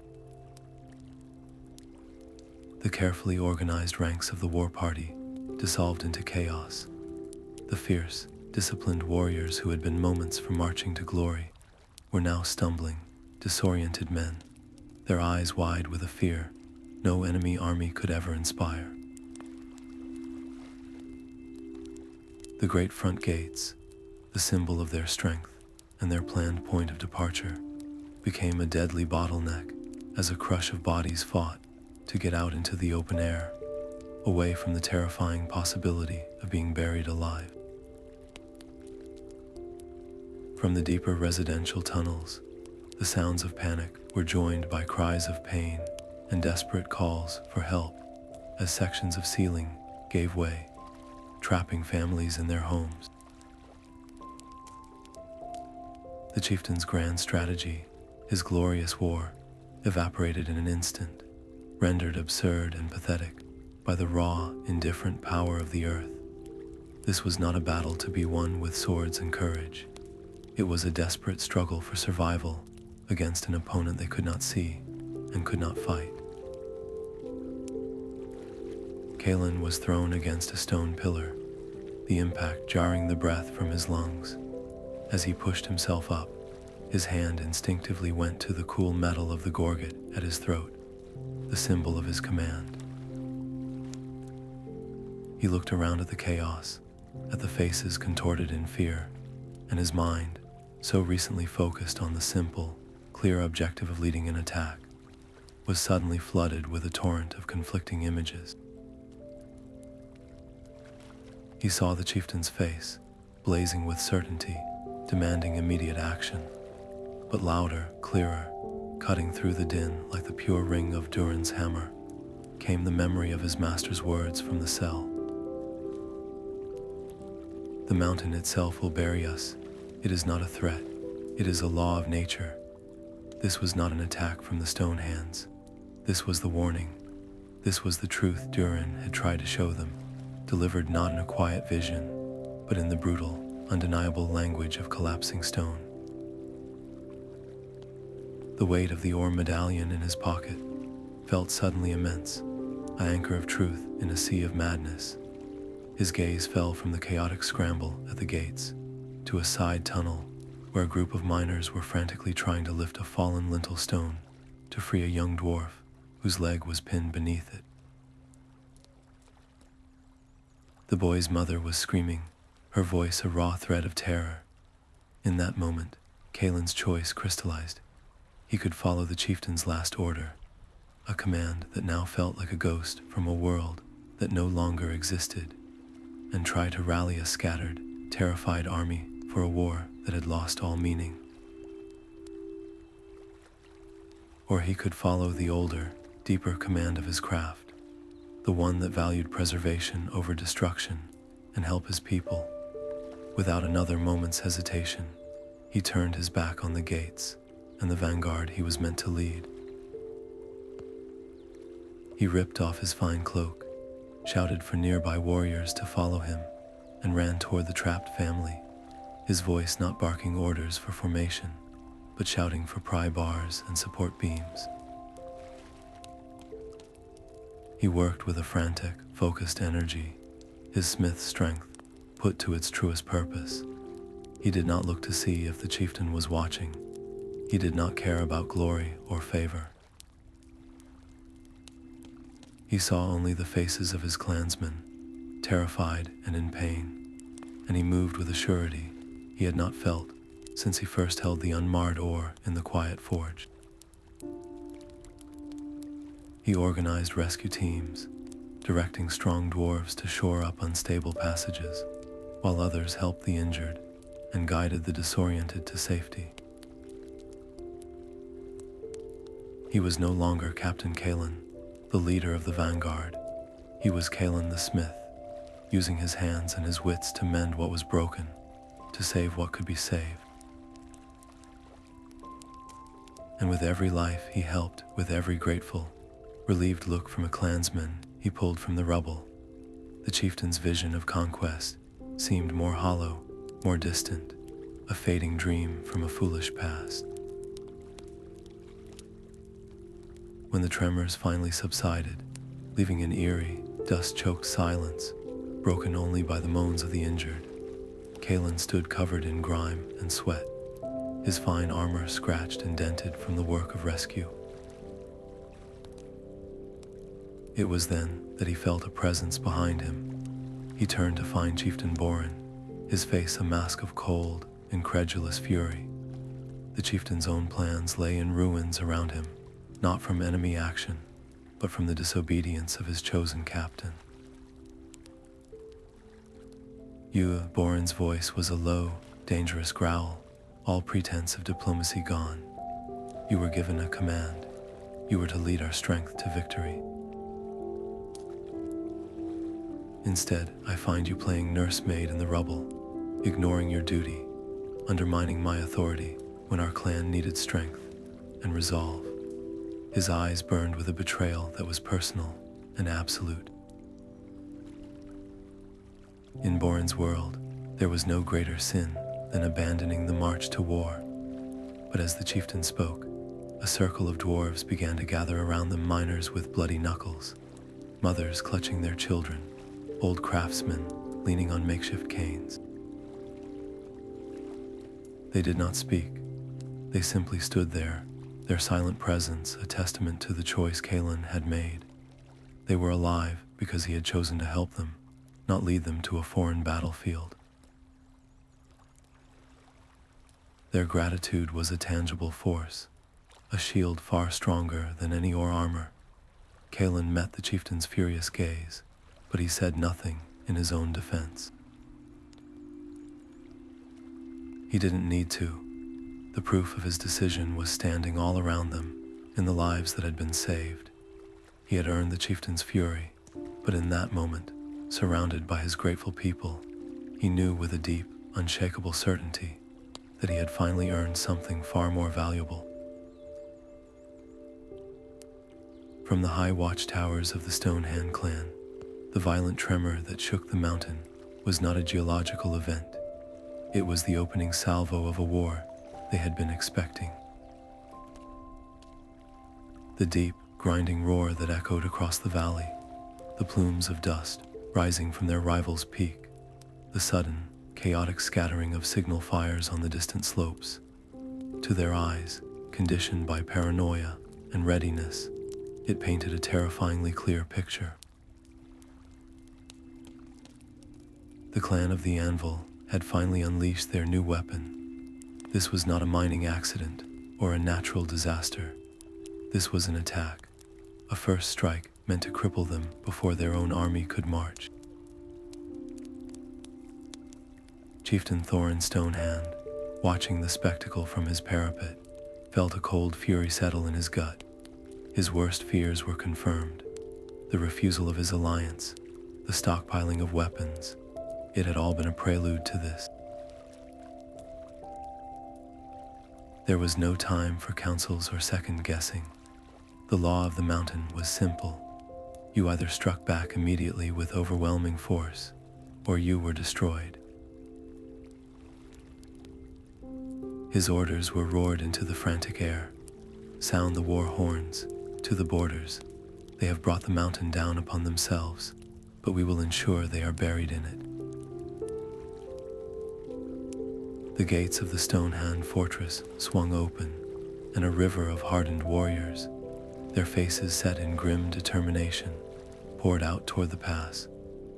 The carefully organized ranks of the war party dissolved into chaos. The fierce, disciplined warriors who had been moments from marching to glory were now stumbling, disoriented men, their eyes wide with a fear no enemy army could ever inspire. The great front gates, the symbol of their strength and their planned point of departure, became a deadly bottleneck as a crush of bodies fought to get out into the open air, away from the terrifying possibility of being buried alive. From the deeper residential tunnels, the sounds of panic were joined by cries of pain and desperate calls for help as sections of ceiling gave way, trapping families in their homes. The chieftain's grand strategy, his glorious war, evaporated in an instant, rendered absurd and pathetic by the raw, indifferent power of the earth. This was not a battle to be won with swords and courage. It was a desperate struggle for survival against an opponent they could not see and could not fight. Kalin was thrown against a stone pillar, the impact jarring the breath from his lungs. As he pushed himself up, his hand instinctively went to the cool metal of the gorget at his throat, the symbol of his command. He looked around at the chaos, at the faces contorted in fear, and his mind, so recently focused on the simple, clear objective of leading an attack, was suddenly flooded with a torrent of conflicting images. He saw the chieftain's face, blazing with certainty, demanding immediate action, but louder, clearer, cutting through the din like the pure ring of Durin's hammer, came the memory of his master's words from the cell. The mountain itself will bury us, It is not a threat. It is a law of nature. This was not an attack from the Stonehands. This was the warning. This was the truth Durin had tried to show them, delivered not in a quiet vision, but in the brutal, undeniable language of collapsing stone. The weight of the ore medallion in his pocket felt suddenly immense, an anchor of truth in a sea of madness. His gaze fell from the chaotic scramble at the gates to a side tunnel where a group of miners were frantically trying to lift a fallen lintel stone to free a young dwarf whose leg was pinned beneath it. The boy's mother was screaming, her voice a raw thread of terror. In that moment, Kalin's choice crystallized. He could follow the chieftain's last order, a command that now felt like a ghost from a world that no longer existed, and try to rally a scattered, terrified army for a war that had lost all meaning. Or he could follow the older, deeper command of his craft, the one that valued preservation over destruction, and help his people. Without another moment's hesitation, he turned his back on the gates and the vanguard he was meant to lead. He ripped off his fine cloak, shouted for nearby warriors to follow him, and ran toward the trapped family, his voice not barking orders for formation, but shouting for pry bars and support beams. He worked with a frantic, focused energy, his smith's strength put to its truest purpose. He did not look to see if the chieftain was watching. He did not care about glory or favor. He saw only the faces of his clansmen, terrified and in pain, and he moved with a surety he had not felt since he first held the unmarred ore in the quiet forge. He organized rescue teams, directing strong dwarves to shore up unstable passages, while others helped the injured and guided the disoriented to safety. He was no longer Captain Kalin, the leader of the vanguard. He was Kalin the smith, using his hands and his wits to mend what was broken, to save what could be saved. And with every life he helped, with every grateful, relieved look from a clansman he pulled from the rubble, the chieftain's vision of conquest seemed more hollow, more distant, a fading dream from a foolish past. When the tremors finally subsided, leaving an eerie, dust-choked silence, broken only by the moans of the injured, Kalin stood covered in grime and sweat, his fine armor scratched and dented from the work of rescue. It was then that he felt a presence behind him. He turned to find Chieftain Boren, his face a mask of cold, incredulous fury. The chieftain's own plans lay in ruins around him, not from enemy action, but from the disobedience of his chosen captain. Boren's voice was a low, dangerous growl, all pretense of diplomacy gone. You were given a command. You were to lead our strength to victory. Instead, I find you playing nursemaid in the rubble, ignoring your duty, undermining my authority when our clan needed strength and resolve. His eyes burned with a betrayal that was personal and absolute. In Boren's world, there was no greater sin than abandoning the march to war. But as the chieftain spoke, a circle of dwarves began to gather around them, miners with bloody knuckles, mothers clutching their children, old craftsmen leaning on makeshift canes. They did not speak. They simply stood there, their silent presence a testament to the choice Kalin had made. They were alive because he had chosen to help them, not lead them to a foreign battlefield. Their gratitude was a tangible force, a shield far stronger than any ore armor. Kalin met the chieftain's furious gaze, but he said nothing in his own defense. He didn't need to. The proof of his decision was standing all around them, in the lives that had been saved. He had earned the chieftain's fury, but in that moment, surrounded by his grateful people, he knew with a deep, unshakable certainty that he had finally earned something far more valuable. From the high watchtowers of the Stonehand clan, the violent tremor that shook the mountain was not a geological event. It was the opening salvo of a war they had been expecting. The deep, grinding roar that echoed across the valley, the plumes of dust rising from their rival's peak, the sudden, chaotic scattering of signal fires on the distant slopes. To their eyes, conditioned by paranoia and readiness, it painted a terrifyingly clear picture. The clan of the Anvil had finally unleashed their new weapon. This was not a mining accident or a natural disaster. This was an attack, a first strike meant to cripple them before their own army could march. Chieftain Thorin Stonehand, watching the spectacle from his parapet, felt a cold fury settle in his gut. His worst fears were confirmed. The refusal of his alliance, the stockpiling of weapons, it had all been a prelude to this. There was no time for counsels or second guessing. The law of the mountain was simple. You either struck back immediately with overwhelming force, or you were destroyed. His orders were roared into the frantic air. Sound the war horns, to the borders. They have brought the mountain down upon themselves, but we will ensure they are buried in it. The gates of the Stonehand fortress swung open, and a river of hardened warriors, their faces set in grim determination, poured out toward the pass,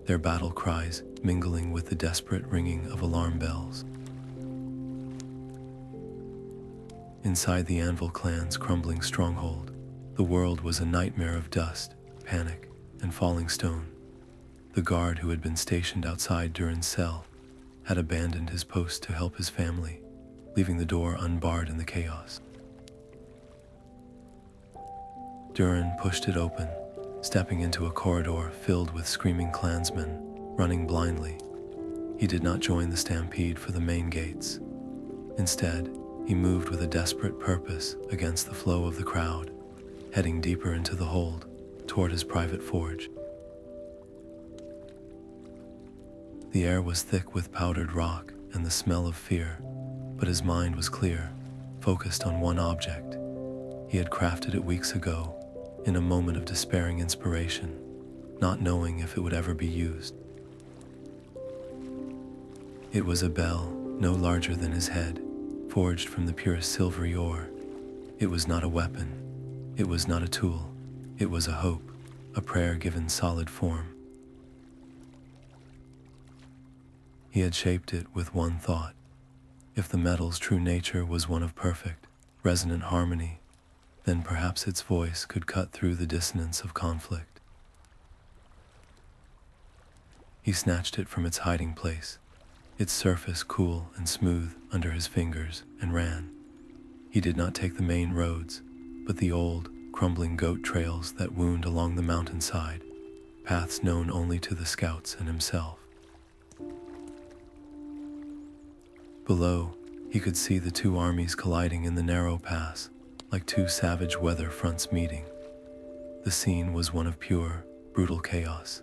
their battle cries mingling with the desperate ringing of alarm bells. Inside the Anvil clan's crumbling stronghold, the world was a nightmare of dust, panic, and falling stone. The guard who had been stationed outside Durin's cell had abandoned his post to help his family, leaving the door unbarred in the chaos. Duren pushed it open, stepping into a corridor filled with screaming clansmen, running blindly. He did not join the stampede for the main gates. Instead, he moved with a desperate purpose against the flow of the crowd, heading deeper into the hold, toward his private forge. The air was thick with powdered rock and the smell of fear, but his mind was clear, focused on one object. He had crafted it weeks ago, in a moment of despairing inspiration, not knowing if it would ever be used. It was a bell no larger than his head, forged from the purest silvery ore. It was not a weapon. It was not a tool. It was a hope, a prayer given solid form. He had shaped it with one thought. If the metal's true nature was one of perfect, resonant harmony, then perhaps its voice could cut through the dissonance of conflict. He snatched it from its hiding place, its surface cool and smooth under his fingers, and ran. He did not take the main roads, but the old, crumbling goat trails that wound along the mountainside, paths known only to the scouts and himself. Below, he could see the two armies colliding in the narrow pass, like two savage weather fronts meeting. The scene was one of pure, brutal chaos.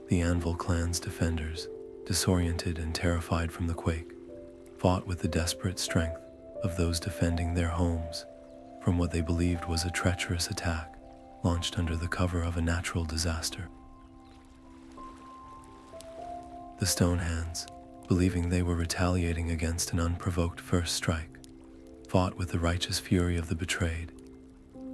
The Anvil clan's defenders, disoriented and terrified from the quake, fought with the desperate strength of those defending their homes from what they believed was a treacherous attack launched under the cover of a natural disaster. The Stonehands, believing they were retaliating against an unprovoked first strike, fought with the righteous fury of the betrayed.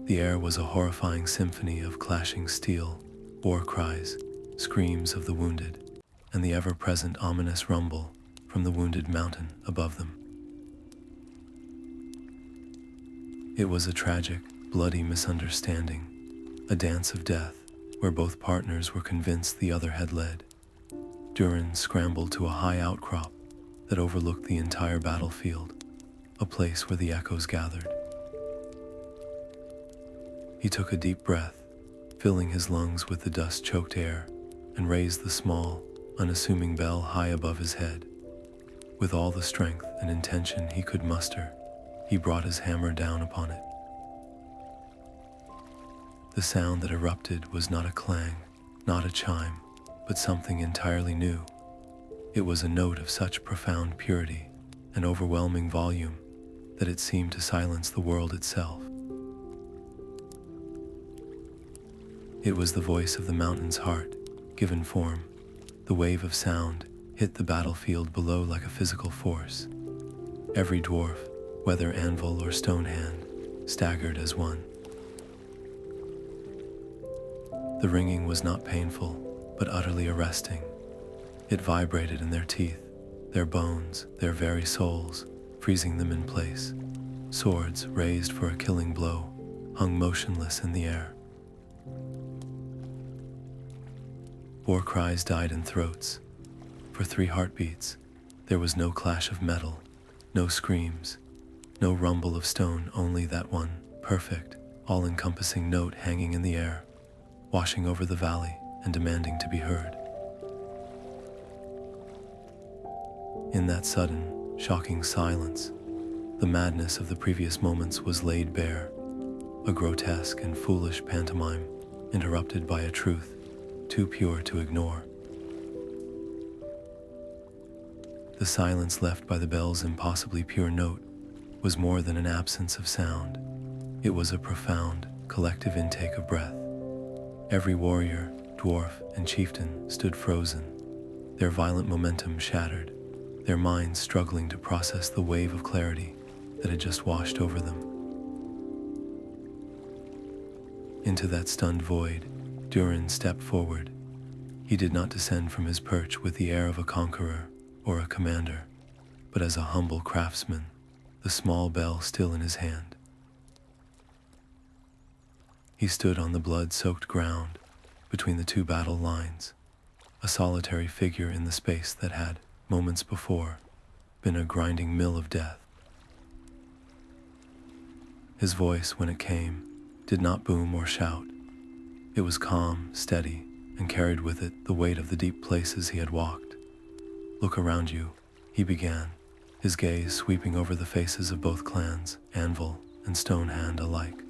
The air was a horrifying symphony of clashing steel, war cries, screams of the wounded, and the ever-present ominous rumble from the wounded mountain above them. It was a tragic, bloody misunderstanding, a dance of death where both partners were convinced the other had led. Durin scrambled to a high outcrop that overlooked the entire battlefield, a place where the echoes gathered. He took a deep breath, filling his lungs with the dust-choked air, and raised the small, unassuming bell high above his head. With all the strength and intention he could muster, he brought his hammer down upon it. The sound that erupted was not a clang, not a chime, but something entirely new. It was a note of such profound purity and overwhelming volume that it seemed to silence the world itself. It was the voice of the mountain's heart, given form. The wave of sound hit the battlefield below like a physical force. Every dwarf, whether anvil or Stonehand, staggered as one. The ringing was not painful, but utterly arresting. It vibrated in their teeth, their bones, their very souls, freezing them in place. Swords, raised for a killing blow, hung motionless in the air. War cries died in throats. For 3 heartbeats, there was no clash of metal, no screams, no rumble of stone, only that one perfect, all-encompassing note hanging in the air, washing over the valley and demanding to be heard. In that sudden, shocking silence, the madness of the previous moments was laid bare, a grotesque and foolish pantomime interrupted by a truth too pure to ignore. The silence left by the bell's impossibly pure note was more than an absence of sound. It was a profound, collective intake of breath. Every warrior, dwarf, and chieftain stood frozen, their violent momentum shattered, their minds struggling to process the wave of clarity that had just washed over them. Into that stunned void, Durin stepped forward. He did not descend from his perch with the air of a conqueror or a commander, but as a humble craftsman, the small bell still in his hand. He stood on the blood-soaked ground between the 2 battle lines, a solitary figure in the space that had, moments before, been a grinding mill of death. His voice, when it came, did not boom or shout. It was calm, steady, and carried with it the weight of the deep places he had walked. "Look around you," he began, his gaze sweeping over the faces of both clans, Anvil and Stonehand alike.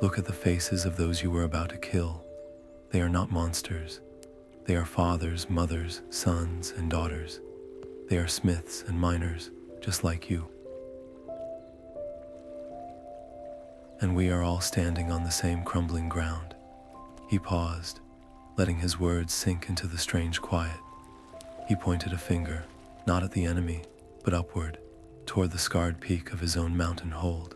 "Look at the faces of those you were about to kill. They are not monsters. They are fathers, mothers, sons, and daughters. They are smiths and miners, just like you. And we are all standing on the same crumbling ground." He paused, letting his words sink into the strange quiet. He pointed a finger, not at the enemy, but upward, toward the scarred peak of his own mountain hold.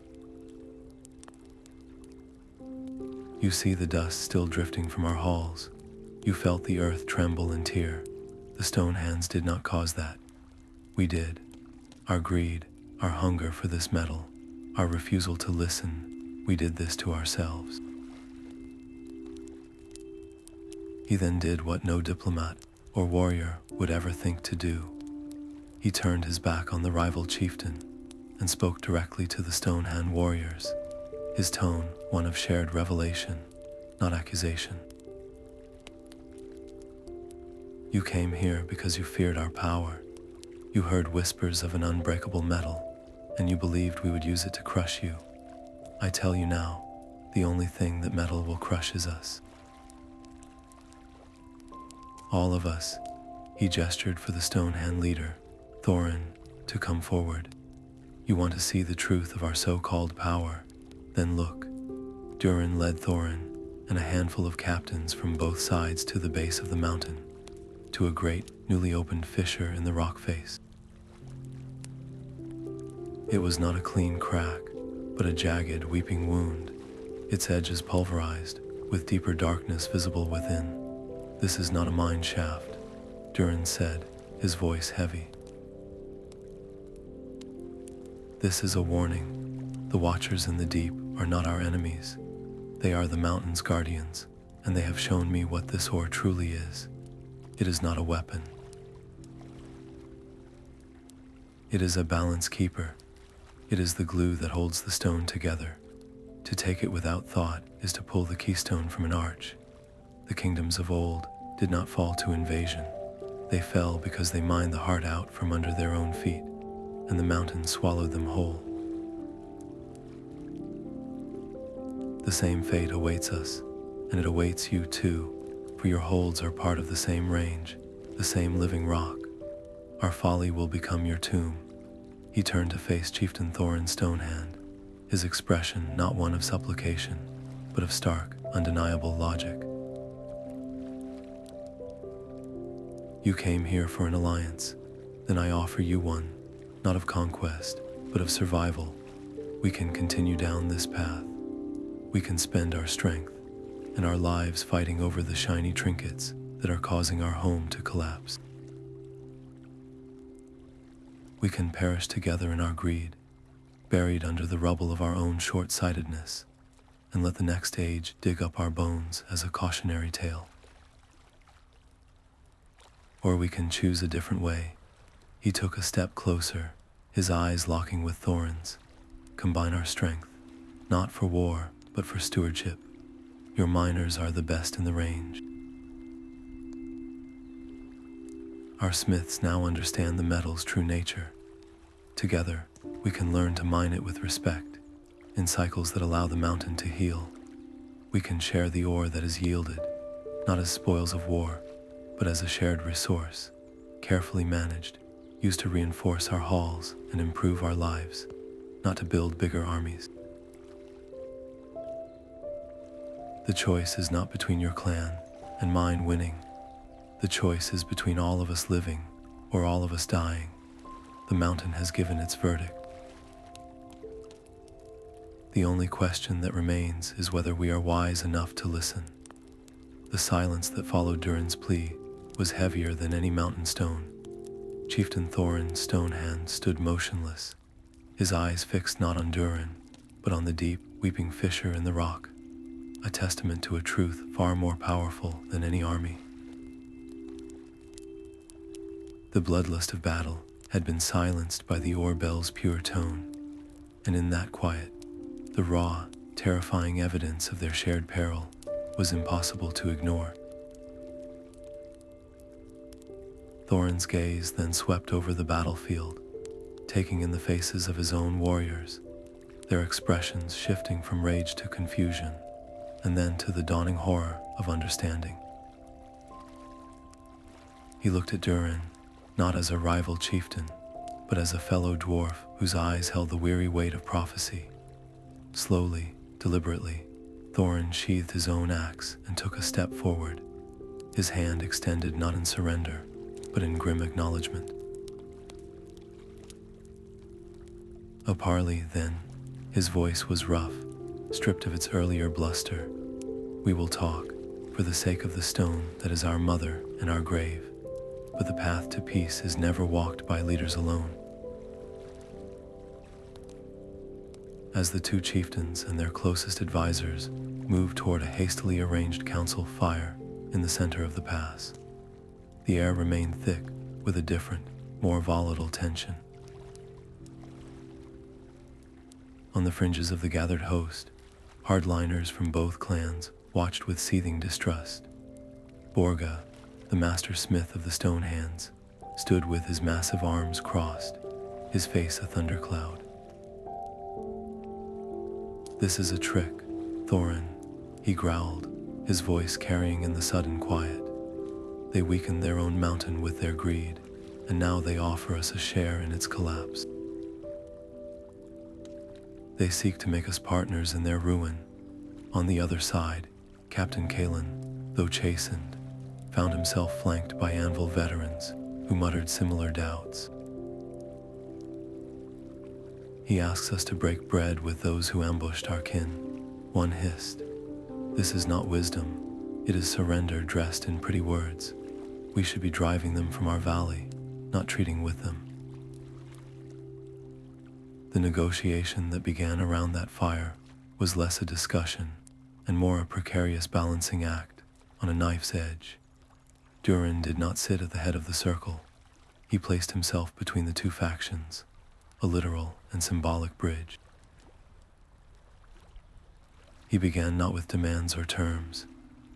"You see the dust still drifting from our halls. You felt the earth tremble and tear. The Stonehands did not cause that. We did. Our greed, our hunger for this metal, our refusal to listen, we did this to ourselves." He then did what no diplomat or warrior would ever think to do. He turned his back on the rival chieftain and spoke directly to the Stonehand warriors, his tone one of shared revelation, not accusation. "You came here because you feared our power. You heard whispers of an unbreakable metal, and you believed we would use it to crush you. I tell you now, the only thing that metal will crush is us. All of us." He gestured for the Stonehand leader, Thorin, to come forward. "You want to see the truth of our so-called power? Then look." Duren led Thorin and a handful of captains from both sides to the base of the mountain, to a great, newly opened fissure in the rock face. It was not a clean crack, but a jagged, weeping wound, its edges pulverized, with deeper darkness visible within. "This is not a mine shaft," Durin said, his voice heavy. "This is a warning. The Watchers in the deep are not our enemies. They are the mountain's guardians, and they have shown me what this ore truly is. It is not a weapon. It is a balance keeper. It is the glue that holds the stone together. To take it without thought is to pull the keystone from an arch. The kingdoms of old did not fall to invasion. They fell because they mined the heart out from under their own feet, and the mountain swallowed them whole. The same fate awaits us, and it awaits you too, for your holds are part of the same range, the same living rock. Our folly will become your tomb. He turned to face Chieftain Thorin Stonehand, his expression not one of supplication, but of stark, undeniable logic. You came here for an alliance, then I offer you one, not of conquest, but of survival. We can continue down this path. We can spend our strength and our lives fighting over the shiny trinkets that are causing our home to collapse. We can perish together in our greed, buried under the rubble of our own short-sightedness, and let the next age dig up our bones as a cautionary tale. Or we can choose a different way. He took a step closer, his eyes locking with Thorin's. Combine our strength, not for war, but for stewardship. Your miners are the best in the range. Our smiths now understand the metal's true nature. Together, we can learn to mine it with respect, in cycles that allow the mountain to heal. We can share the ore that is yielded, not as spoils of war, but as a shared resource, carefully managed, used to reinforce our halls and improve our lives, not to build bigger armies. The choice is not between your clan and mine winning. The choice is between all of us living or all of us dying. The mountain has given its verdict. The only question that remains is whether we are wise enough to listen. The silence that followed Durin's plea was heavier than any mountain stone. Chieftain Thorin Stonehand stood motionless, his eyes fixed not on Durin, but on the deep, weeping fissure in the rock, a testament to a truth far more powerful than any army. The bloodlust of battle had been silenced by the ore bell's pure tone, and in that quiet, the raw, terrifying evidence of their shared peril was impossible to ignore. Thorin's gaze then swept over the battlefield, taking in the faces of his own warriors, their expressions shifting from rage to confusion, and then to the dawning horror of understanding. He looked at Duren, not as a rival chieftain, but as a fellow dwarf whose eyes held the weary weight of prophecy. Slowly, deliberately, Thorin sheathed his own axe and took a step forward, his hand extended not in surrender, but in grim acknowledgement. A parley, then. His voice was rough, stripped of its earlier bluster. We will talk, for the sake of the stone that is our mother and our grave, but the path to peace is never walked by leaders alone. As the two chieftains and their closest advisors moved toward a hastily arranged council fire in the center of the pass, the air remained thick with a different, more volatile tension. On the fringes of the gathered host, hardliners from both clans watched with seething distrust. Borga, the master smith of the Stonehands, stood with his massive arms crossed, his face a thundercloud. "This is a trick, Thorin," he growled, his voice carrying in the sudden quiet. "They weakened their own mountain with their greed, and now they offer us a share in its collapse. They seek to make us partners in their ruin." On the other side, Captain Kalin, though chastened, found himself flanked by anvil veterans who muttered similar doubts. "He asks us to break bread with those who ambushed our kin," one hissed. "This is not wisdom, it is surrender dressed in pretty words. We should be driving them from our valley, not treating with them." The negotiation that began around that fire was less a discussion and more a precarious balancing act on a knife's edge. Durin did not sit at the head of the circle. He placed himself between the two factions, a literal and symbolic bridge. He began not with demands or terms,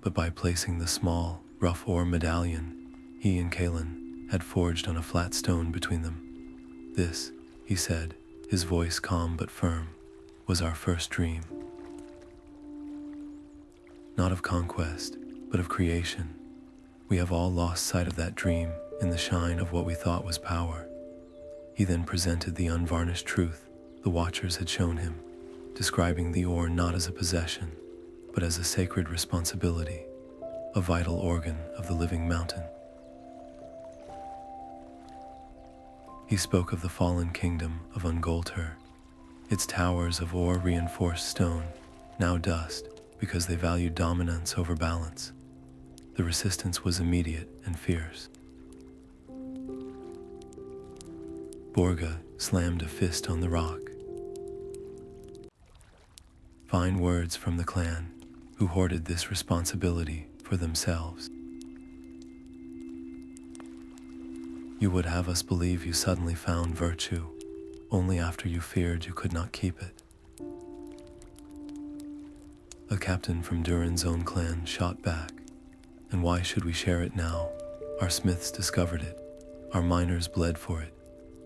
but by placing the small, rough ore medallion he and Kalin had forged on a flat stone between them. This, he said, his voice calm but firm, was our first dream. Not of conquest, but of creation. We have all lost sight of that dream in the shine of what we thought was power. He then presented the unvarnished truth the Watchers had shown him, describing the ore not as a possession, but as a sacred responsibility, a vital organ of the living mountain. He spoke of the fallen kingdom of Ungolter, its towers of ore-reinforced stone, now dust because they valued dominance over balance. The resistance was immediate and fierce. Borga slammed a fist on the rock. Fine words from the clan, who hoarded this responsibility for themselves. You would have us believe you suddenly found virtue, only after you feared you could not keep it. A captain from Durin's own clan shot back. And why should we share it now? Our smiths discovered it. Our miners bled for it.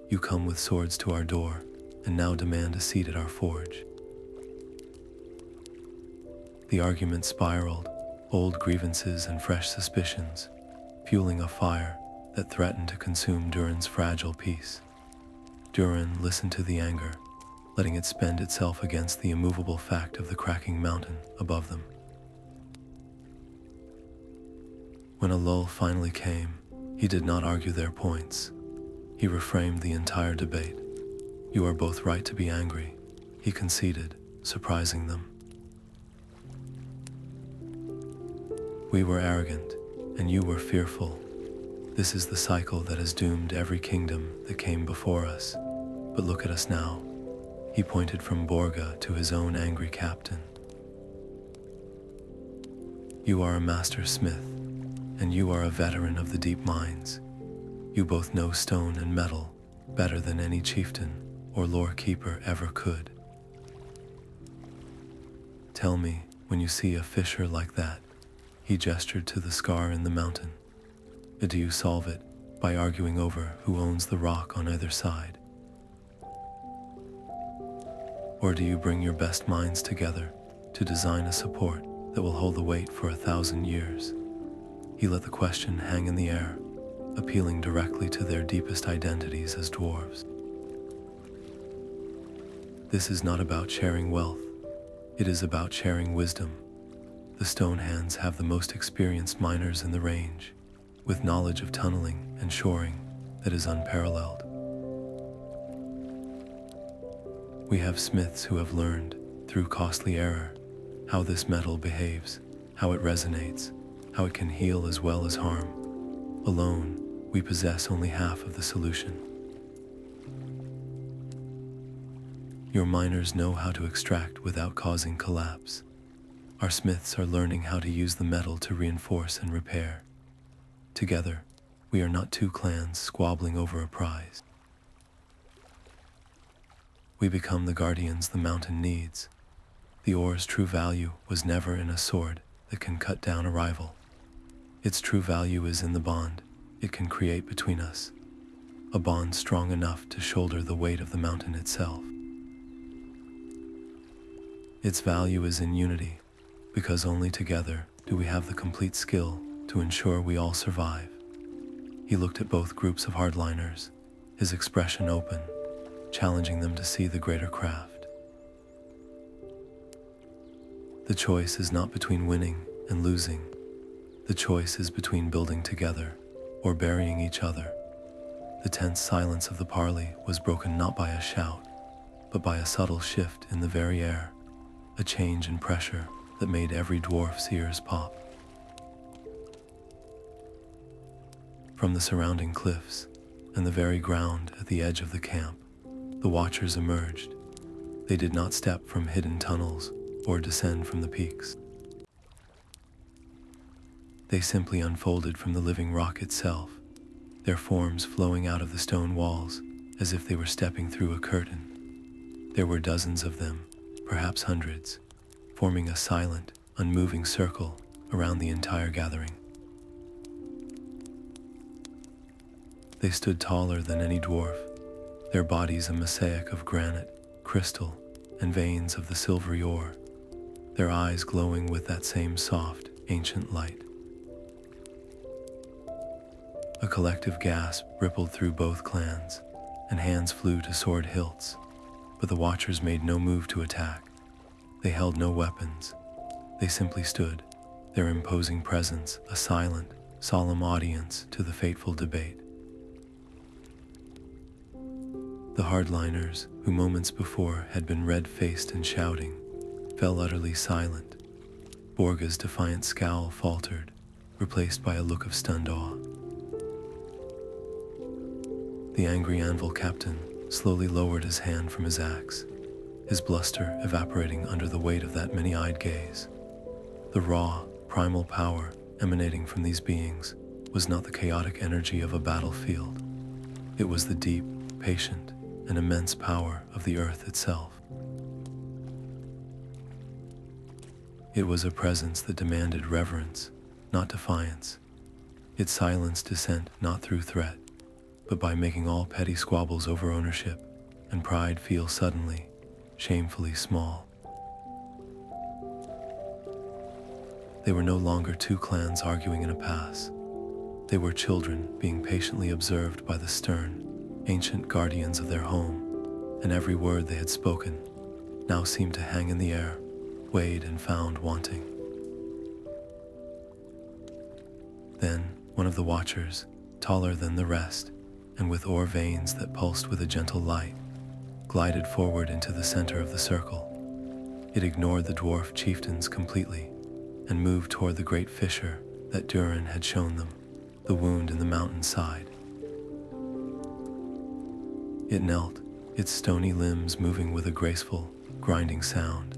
You come with swords to our door, and now demand a seat at our forge. The argument spiraled, old grievances and fresh suspicions, fueling a fire that threatened to consume Durin's fragile peace. Durin listened to the anger, letting it spend itself against the immovable fact of the cracking mountain above them. When a lull finally came, he did not argue their points. He reframed the entire debate. You are both right to be angry, he conceded, surprising them. We were arrogant, and you were fearful. This is the cycle that has doomed every kingdom that came before us. But look at us now. He pointed from Borga to his own angry captain. You are a master smith, and you are a veteran of the deep mines. You both know stone and metal better than any chieftain or lore keeper ever could. Tell me, when you see a fissure like that, he gestured to the scar in the mountain. Do you solve it by arguing over who owns the rock on either side? Or do you bring your best minds together to design a support that will hold the weight for 1,000 years? He let the question hang in the air, appealing directly to their deepest identities as dwarves. This is not about sharing wealth. It is about sharing wisdom. The Stonehands have the most experienced miners in the range, with knowledge of tunneling and shoring that is unparalleled. We have smiths who have learned, through costly error, how this metal behaves, how it resonates, how it can heal as well as harm. Alone, we possess only half of the solution. Your miners know how to extract without causing collapse. Our smiths are learning how to use the metal to reinforce and repair. Together, we are not two clans squabbling over a prize. We become the guardians the mountain needs. The ore's true value was never in a sword that can cut down a rival. Its true value is in the bond it can create between us, a bond strong enough to shoulder the weight of the mountain itself. Its value is in unity, because only together do we have the complete skill to ensure we all survive. He looked at both groups of hardliners, his expression open, challenging them to see the greater craft. The choice is not between winning and losing. The choice is between building together or burying each other. The tense silence of the parley was broken not by a shout, but by a subtle shift in the very air, a change in pressure that made every dwarf's ears pop. From the surrounding cliffs and the very ground at the edge of the camp, the Watchers emerged. They did not step from hidden tunnels or descend from the peaks. They simply unfolded from the living rock itself, their forms flowing out of the stone walls as if they were stepping through a curtain. There were dozens of them, perhaps hundreds, forming a silent, unmoving circle around the entire gathering. They stood taller than any dwarf, their bodies a mosaic of granite, crystal, and veins of the silvery ore, their eyes glowing with that same soft, ancient light. A collective gasp rippled through both clans, and hands flew to sword hilts, but the Watchers made no move to attack. They held no weapons. They simply stood, their imposing presence a silent, solemn audience to the fateful debate. The hardliners, who moments before had been red-faced and shouting, fell utterly silent. Borga's defiant scowl faltered, replaced by a look of stunned awe. The angry anvil captain slowly lowered his hand from his axe, his bluster evaporating under the weight of that many-eyed gaze. The raw, primal power emanating from these beings was not the chaotic energy of a battlefield. It was the deep, patient, and immense power of the earth itself. It was a presence that demanded reverence, not defiance. It silenced dissent not through threat, but by making all petty squabbles over ownership and pride feel suddenly, shamefully small. They were no longer two clans arguing in a pass. They were children being patiently observed by the stern, ancient guardians of their home, and every word they had spoken now seemed to hang in the air, weighed and found wanting. Then one of the Watchers, taller than the rest, and with ore veins that pulsed with a gentle light, glided forward into the center of the circle. It ignored the dwarf chieftains completely, and moved toward the great fissure that Durin had shown them, the wound in the mountainside. It knelt, its stony limbs moving with a graceful, grinding sound.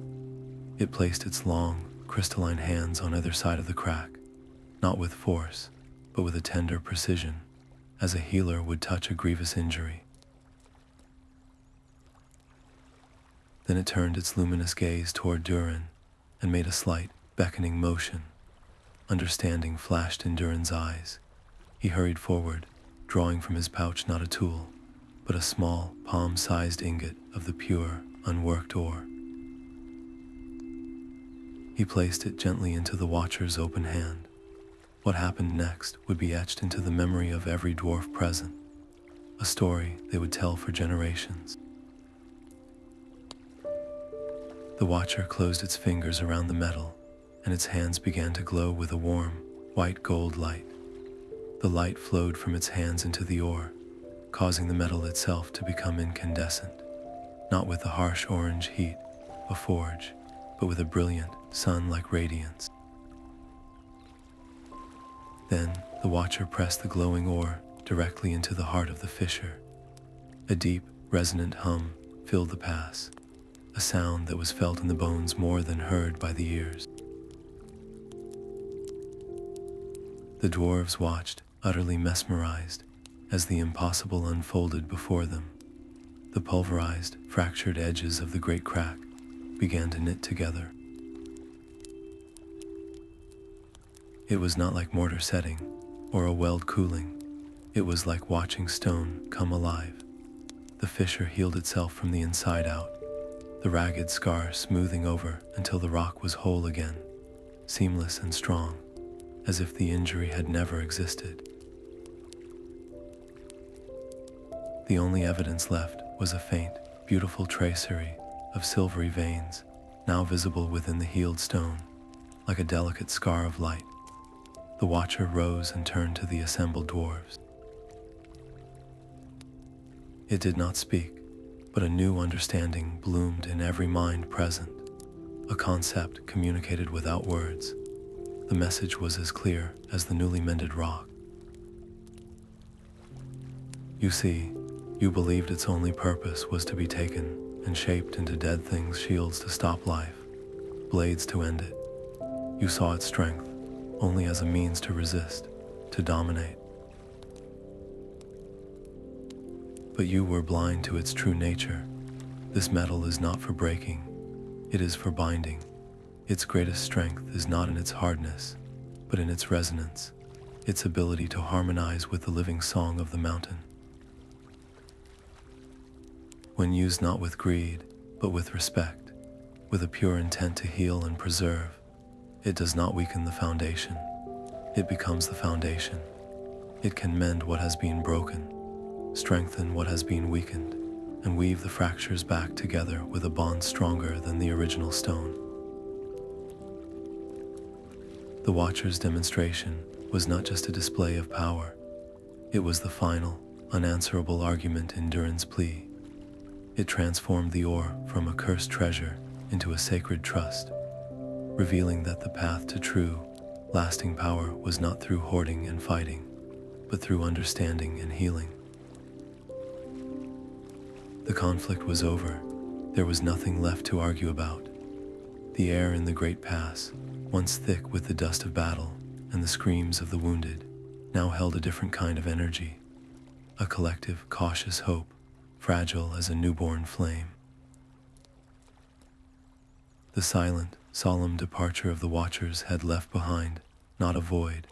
It placed its long, crystalline hands on either side of the crack, not with force, but with a tender precision, as a healer would touch a grievous injury. Then it turned its luminous gaze toward Durin and made a slight, beckoning motion. Understanding flashed in Durin's eyes. He hurried forward, drawing from his pouch not a tool, but a small, palm-sized ingot of the pure, unworked ore. He placed it gently into the Watcher's open hand. What happened next would be etched into the memory of every dwarf present, a story they would tell for generations. The Watcher closed its fingers around the metal, and its hands began to glow with a warm, white gold light. The light flowed from its hands into the ore, causing the metal itself to become incandescent, not with the harsh orange heat of forge, but with a brilliant, sun-like radiance. Then the Watcher pressed the glowing ore directly into the heart of the fissure. A deep, resonant hum filled the pass, a sound that was felt in the bones more than heard by the ears. The dwarves watched, utterly mesmerized, as the impossible unfolded before them. The pulverized, fractured edges of the great crack began to knit together. It was not like mortar setting or a weld cooling. It was like watching stone come alive. The fissure healed itself from the inside out, the ragged scar smoothing over until the rock was whole again, seamless and strong, as if the injury had never existed. The only evidence left was a faint, beautiful tracery of silvery veins, now visible within the healed stone, like a delicate scar of light. The Watcher rose and turned to the assembled dwarves. It did not speak, but a new understanding bloomed in every mind present, a concept communicated without words. The message was as clear as the newly mended rock. You see, you believed its only purpose was to be taken and shaped into dead things' shields to stop life, blades to end it. You saw its strength only as a means to resist, to dominate. But you were blind to its true nature. This metal is not for breaking, it is for binding. Its greatest strength is not in its hardness, but in its resonance, its ability to harmonize with the living song of the mountain. When used not with greed, but with respect, with a pure intent to heal and preserve, it does not weaken the foundation. It becomes the foundation. It can mend what has been broken, strengthen what has been weakened, and weave the fractures back together with a bond stronger than the original stone. The Watcher's demonstration was not just a display of power. It was the final, unanswerable argument in Durin's plea. It transformed the ore from a cursed treasure into a sacred trust, revealing that the path to true, lasting power was not through hoarding and fighting, but through understanding and healing. The conflict was over. There was nothing left to argue about. The air in the great pass, once thick with the dust of battle and the screams of the wounded, now held a different kind of energy, a collective, cautious hope, fragile as a newborn flame. The silent, solemn departure of the Watchers had left behind not a void,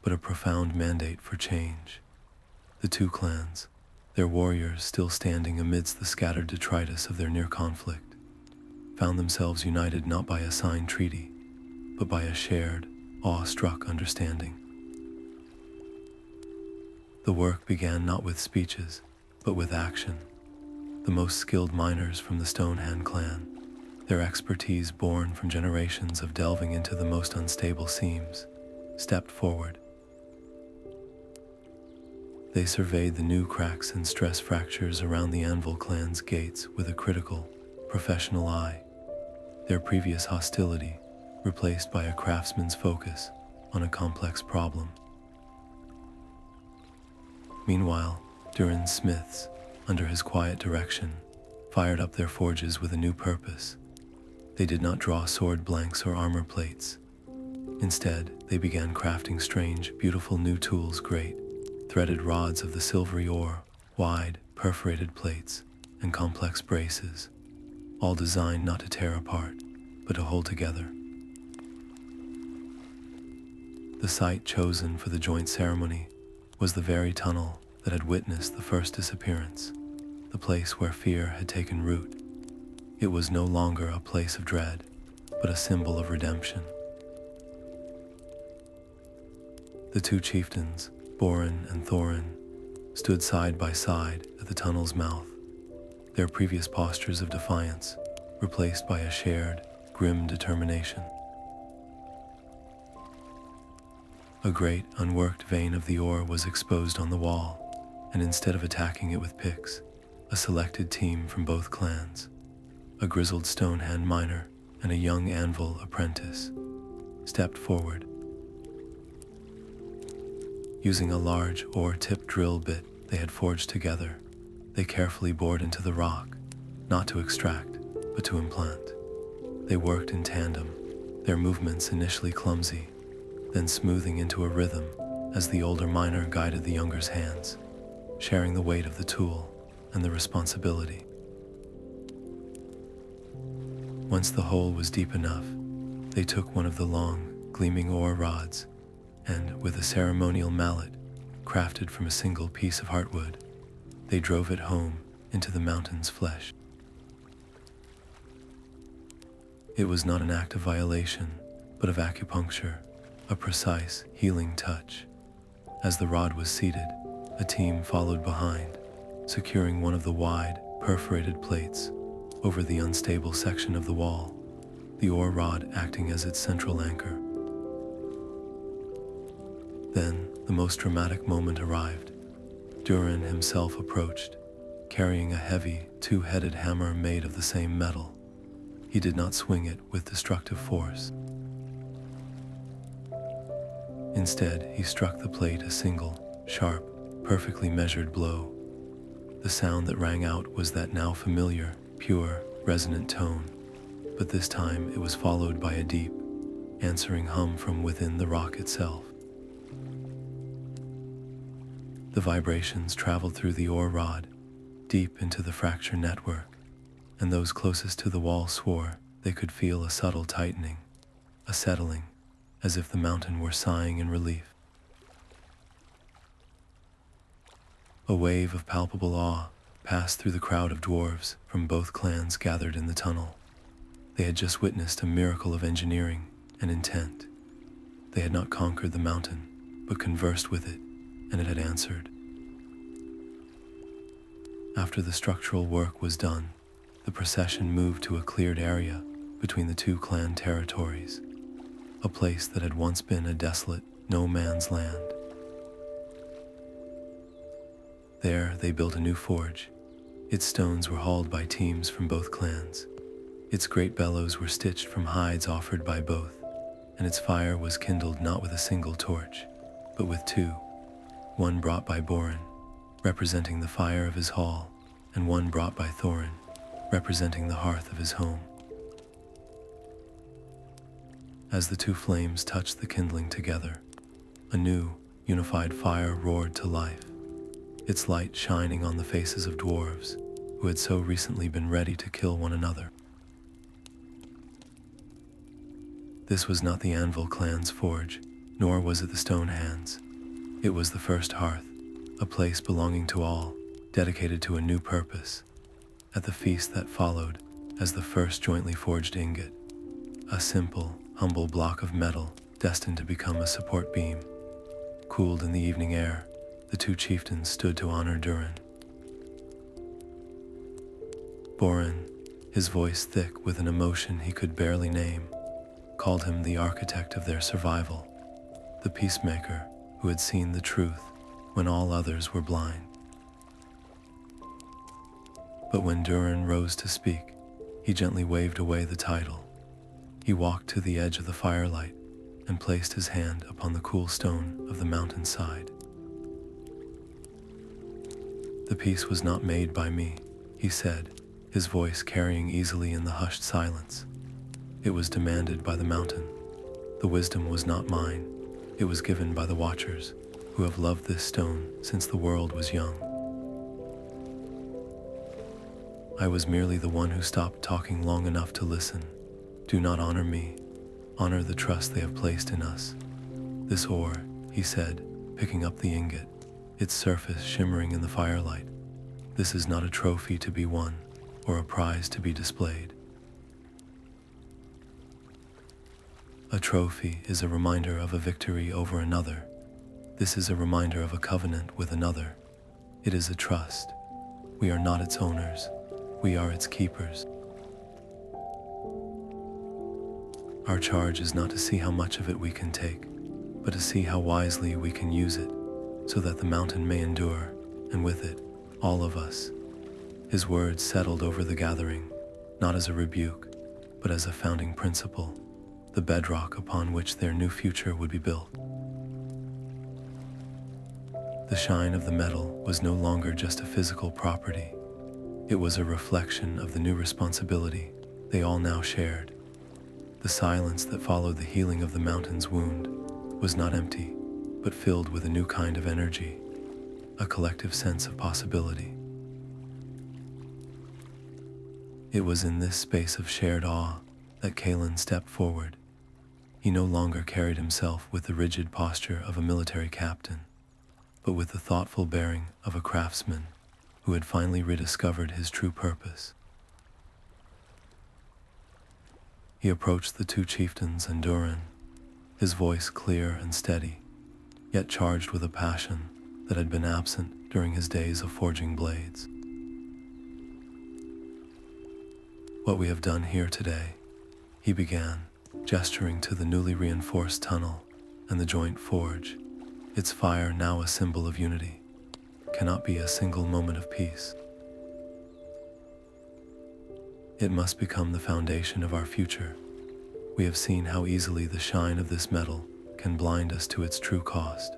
but a profound mandate for change. The two clans, their warriors still standing amidst the scattered detritus of their near conflict, found themselves united not by a signed treaty, but by a shared, awe-struck understanding. The work began not with speeches, but with action. The most skilled miners from the Stonehand clan, their expertise born from generations of delving into the most unstable seams, stepped forward. They surveyed the new cracks and stress fractures around the Anvil clan's gates with a critical, professional eye, their previous hostility replaced by a craftsman's focus on a complex problem. Meanwhile, Durin's smiths, under his quiet direction, fired up their forges with a new purpose. They did not draw sword blanks or armor plates. Instead, they began crafting strange, beautiful new tools, great, threaded rods of the silvery ore, wide, perforated plates, and complex braces, all designed not to tear apart, but to hold together. The site chosen for the joint ceremony was the very tunnel that had witnessed the first disappearance, the place where fear had taken root. It was no longer a place of dread, but a symbol of redemption. The two chieftains, Boren and Thorin, stood side by side at the tunnel's mouth, their previous postures of defiance replaced by a shared, grim determination. A great, unworked vein of the ore was exposed on the wall, and instead of attacking it with picks, a selected team from both clans, a grizzled Stonehand miner and a young Anvil apprentice, stepped forward. Using a large ore-tipped drill bit they had forged together, they carefully bored into the rock, not to extract, but to implant. They worked in tandem, their movements initially clumsy, then smoothing into a rhythm as the older miner guided the younger's hands, sharing the weight of the tool and the responsibility. Once the hole was deep enough, they took one of the long, gleaming ore rods and, with a ceremonial mallet crafted from a single piece of heartwood, they drove it home into the mountain's flesh. It was not an act of violation, but of acupuncture, a precise, healing touch. As the rod was seated, a team followed behind, securing one of the wide, perforated plates over the unstable section of the wall, the ore rod acting as its central anchor. Then, the most dramatic moment arrived. Duren himself approached, carrying a heavy, two-headed hammer made of the same metal. He did not swing it with destructive force. Instead, he struck the plate a single, sharp, perfectly measured blow. The sound that rang out was that now familiar, pure, resonant tone, but this time it was followed by a deep, answering hum from within the rock itself. The vibrations traveled through the ore rod, deep into the fracture network, and those closest to the wall swore they could feel a subtle tightening, a settling, as if the mountain were sighing in relief. A wave of palpable awe passed through the crowd of dwarves from both clans gathered in the tunnel. They had just witnessed a miracle of engineering and intent. They had not conquered the mountain, but conversed with it, and it had answered. After the structural work was done, the procession moved to a cleared area between the two clan territories, a place that had once been a desolate, no man's land. There they built a new forge. Its stones were hauled by teams from both clans. Its great bellows were stitched from hides offered by both, and its fire was kindled not with a single torch, but with two, one brought by Boren, representing the fire of his hall, and one brought by Thorin, representing the hearth of his home. As the two flames touched the kindling together, a new, unified fire roared to life, its light shining on the faces of dwarves who had so recently been ready to kill one another. This was not the Anvil clan's forge, nor was it the Stonehands. It was the first hearth, a place belonging to all, dedicated to a new purpose. At the feast that followed, as the first jointly forged ingot, a simple, humble block of metal destined to become a support beam. Cooled in the evening air, the two chieftains stood to honor Durin. Boren, his voice thick with an emotion he could barely name, called him the architect of their survival, the peacemaker who had seen the truth when all others were blind. But when Durin rose to speak, he gently waved away the title. He walked to the edge of the firelight and placed his hand upon the cool stone of the mountainside. "The peace was not made by me," he said, his voice carrying easily in the hushed silence. "It was demanded by the mountain. The wisdom was not mine. It was given by the Watchers, who have loved this stone since the world was young. I was merely the one who stopped talking long enough to listen. Do not honor me. Honor the trust they have placed in us. This ore," he said, picking up the ingot, its surface shimmering in the firelight. "This is not a trophy to be won, or a prize to be displayed. A trophy is a reminder of a victory over another. This is a reminder of a covenant with another. It is a trust. We are not its owners. We are its keepers. Our charge is not to see how much of it we can take, but to see how wisely we can use it, so that the mountain may endure, and with it, all of us." His words settled over the gathering, not as a rebuke, but as a founding principle, the bedrock upon which their new future would be built. The shine of the metal was no longer just a physical property. It was a reflection of the new responsibility they all now shared. The silence that followed the healing of the mountain's wound was not empty, but filled with a new kind of energy, a collective sense of possibility. It was in this space of shared awe that Kalin stepped forward. He no longer carried himself with the rigid posture of a military captain, but with the thoughtful bearing of a craftsman who had finally rediscovered his true purpose. He approached the two chieftains and Duren, his voice clear and steady, yet charged with a passion that had been absent during his days of forging blades. "What we have done here today," he began, gesturing to the newly reinforced tunnel and the joint forge, its fire now a symbol of unity, "cannot be a single moment of peace. It must become the foundation of our future. We have seen how easily the shine of this metal can blind us to its true cost.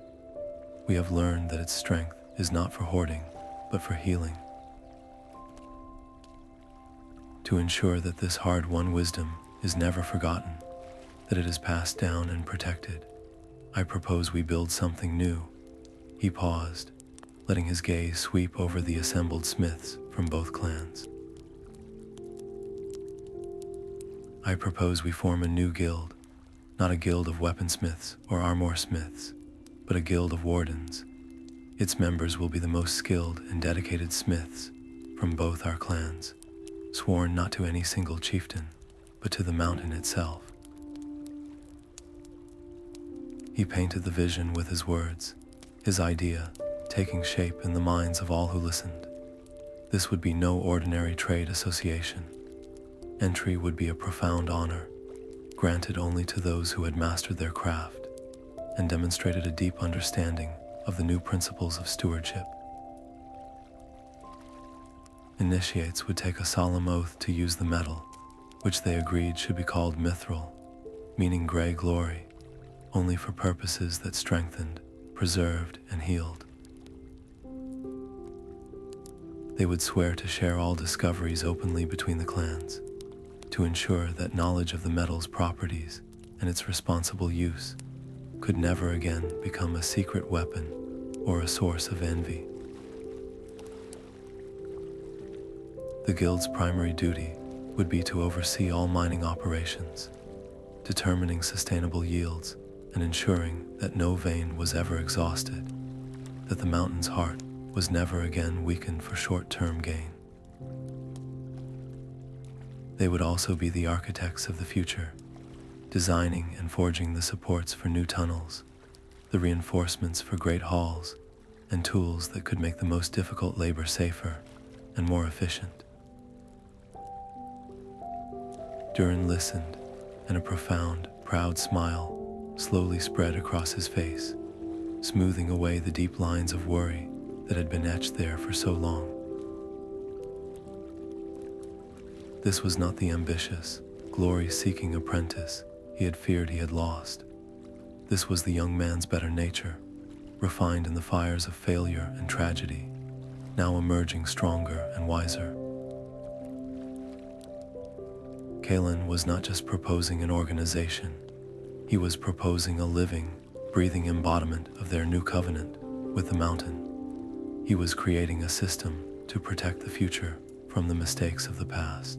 We have learned that its strength is not for hoarding, but for healing. To ensure that this hard-won wisdom is never forgotten, that it is passed down and protected, I propose we build something new." He paused, letting his gaze sweep over the assembled smiths from both clans. "I propose we form a new guild, not a guild of weaponsmiths or armor smiths, but a guild of wardens. Its members will be the most skilled and dedicated smiths from both our clans, sworn not to any single chieftain, but to the mountain itself. He painted the vision with his words, his idea taking shape in the minds of all who listened. This would be no ordinary trade association. Entry would be a profound honor, granted only to those who had mastered their craft and demonstrated a deep understanding of the new principles of stewardship. Initiates would take a solemn oath to use the metal, which they agreed should be called Mithril, meaning gray glory, only for purposes that strengthened, preserved, and healed. They would swear to share all discoveries openly between the clans, to ensure that knowledge of the metal's properties and its responsible use could never again become a secret weapon or a source of envy. The guild's primary duty would be to oversee all mining operations, determining sustainable yields and ensuring that no vein was ever exhausted, that the mountain's heart was never again weakened for short-term gain. They would also be the architects of the future, designing and forging the supports for new tunnels, the reinforcements for great halls, and tools that could make the most difficult labor safer and more efficient. Durin listened, and a profound, proud smile slowly spread across his face, smoothing away the deep lines of worry that had been etched there for so long. This was not the ambitious, glory-seeking apprentice he had feared he had lost. This was the young man's better nature, refined in the fires of failure and tragedy, now emerging stronger and wiser. Kalin was not just proposing an organization, he was proposing a living, breathing embodiment of their new covenant with the mountain. He was creating a system to protect the future from the mistakes of the past.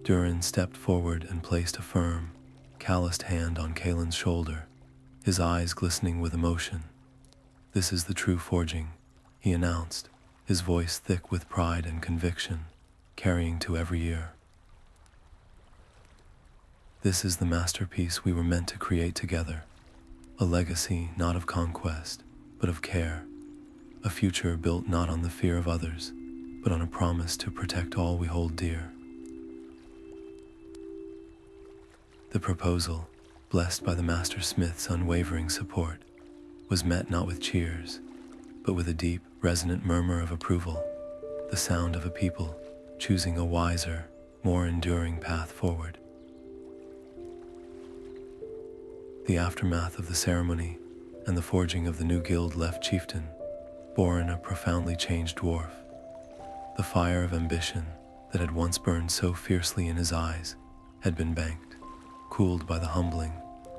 Duren stepped forward and placed a firm, calloused hand on Kalin's shoulder, his eyes glistening with emotion. "This is the true forging," he announced, his voice thick with pride and conviction, carrying to every ear. "This is the masterpiece we were meant to create together, a legacy not of conquest, but of care, a future built not on the fear of others, but on a promise to protect all we hold dear." The proposal, blessed by the master smith's unwavering support, was met not with cheers, but with a deep, resonant murmur of approval, the sound of a people choosing a wiser, more enduring path forward. The aftermath of the ceremony and the forging of the new guild left Chieftain, Boren a profoundly changed dwarf. The fire of ambition that had once burned so fiercely in his eyes had been banked, cooled by the humbling,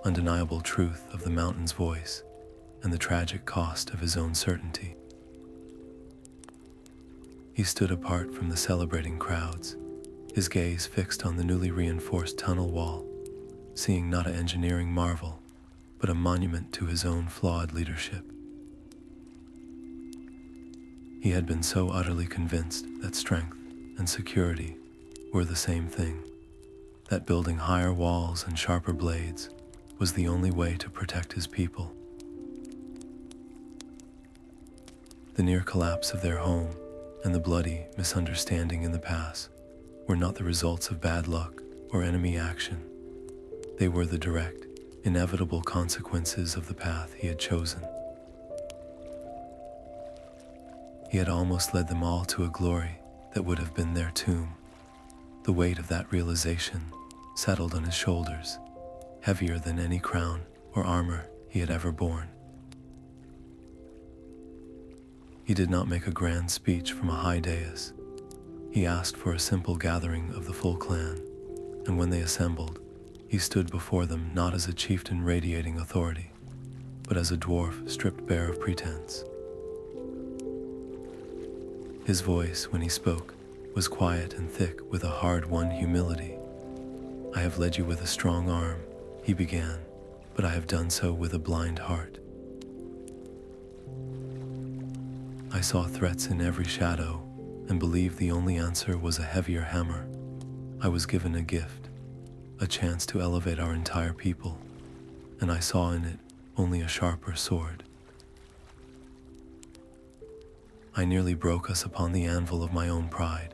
undeniable truth of the mountain's voice and the tragic cost of his own certainty. He stood apart from the celebrating crowds, his gaze fixed on the newly reinforced tunnel wall, seeing not an engineering marvel, but a monument to his own flawed leadership. He had been so utterly convinced that strength and security were the same thing, that building higher walls and sharper blades was the only way to protect his people. The near collapse of their home and the bloody misunderstanding in the pass were not the results of bad luck or enemy action. They were the direct, inevitable consequences of the path he had chosen. He had almost led them all to a glory that would have been their tomb. The weight of that realization settled on his shoulders, heavier than any crown or armor he had ever borne. He did not make a grand speech from a high dais. He asked for a simple gathering of the full clan, and when they assembled, he stood before them not as a chieftain radiating authority, but as a dwarf stripped bare of pretense. His voice, when he spoke, was quiet and thick with a hard-won humility. "I have led you with a strong arm," he began, "but I have done so with a blind heart. I saw threats in every shadow and believed the only answer was a heavier hammer. I was given a gift, a chance to elevate our entire people, and I saw in it only a sharper sword. I nearly broke us upon the anvil of my own pride.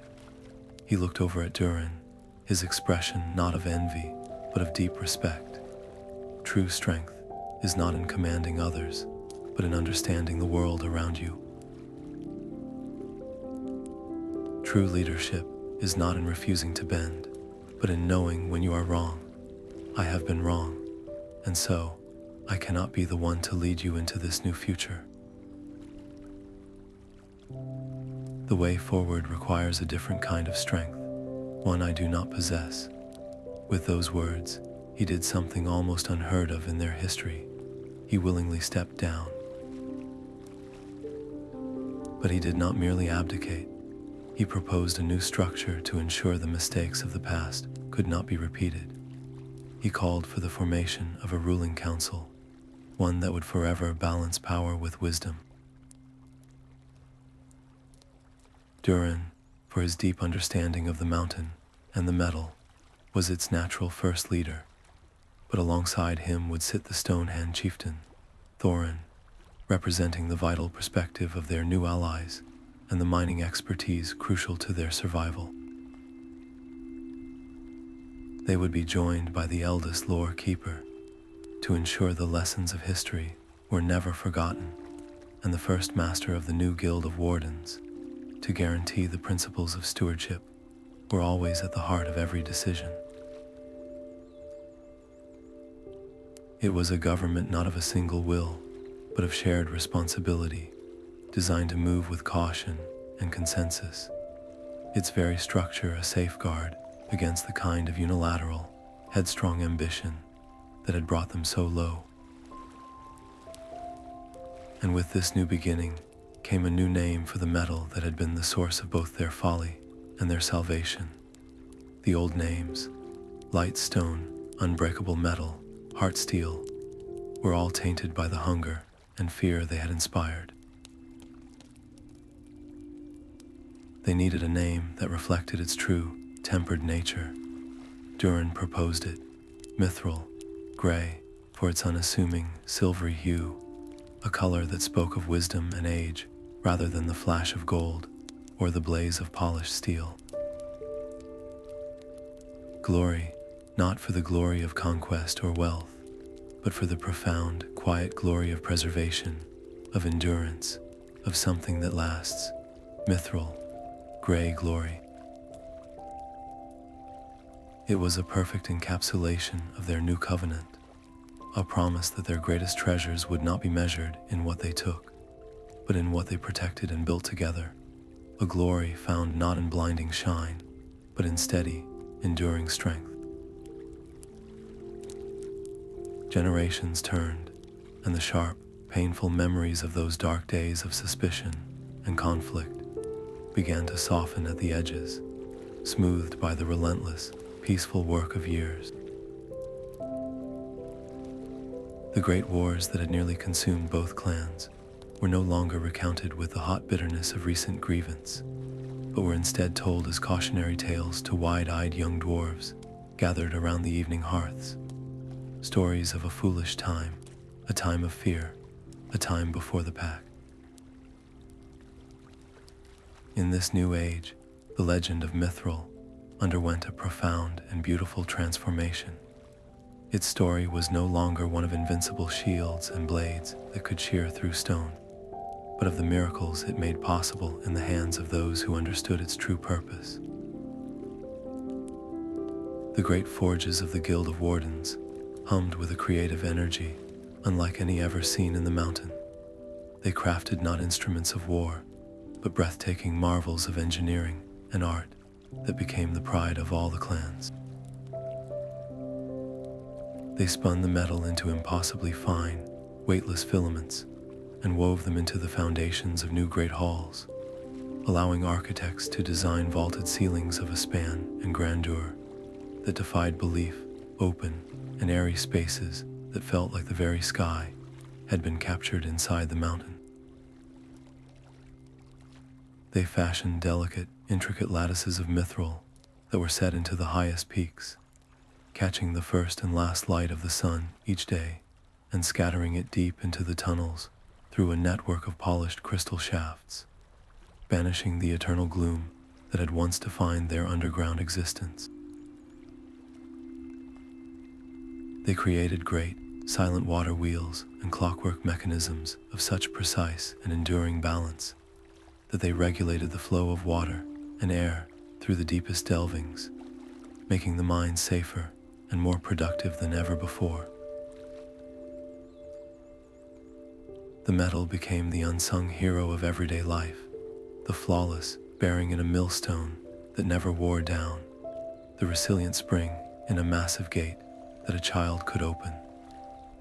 He looked over at Durin, his expression not of envy, but of deep respect. True strength is not in commanding others, but in understanding the world around you. True leadership is not in refusing to bend, but in knowing when you are wrong. I have been wrong, and so I cannot be the one to lead you into this new future. The way forward requires a different kind of strength, one I do not possess. With those words, he did something almost unheard of in their history. He willingly stepped down. But he did not merely abdicate. He proposed a new structure to ensure the mistakes of the past could not be repeated. He called for the formation of a ruling council, one that would forever balance power with wisdom. Duren, for his deep understanding of the mountain and the metal, was its natural first leader, but alongside him would sit the Stonehand chieftain, Thorin, representing the vital perspective of their new allies and the mining expertise crucial to their survival. They would be joined by the eldest lore keeper to ensure the lessons of history were never forgotten, and the first master of the new guild of wardens to guarantee the principles of stewardship were always at the heart of every decision. It was a government not of a single will, but of shared responsibility, designed to move with caution and consensus. Its very structure a safeguard against the kind of unilateral, headstrong ambition that had brought them so low. And with this new beginning came a new name for the metal that had been the source of both their folly and their salvation. The old names, light stone, unbreakable metal, heart steel, were all tainted by the hunger and fear they had inspired. They needed a name that reflected its true, tempered nature. Durin proposed it, Mithril, gray, for its unassuming, silvery hue, a color that spoke of wisdom and age rather than the flash of gold or the blaze of polished steel. Glory, not for the glory of conquest or wealth, but for the profound, quiet glory of preservation, of endurance, of something that lasts. Mythral, gray glory. It was a perfect encapsulation of their new covenant, a promise that their greatest treasures would not be measured in what they took, but in what they protected and built together, a glory found not in blinding shine, but in steady, enduring strength. Generations turned, and the sharp, painful memories of those dark days of suspicion and conflict began to soften at the edges, smoothed by the relentless, peaceful work of years. The great wars that had nearly consumed both clans were no longer recounted with the hot bitterness of recent grievance, but were instead told as cautionary tales to wide-eyed young dwarves gathered around the evening hearths. Stories of a foolish time, a time of fear, a time before the pack. In this new age, the legend of Mythral underwent a profound and beautiful transformation. Its story was no longer one of invincible shields and blades that could shear through stone, but of the miracles it made possible in the hands of those who understood its true purpose. The great forges of the Guild of Wardens hummed with a creative energy unlike any ever seen in the mountain. They crafted not instruments of war, but breathtaking marvels of engineering and art that became the pride of all the clans. They spun the metal into impossibly fine, weightless filaments and wove them into the foundations of new great halls, allowing architects to design vaulted ceilings of a span and grandeur that defied belief, open and airy spaces that felt like the very sky had been captured inside the mountain. They fashioned delicate, intricate lattices of mithril that were set into the highest peaks, catching the first and last light of the sun each day and scattering it deep into the tunnels through a network of polished crystal shafts, banishing the eternal gloom that had once defined their underground existence. They created great, silent water wheels and clockwork mechanisms of such precise and enduring balance that they regulated the flow of water and air through the deepest delvings, making the mind safer and more productive than ever before. The metal became the unsung hero of everyday life, the flawless bearing in a millstone that never wore down, the resilient spring in a massive gate that a child could open,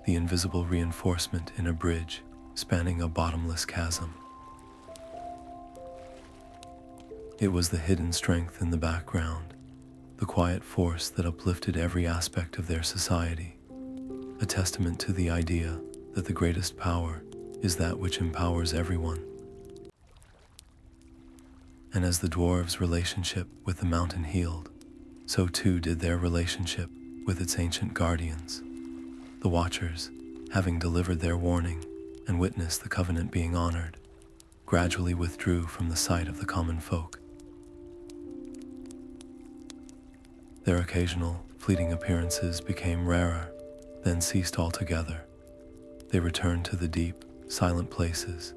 the invisible reinforcement in a bridge spanning a bottomless chasm. It was the hidden strength in the background, the quiet force that uplifted every aspect of their society, a testament to the idea that the greatest power is that which empowers everyone. And as the dwarves' relationship with the mountain healed, so too did their relationship with its ancient guardians. The Watchers, having delivered their warning and witnessed the covenant being honored, gradually withdrew from the sight of the common folk. Their occasional, fleeting appearances became rarer, then ceased altogether. They returned to the deep, silent places,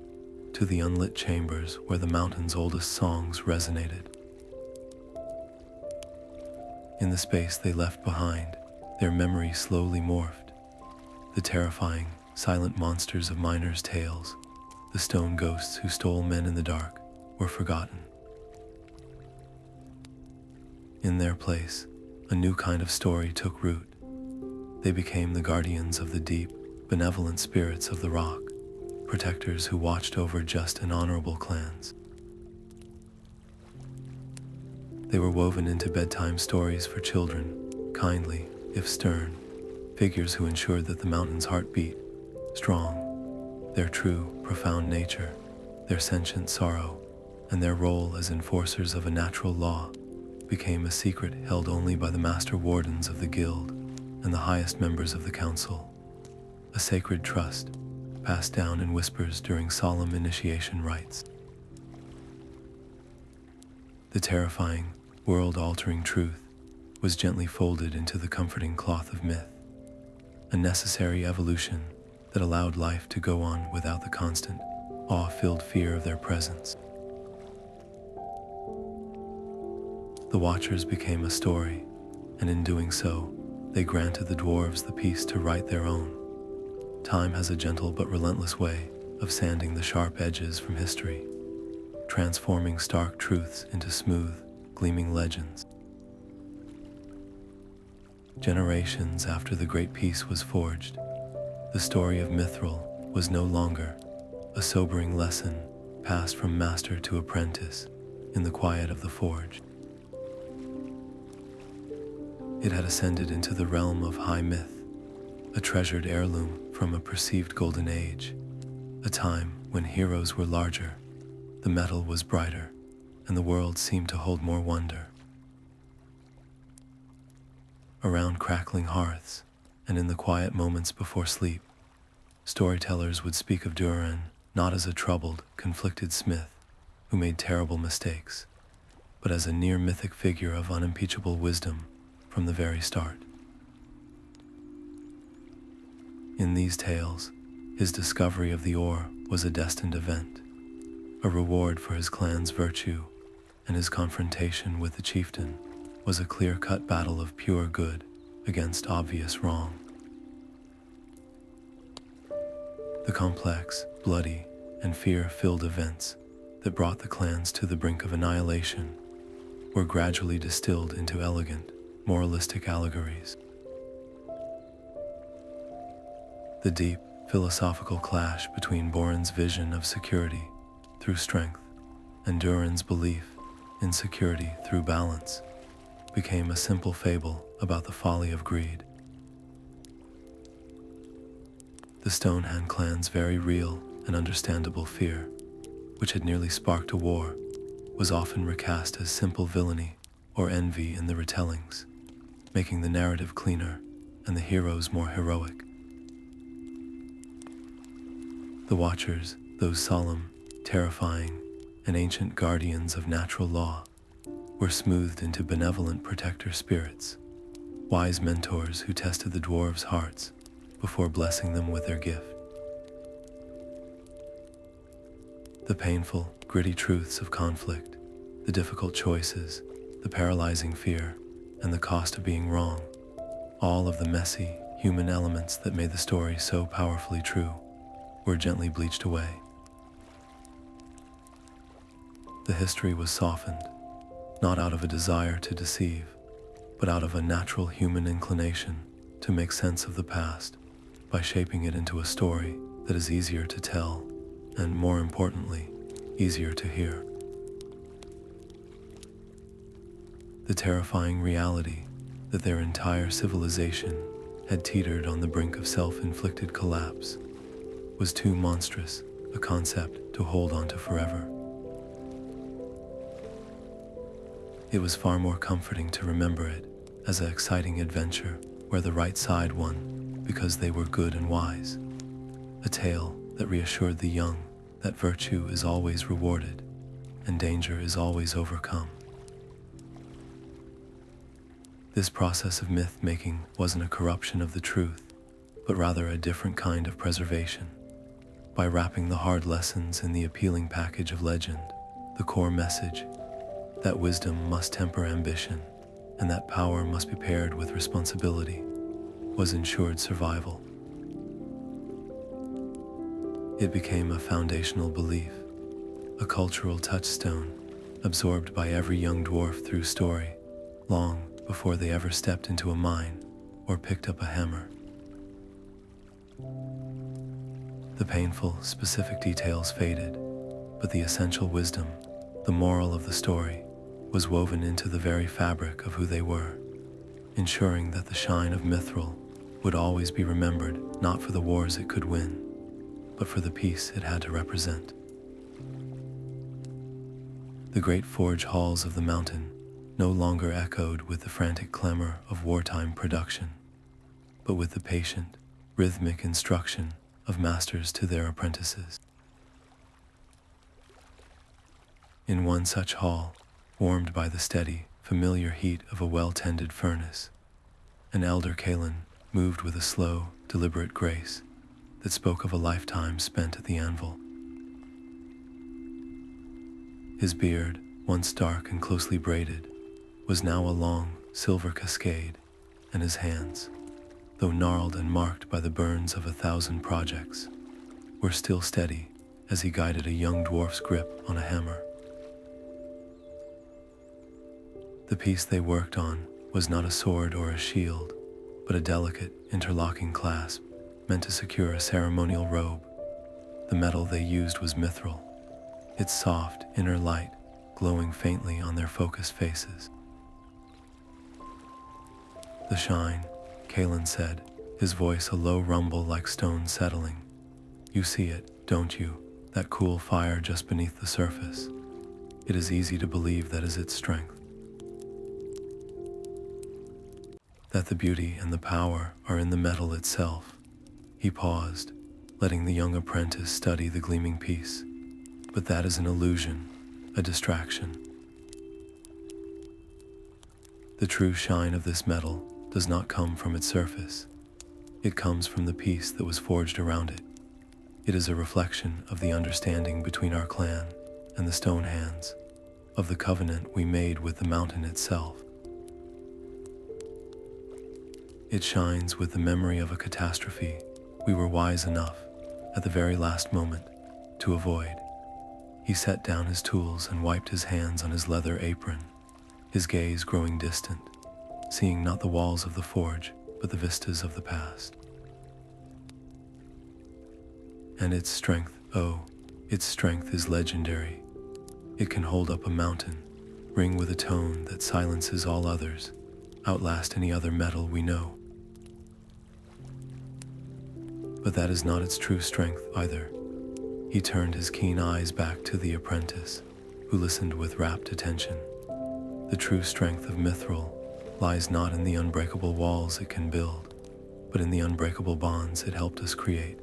to the unlit chambers where the mountain's oldest songs resonated. In the space they left behind, their memory slowly morphed. The terrifying, silent monsters of miners' tales, the stone ghosts who stole men in the dark, were forgotten. In their place, a new kind of story took root. They became the guardians of the deep, benevolent spirits of the rock, protectors who watched over just and honorable clans. They were woven into bedtime stories for children, kindly, if stern, figures who ensured that the mountain's heart beat strong. Their true, profound nature, their sentient sorrow, and their role as enforcers of a natural law became a secret held only by the master wardens of the guild and the highest members of the council, a sacred trust passed down in whispers during solemn initiation rites. The terrifying, world-altering truth was gently folded into the comforting cloth of myth, a necessary evolution that allowed life to go on without the constant, awe-filled fear of their presence. The Watchers became a story, and in doing so, they granted the dwarves the peace to write their own. Time has a gentle but relentless way of sanding the sharp edges from history, transforming stark truths into smooth, gleaming legends. Generations after the Great Peace was forged, the story of Mythral was no longer a sobering lesson passed from master to apprentice in the quiet of the forge. It had ascended into the realm of high myth, a treasured heirloom from a perceived golden age, a time when heroes were larger, the metal was brighter, and the world seemed to hold more wonder. Around crackling hearths, and in the quiet moments before sleep, storytellers would speak of Duren not as a troubled, conflicted smith who made terrible mistakes, but as a near-mythic figure of unimpeachable wisdom from the very start. In these tales, his discovery of the ore was a destined event, a reward for his clan's virtue, and his confrontation with the Chieftain was a clear-cut battle of pure good against obvious wrong. The complex, bloody, and fear-filled events that brought the clans to the brink of annihilation were gradually distilled into elegant, moralistic allegories. The deep, philosophical clash between Boren's vision of security through strength and Durin's belief in security through balance became a simple fable about the folly of greed. The Stonehand clan's very real and understandable fear, which had nearly sparked a war, was often recast as simple villainy or envy in the retellings, making the narrative cleaner and the heroes more heroic. The Watchers, those solemn, terrifying, and ancient guardians of natural law, were smoothed into benevolent protector spirits, wise mentors who tested the dwarves' hearts before blessing them with their gift. The painful, gritty truths of conflict, the difficult choices, the paralyzing fear, and the cost of being wrong, all of the messy, human elements that made the story so powerfully true, were gently bleached away. The history was softened, not out of a desire to deceive, but out of a natural human inclination to make sense of the past by shaping it into a story that is easier to tell and, more importantly, easier to hear. The terrifying reality that their entire civilization had teetered on the brink of self-inflicted collapse was too monstrous a concept to hold on to forever. It was far more comforting to remember it as an exciting adventure where the right side won because they were good and wise, a tale that reassured the young that virtue is always rewarded and danger is always overcome. This process of myth-making wasn't a corruption of the truth, but rather a different kind of preservation. By wrapping the hard lessons in the appealing package of legend, the core message that wisdom must temper ambition and that power must be paired with responsibility was ensured survival. It became a foundational belief, a cultural touchstone absorbed by every young dwarf through story, long before they ever stepped into a mine or picked up a hammer. The painful, specific details faded, but the essential wisdom, the moral of the story, was woven into the very fabric of who they were, ensuring that the shine of Mythral would always be remembered not for the wars it could win, but for the peace it had to represent. The great forge halls of the mountain no longer echoed with the frantic clamor of wartime production, but with the patient, rhythmic instruction of masters to their apprentices. In one such hall, warmed by the steady, familiar heat of a well-tended furnace, an elder Kalin moved with a slow, deliberate grace that spoke of a lifetime spent at the anvil. His beard, once dark and closely braided, was now a long, silver cascade, and his hands, though gnarled and marked by the burns of 1,000 projects, were still steady as he guided a young dwarf's grip on a hammer. The piece they worked on was not a sword or a shield, but a delicate, interlocking clasp meant to secure a ceremonial robe. The metal they used was Mythral, its soft, inner light glowing faintly on their focused faces. "The shine," Kalin said, his voice a low rumble like stone settling. "You see it, don't you? That cool fire just beneath the surface. It is easy to believe that is its strength. That the beauty and the power are in the metal itself." He paused, letting the young apprentice study the gleaming piece. "But that is an illusion, a distraction. The true shine of this metal does not come from its surface. It comes from the piece that was forged around it. It is a reflection of the understanding between our clan and the Stonehands, of the covenant we made with the mountain itself. It shines with the memory of a catastrophe we were wise enough, at the very last moment, to avoid." He set down his tools and wiped his hands on his leather apron, his gaze growing distant, seeing not the walls of the forge, but the vistas of the past. "And its strength, oh, its strength is legendary. It can hold up a mountain, ring with a tone that silences all others, outlast any other metal we know. But that is not its true strength either." He turned his keen eyes back to the apprentice, who listened with rapt attention. The true strength of Mythral lies not in the unbreakable walls it can build, but in the unbreakable bonds it helped us create.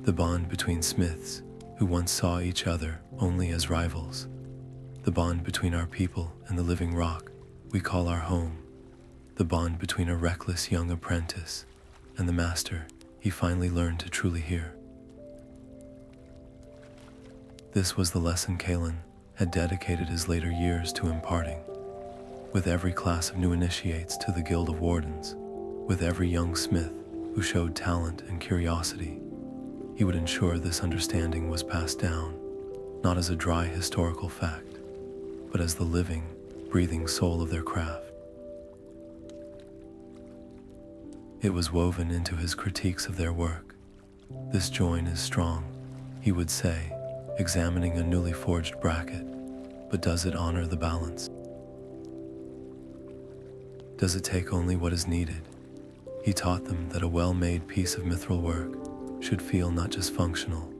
The bond between smiths who once saw each other only as rivals. The bond between our people and the living rock we call our home. The bond between a reckless young apprentice and the master he finally learned to truly hear. This was the lesson Kalin had dedicated his later years to imparting. With every class of new initiates to the Guild of Wardens, with every young smith who showed talent and curiosity, he would ensure this understanding was passed down, not as a dry historical fact, but as the living, breathing soul of their craft. It was woven into his critiques of their work. "This join is strong," he would say, examining a newly forged bracket, "but does it honor the balance? Does it take only what is needed?" He taught them that a well-made piece of Mythral work should feel not just functional,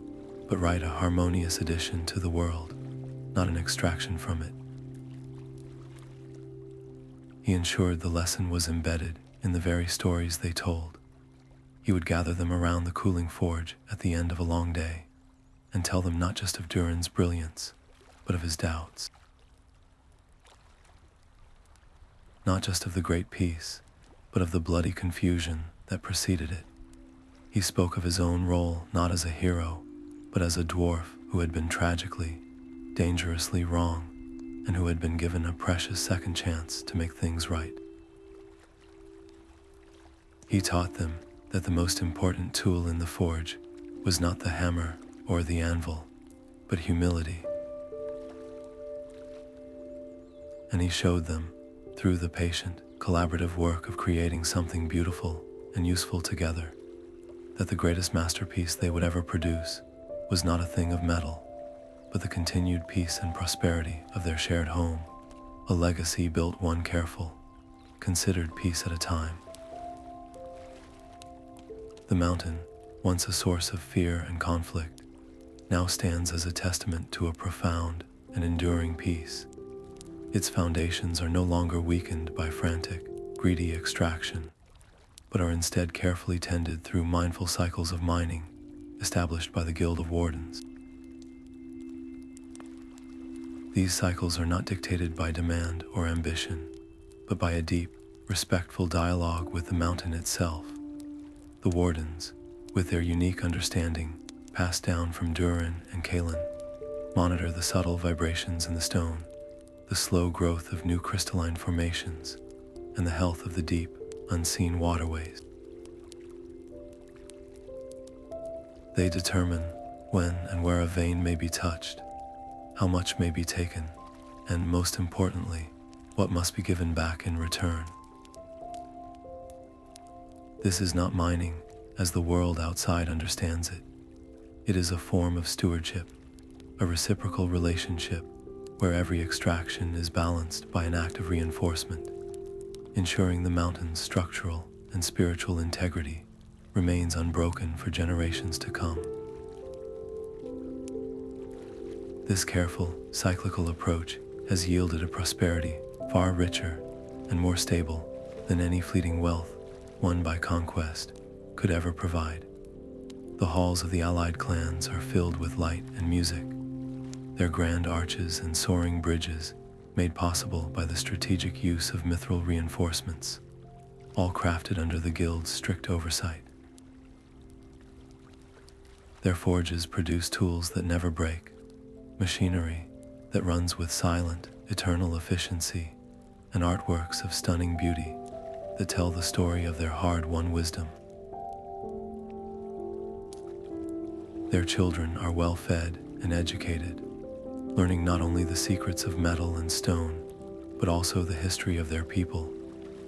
but right, a harmonious addition to the world, not an extraction from it. He ensured the lesson was embedded in the very stories they told. He would gather them around the cooling forge at the end of a long day and tell them not just of Durin's brilliance, but of his doubts. Not just of the great peace, but of the bloody confusion that preceded it. He spoke of his own role not as a hero, but as a dwarf who had been tragically, dangerously wrong, and who had been given a precious second chance to make things right. He taught them that the most important tool in the forge was not the hammer or the anvil, but humility. And he showed them, through the patient, collaborative work of creating something beautiful and useful together, that the greatest masterpiece they would ever produce was not a thing of metal, but the continued peace and prosperity of their shared home, a legacy built one careful, considered piece at a time. The mountain, once a source of fear and conflict, now stands as a testament to a profound and enduring peace. Its foundations are no longer weakened by frantic, greedy extraction, but are instead carefully tended through mindful cycles of mining established by the Guild of Wardens. These cycles are not dictated by demand or ambition, but by a deep, respectful dialogue with the mountain itself. The Wardens, with their unique understanding passed down from Durin and Kalin, monitor the subtle vibrations in the stone, the slow growth of new crystalline formations, and the health of the deep, unseen waterways. They determine when and where a vein may be touched, how much may be taken, and most importantly, what must be given back in return. This is not mining as the world outside understands it. It is a form of stewardship, a reciprocal relationship where every extraction is balanced by an act of reinforcement, ensuring the mountain's structural and spiritual integrity remains unbroken for generations to come. This careful, cyclical approach has yielded a prosperity far richer and more stable than any fleeting wealth won by conquest could ever provide. The halls of the allied clans are filled with light and music, their grand arches and soaring bridges made possible by the strategic use of Mythral reinforcements, all crafted under the guild's strict oversight. Their forges produce tools that never break, machinery that runs with silent, eternal efficiency, and artworks of stunning beauty that tell the story of their hard-won wisdom. Their children are well-fed and educated, learning not only the secrets of metal and stone, but also the history of their people,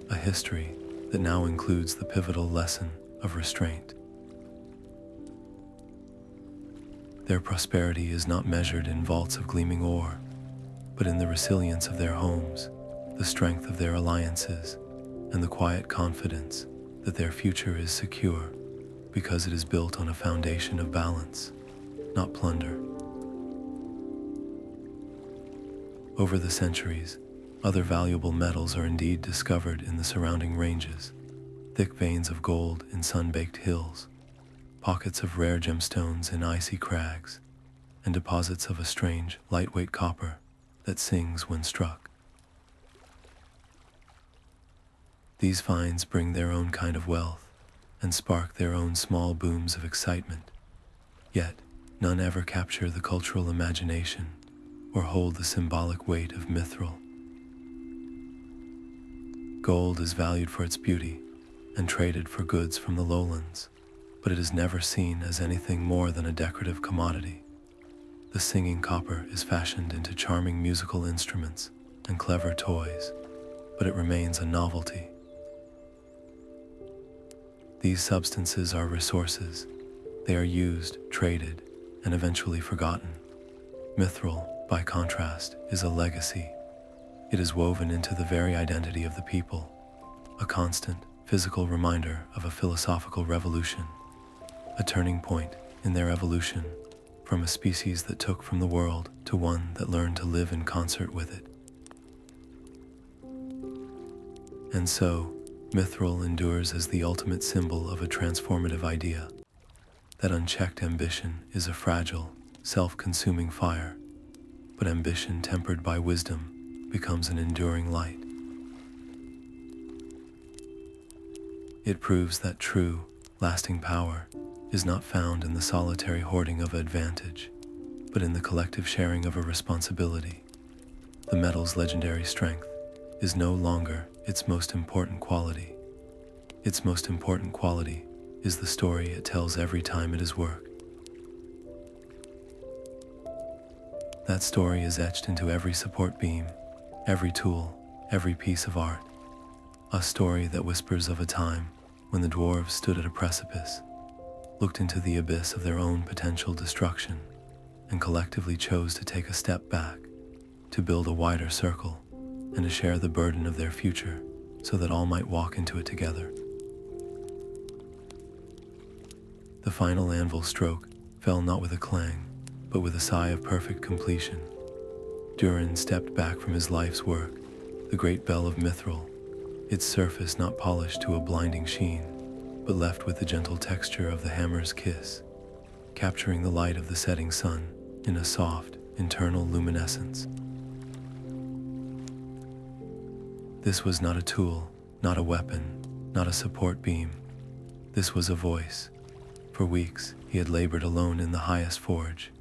a history that now includes the pivotal lesson of restraint. Their prosperity is not measured in vaults of gleaming ore, but in the resilience of their homes, the strength of their alliances, and the quiet confidence that their future is secure because it is built on a foundation of balance, not plunder. Over the centuries, other valuable metals are indeed discovered in the surrounding ranges, thick veins of gold in sun-baked hills, pockets of rare gemstones in icy crags, and deposits of a strange, lightweight copper that sings when struck. These finds bring their own kind of wealth and spark their own small booms of excitement, yet none ever capture the cultural imagination or hold the symbolic weight of Mythral. Gold is valued for its beauty and traded for goods from the lowlands, but it is never seen as anything more than a decorative commodity. The singing copper is fashioned into charming musical instruments and clever toys, but it remains a novelty. These substances are resources. They are used, traded, and eventually forgotten. Mythral, by contrast, is a legacy. It is woven into the very identity of the people, a constant, physical reminder of a philosophical revolution, a turning point in their evolution from a species that took from the world to one that learned to live in concert with it. And so, Mythral endures as the ultimate symbol of a transformative idea, that unchecked ambition is a fragile, self-consuming fire, but ambition tempered by wisdom becomes an enduring light. It proves that true, lasting power is not found in the solitary hoarding of advantage, but in the collective sharing of a responsibility. The metal's legendary strength is no longer its most important quality. Its most important quality is the story it tells every time it is worked. That story is etched into every support beam, every tool, every piece of art. A story that whispers of a time when the dwarves stood at a precipice, looked into the abyss of their own potential destruction, and collectively chose to take a step back, to build a wider circle, and to share the burden of their future so that all might walk into it together. The final anvil stroke fell not with a clang, but with a sigh of perfect completion. Durin stepped back from his life's work, the great bell of Mythral, its surface not polished to a blinding sheen, but left with the gentle texture of the hammer's kiss, capturing the light of the setting sun in a soft, internal luminescence. This was not a tool, not a weapon, not a support beam. This was a voice. For weeks, he had labored alone in the highest forge,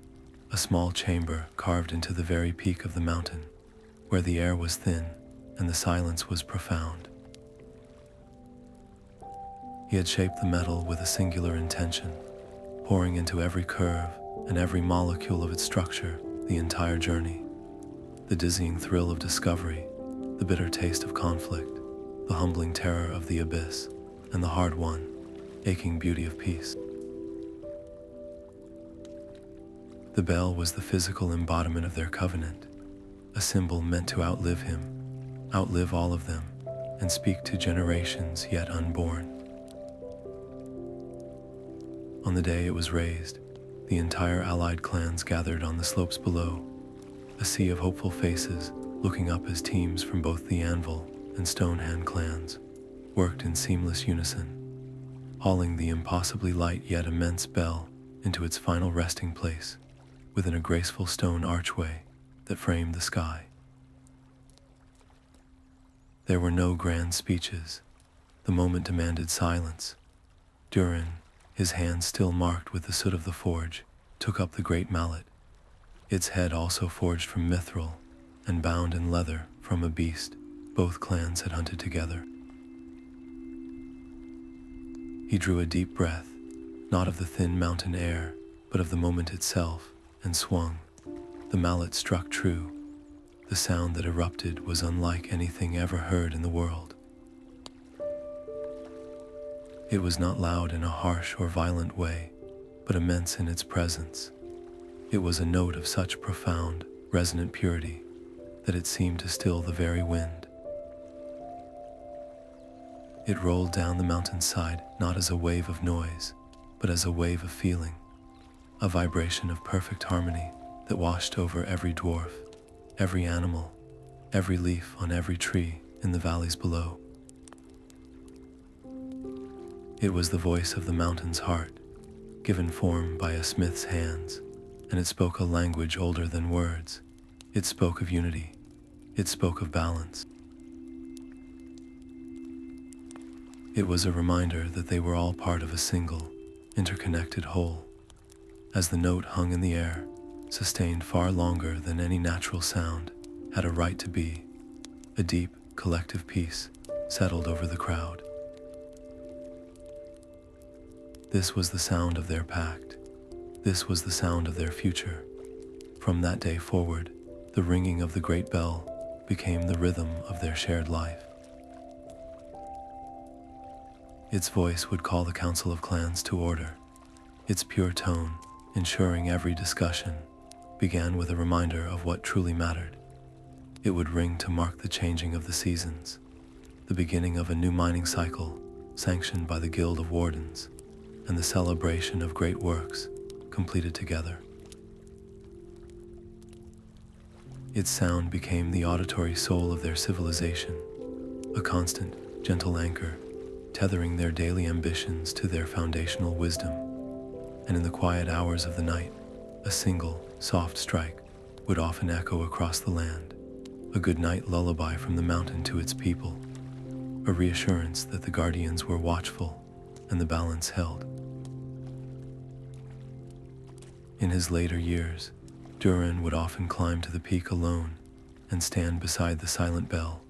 a small chamber carved into the very peak of the mountain, where the air was thin and the silence was profound. He had shaped the metal with a singular intention, pouring into every curve and every molecule of its structure the entire journey. The dizzying thrill of discovery, the bitter taste of conflict, the humbling terror of the abyss, and the hard-won, aching beauty of peace. The bell was the physical embodiment of their covenant, a symbol meant to outlive him, outlive all of them, and speak to generations yet unborn. On the day it was raised, the entire allied clans gathered on the slopes below, a sea of hopeful faces looking up as teams from both the Anvil and Stonehand clans worked in seamless unison, hauling the impossibly light yet immense bell into its final resting place within a graceful stone archway that framed the sky. There were no grand speeches. The moment demanded silence. Durin, his hands still marked with the soot of the forge, took up the great mallet, its head also forged from Mythral and bound in leather from a beast both clans had hunted together. He drew a deep breath, not of the thin mountain air, but of the moment itself, and swung. The mallet struck true. The sound that erupted was unlike anything ever heard in the world. It was not loud in a harsh or violent way, but immense in its presence. It was a note of such profound, resonant purity that it seemed to still the very wind. It rolled down the mountainside not as a wave of noise, but as a wave of feeling, a vibration of perfect harmony that washed over every dwarf, every animal, every leaf on every tree in the valleys below. It was the voice of the mountain's heart, given form by a smith's hands, and it spoke a language older than words. It spoke of unity. It spoke of balance. It was a reminder that they were all part of a single, interconnected whole. As the note hung in the air, sustained far longer than any natural sound had a right to be, a deep, collective peace settled over the crowd. This was the sound of their pact. This was the sound of their future. From that day forward, the ringing of the great bell became the rhythm of their shared life. Its voice would call the Council of Clans to order. Its pure tone, ensuring every discussion, began with a reminder of what truly mattered. It would ring to mark the changing of the seasons, the beginning of a new mining cycle sanctioned by the Guild of Wardens, and the celebration of great works completed together. Its sound became the auditory soul of their civilization, a constant, gentle anchor, tethering their daily ambitions to their foundational wisdom. And in the quiet hours of the night, a single, soft strike would often echo across the land, a good-night lullaby from the mountain to its people, a reassurance that the guardians were watchful and the balance held. In his later years, Duren would often climb to the peak alone and stand beside the silent bell,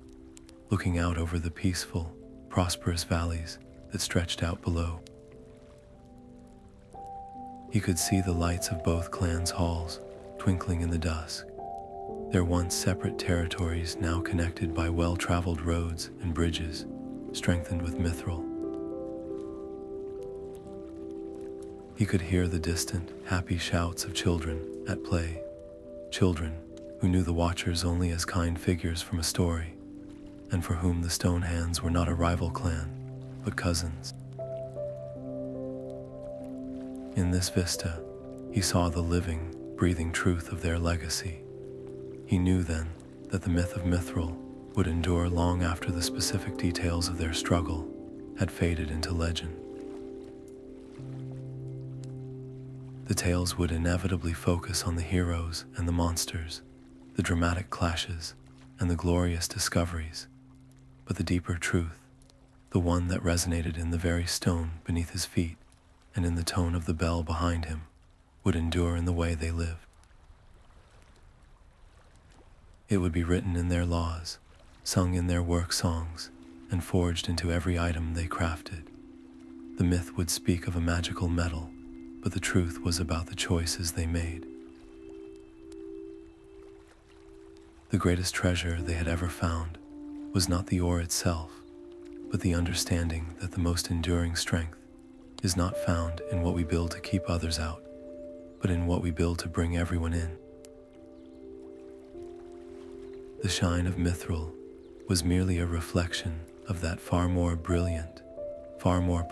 looking out over the peaceful, prosperous valleys that stretched out below. He could see the lights of both clans' halls twinkling in the dusk, their once separate territories now connected by well-traveled roads and bridges, strengthened with Mythral. He could hear the distant, happy shouts of children at play, children who knew the Watchers only as kind figures from a story, and for whom the Stonehands were not a rival clan, but cousins. In this vista, he saw the living, breathing truth of their legacy. He knew then that the myth of Mythral would endure long after the specific details of their struggle had faded into legend. The tales would inevitably focus on the heroes and the monsters, the dramatic clashes, and the glorious discoveries. But the deeper truth, the one that resonated in the very stone beneath his feet and in the tone of the bell behind him, would endure in the way they lived. It would be written in their laws, sung in their work songs, and forged into every item they crafted. The myth would speak of a magical metal, but the truth was about the choices they made. The greatest treasure they had ever found was not the ore itself, but the understanding that the most enduring strength is not found in what we build to keep others out, but in what we build to bring everyone in. The shine of Mythral was merely a reflection of that far more brilliant, far more